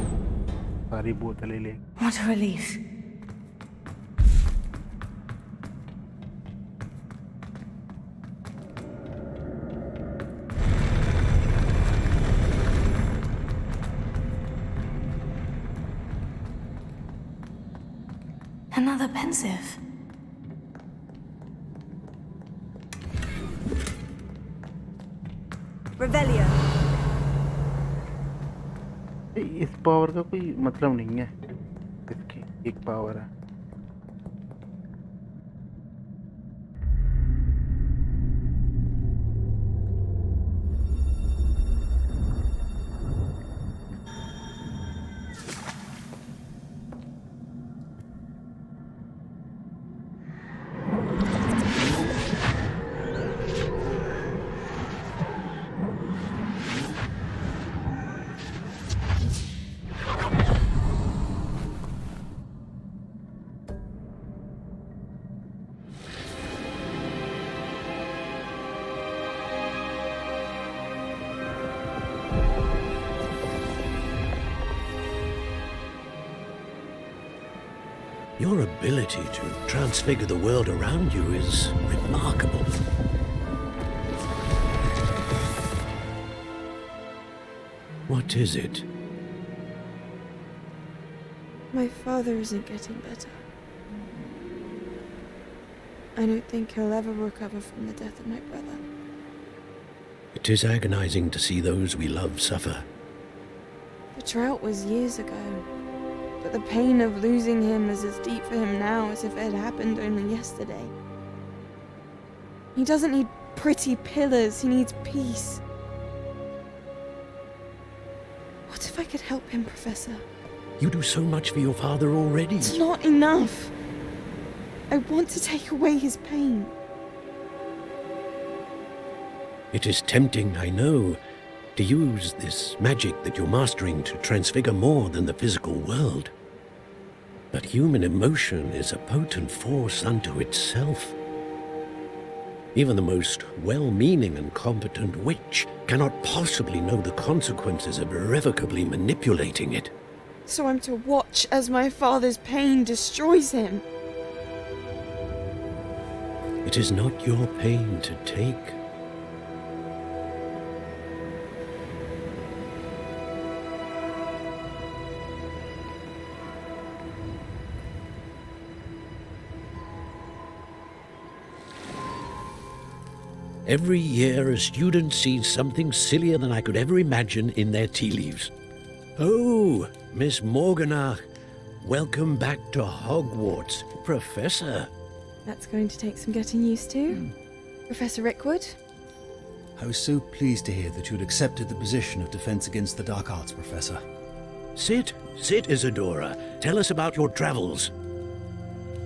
सारी बोतलें ले What a relief. Another pensive. Revelio. इस power का कोई मतलब नहीं है इसकी एक पावर है Your ability to transfigure the world around you is remarkable. What is it? My father isn't getting better. I don't think he'll ever recover from the death of my brother. It is agonizing to see those we love suffer. The drought was years ago, but the pain of losing him is as deep for him now as if it had happened only yesterday. He doesn't need pretty pillars, he needs peace. What if I could help him, Professor? You do so much for your father already. It's not enough. I want to take away his pain. It is tempting, I know, to use this magic that you're mastering to transfigure more than the physical world. But human emotion is a potent force unto itself. Even the most well-meaning and competent witch cannot possibly know the consequences of irrevocably manipulating it. So I'm to watch as my father's pain destroys him. It is not your pain to take. Every year, a student sees something sillier than I could ever imagine in their tea leaves. Oh, Miss Morganach, welcome back to Hogwarts, Professor. That's going to take some getting used to. Professor Rickwood? I was so pleased to hear that you'd accepted the position of Defense Against the Dark Arts, Professor. Sit, Isadora. Tell us about your travels.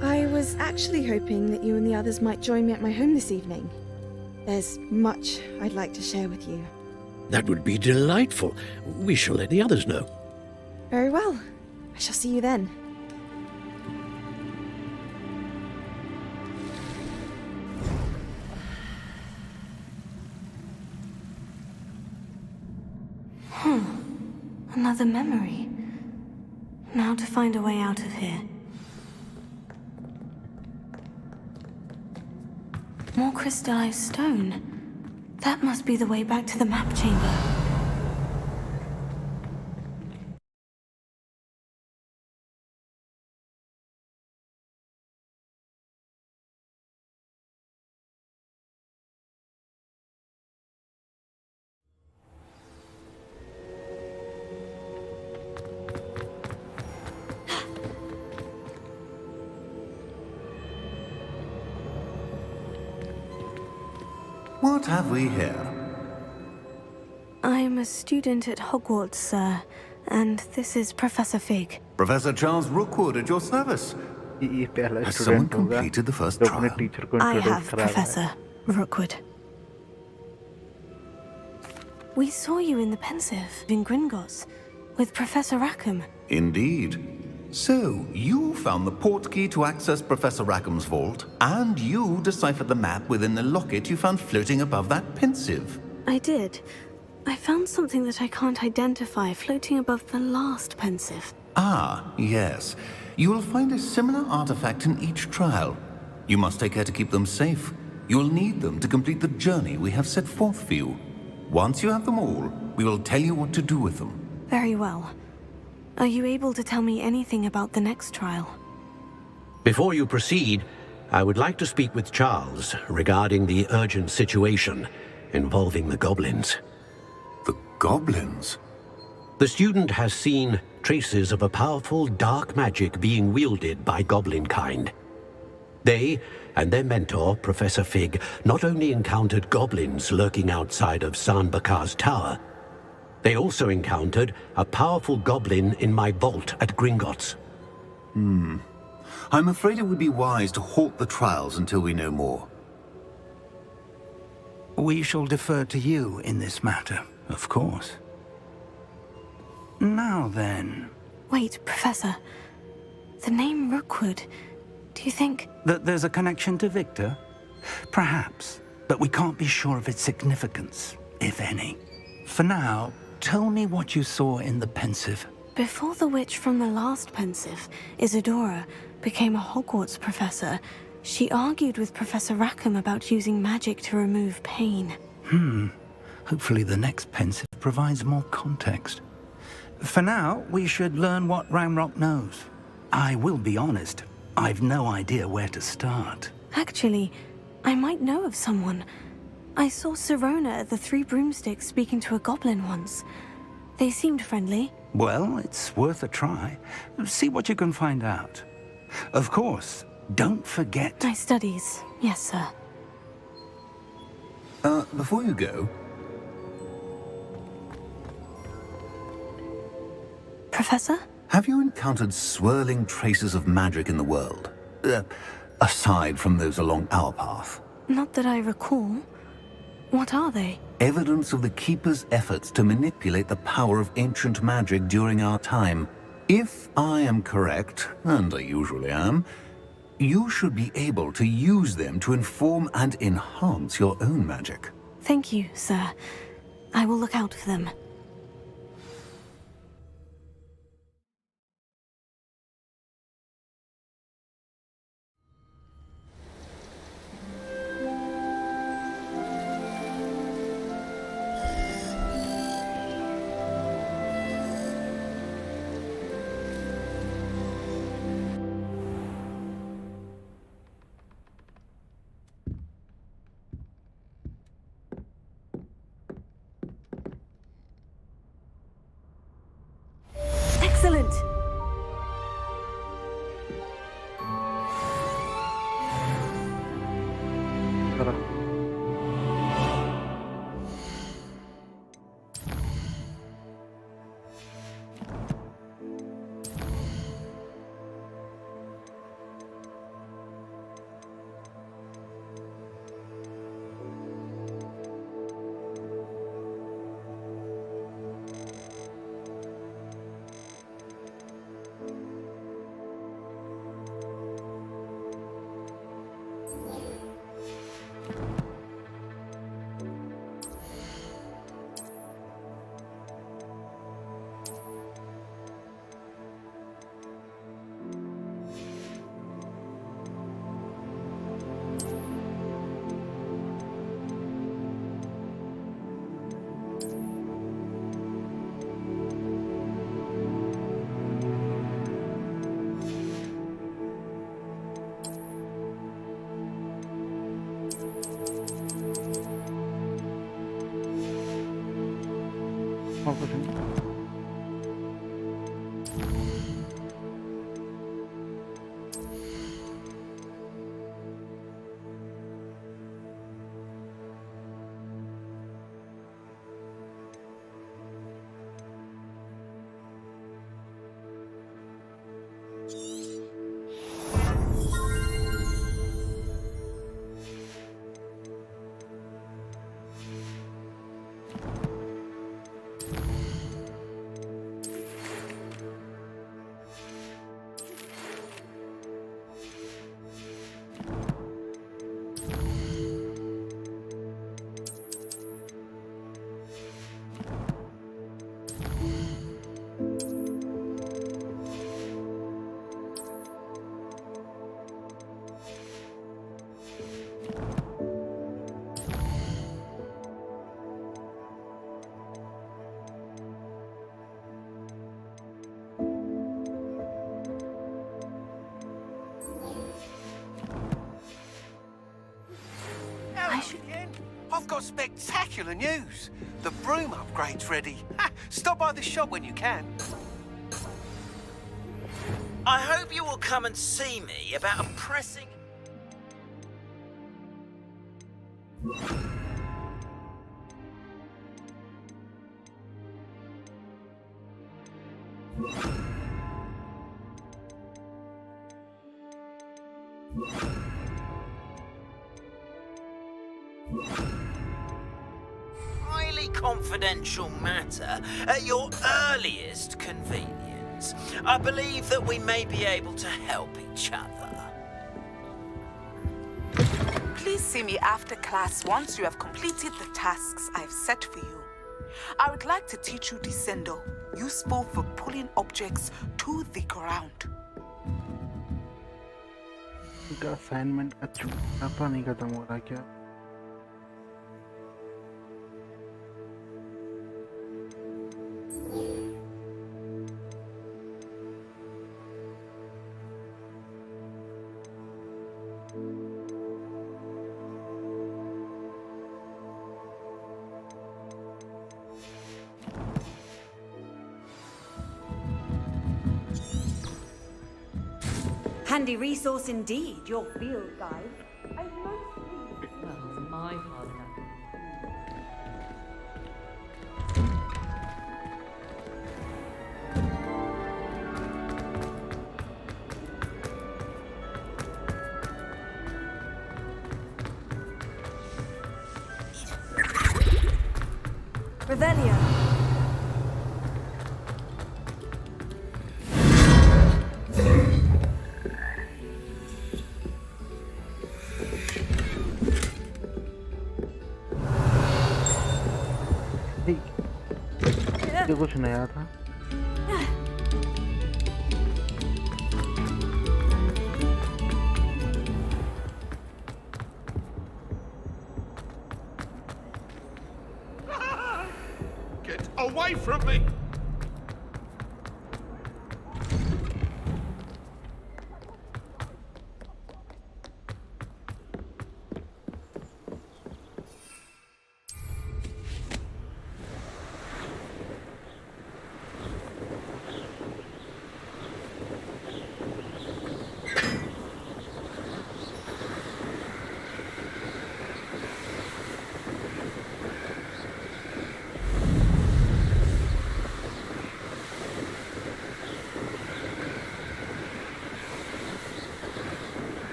I was actually hoping that you and the others might join me at my home this evening. There's much I'd like to share with you. That would be delightful. We shall let the others know. Very well. I shall see you then. Another memory. Now to find a way out of here. More crystallized stone. That must be the way back to the map chamber. What have we here? I'm a student at Hogwarts, sir, and this is Professor Fig. Professor Charles Rookwood at your service. Has someone completed the first trial? I have, Professor Rookwood. We saw you in the Pensive in Gringotts with Professor Rackham. Indeed. So, you found the portkey to access Professor Rackham's vault, and you deciphered the map within the locket you found floating above that Pensive. I did. I found something that I can't identify floating above the last pensive. Ah, yes. You will find a similar artifact in each trial. You must take care to keep them safe. You will need them to complete the journey we have set forth for you. Once you have them all, we will tell you what to do with them. Very well. Are you able to tell me anything about the next trial? Before you proceed, I would like to speak with Charles regarding the urgent situation involving the goblins. The goblins? The student has seen traces of a powerful dark magic being wielded by goblin kind. They and their mentor, Professor Fig, not only encountered goblins lurking outside of Bakar's tower, they also encountered a powerful goblin in my vault at Gringotts. I'm afraid it would be wise to halt the trials until we know more. We shall defer to you in this matter, of course. Now then... Wait, Professor. The name Rookwood. Do you think... That there's a connection to Victor? Perhaps, but we can't be sure of its significance, if any. For now, tell me what you saw in the pensive. Before the witch from the last pensive, Isadora, became a Hogwarts professor, she argued with Professor Rackham about using magic to remove pain. Hopefully the next pensive provides more context. For now, we should learn what Ranrock knows. I will be honest, I've no idea where to start. Actually, I might know of someone. I saw Sirona at the Three Broomsticks speaking to a goblin once. They seemed friendly. Well, it's worth a try. See what you can find out. Of course, don't forget... My studies, yes, sir. Before you go... Professor? Have you encountered swirling traces of magic in the world? Aside from those along our path? Not that I recall. What are they? Evidence of the Keeper's efforts to manipulate the power of ancient magic during our time. If I am correct, and I usually am, you should be able to use them to inform and enhance your own magic. Thank you, sir. I will look out for them. I've got spectacular news. The Broom upgrade's ready. Ha! Stop by the shop when you can. I hope you will come and see me about a pressing... highly confidential matter at your earliest convenience. I believe that we may be able to help each other. Please see me after class once you have completed the tasks I've set for you. I would like to teach you Descendo, useful for pulling objects to the ground. इनका assignment का छुट्टा नहीं खत्म हो रहा क्या? Handy resource indeed, your field guide. Well, my father. Revelio. ये कुछ नया था. Get away from me!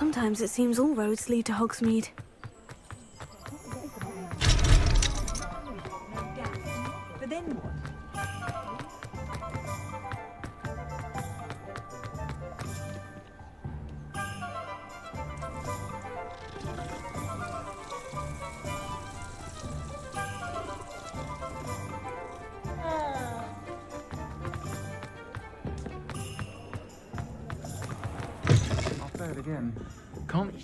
Sometimes it seems all roads lead to Hogsmeade. But then what? I'll say it again. Can't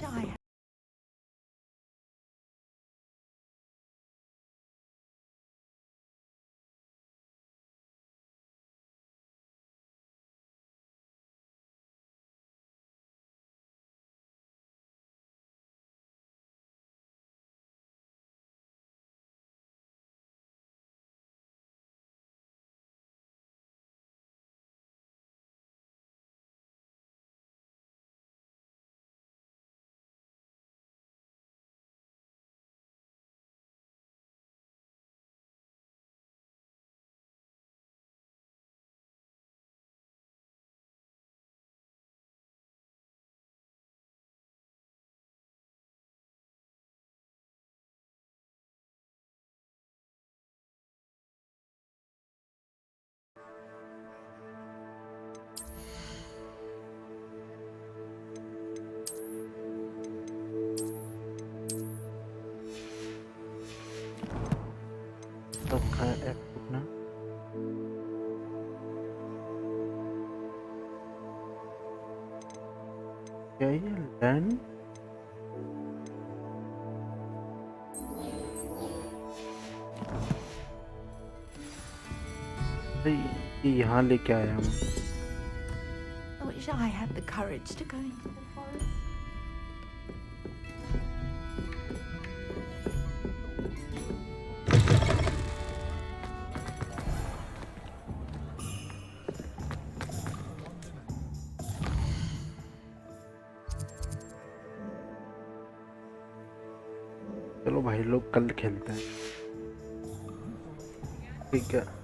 And यहाँ लेके आया हूँ. I wish I had the courage to go into the forest. चलो भाई लोग कल खेलते हैं. ठीक है.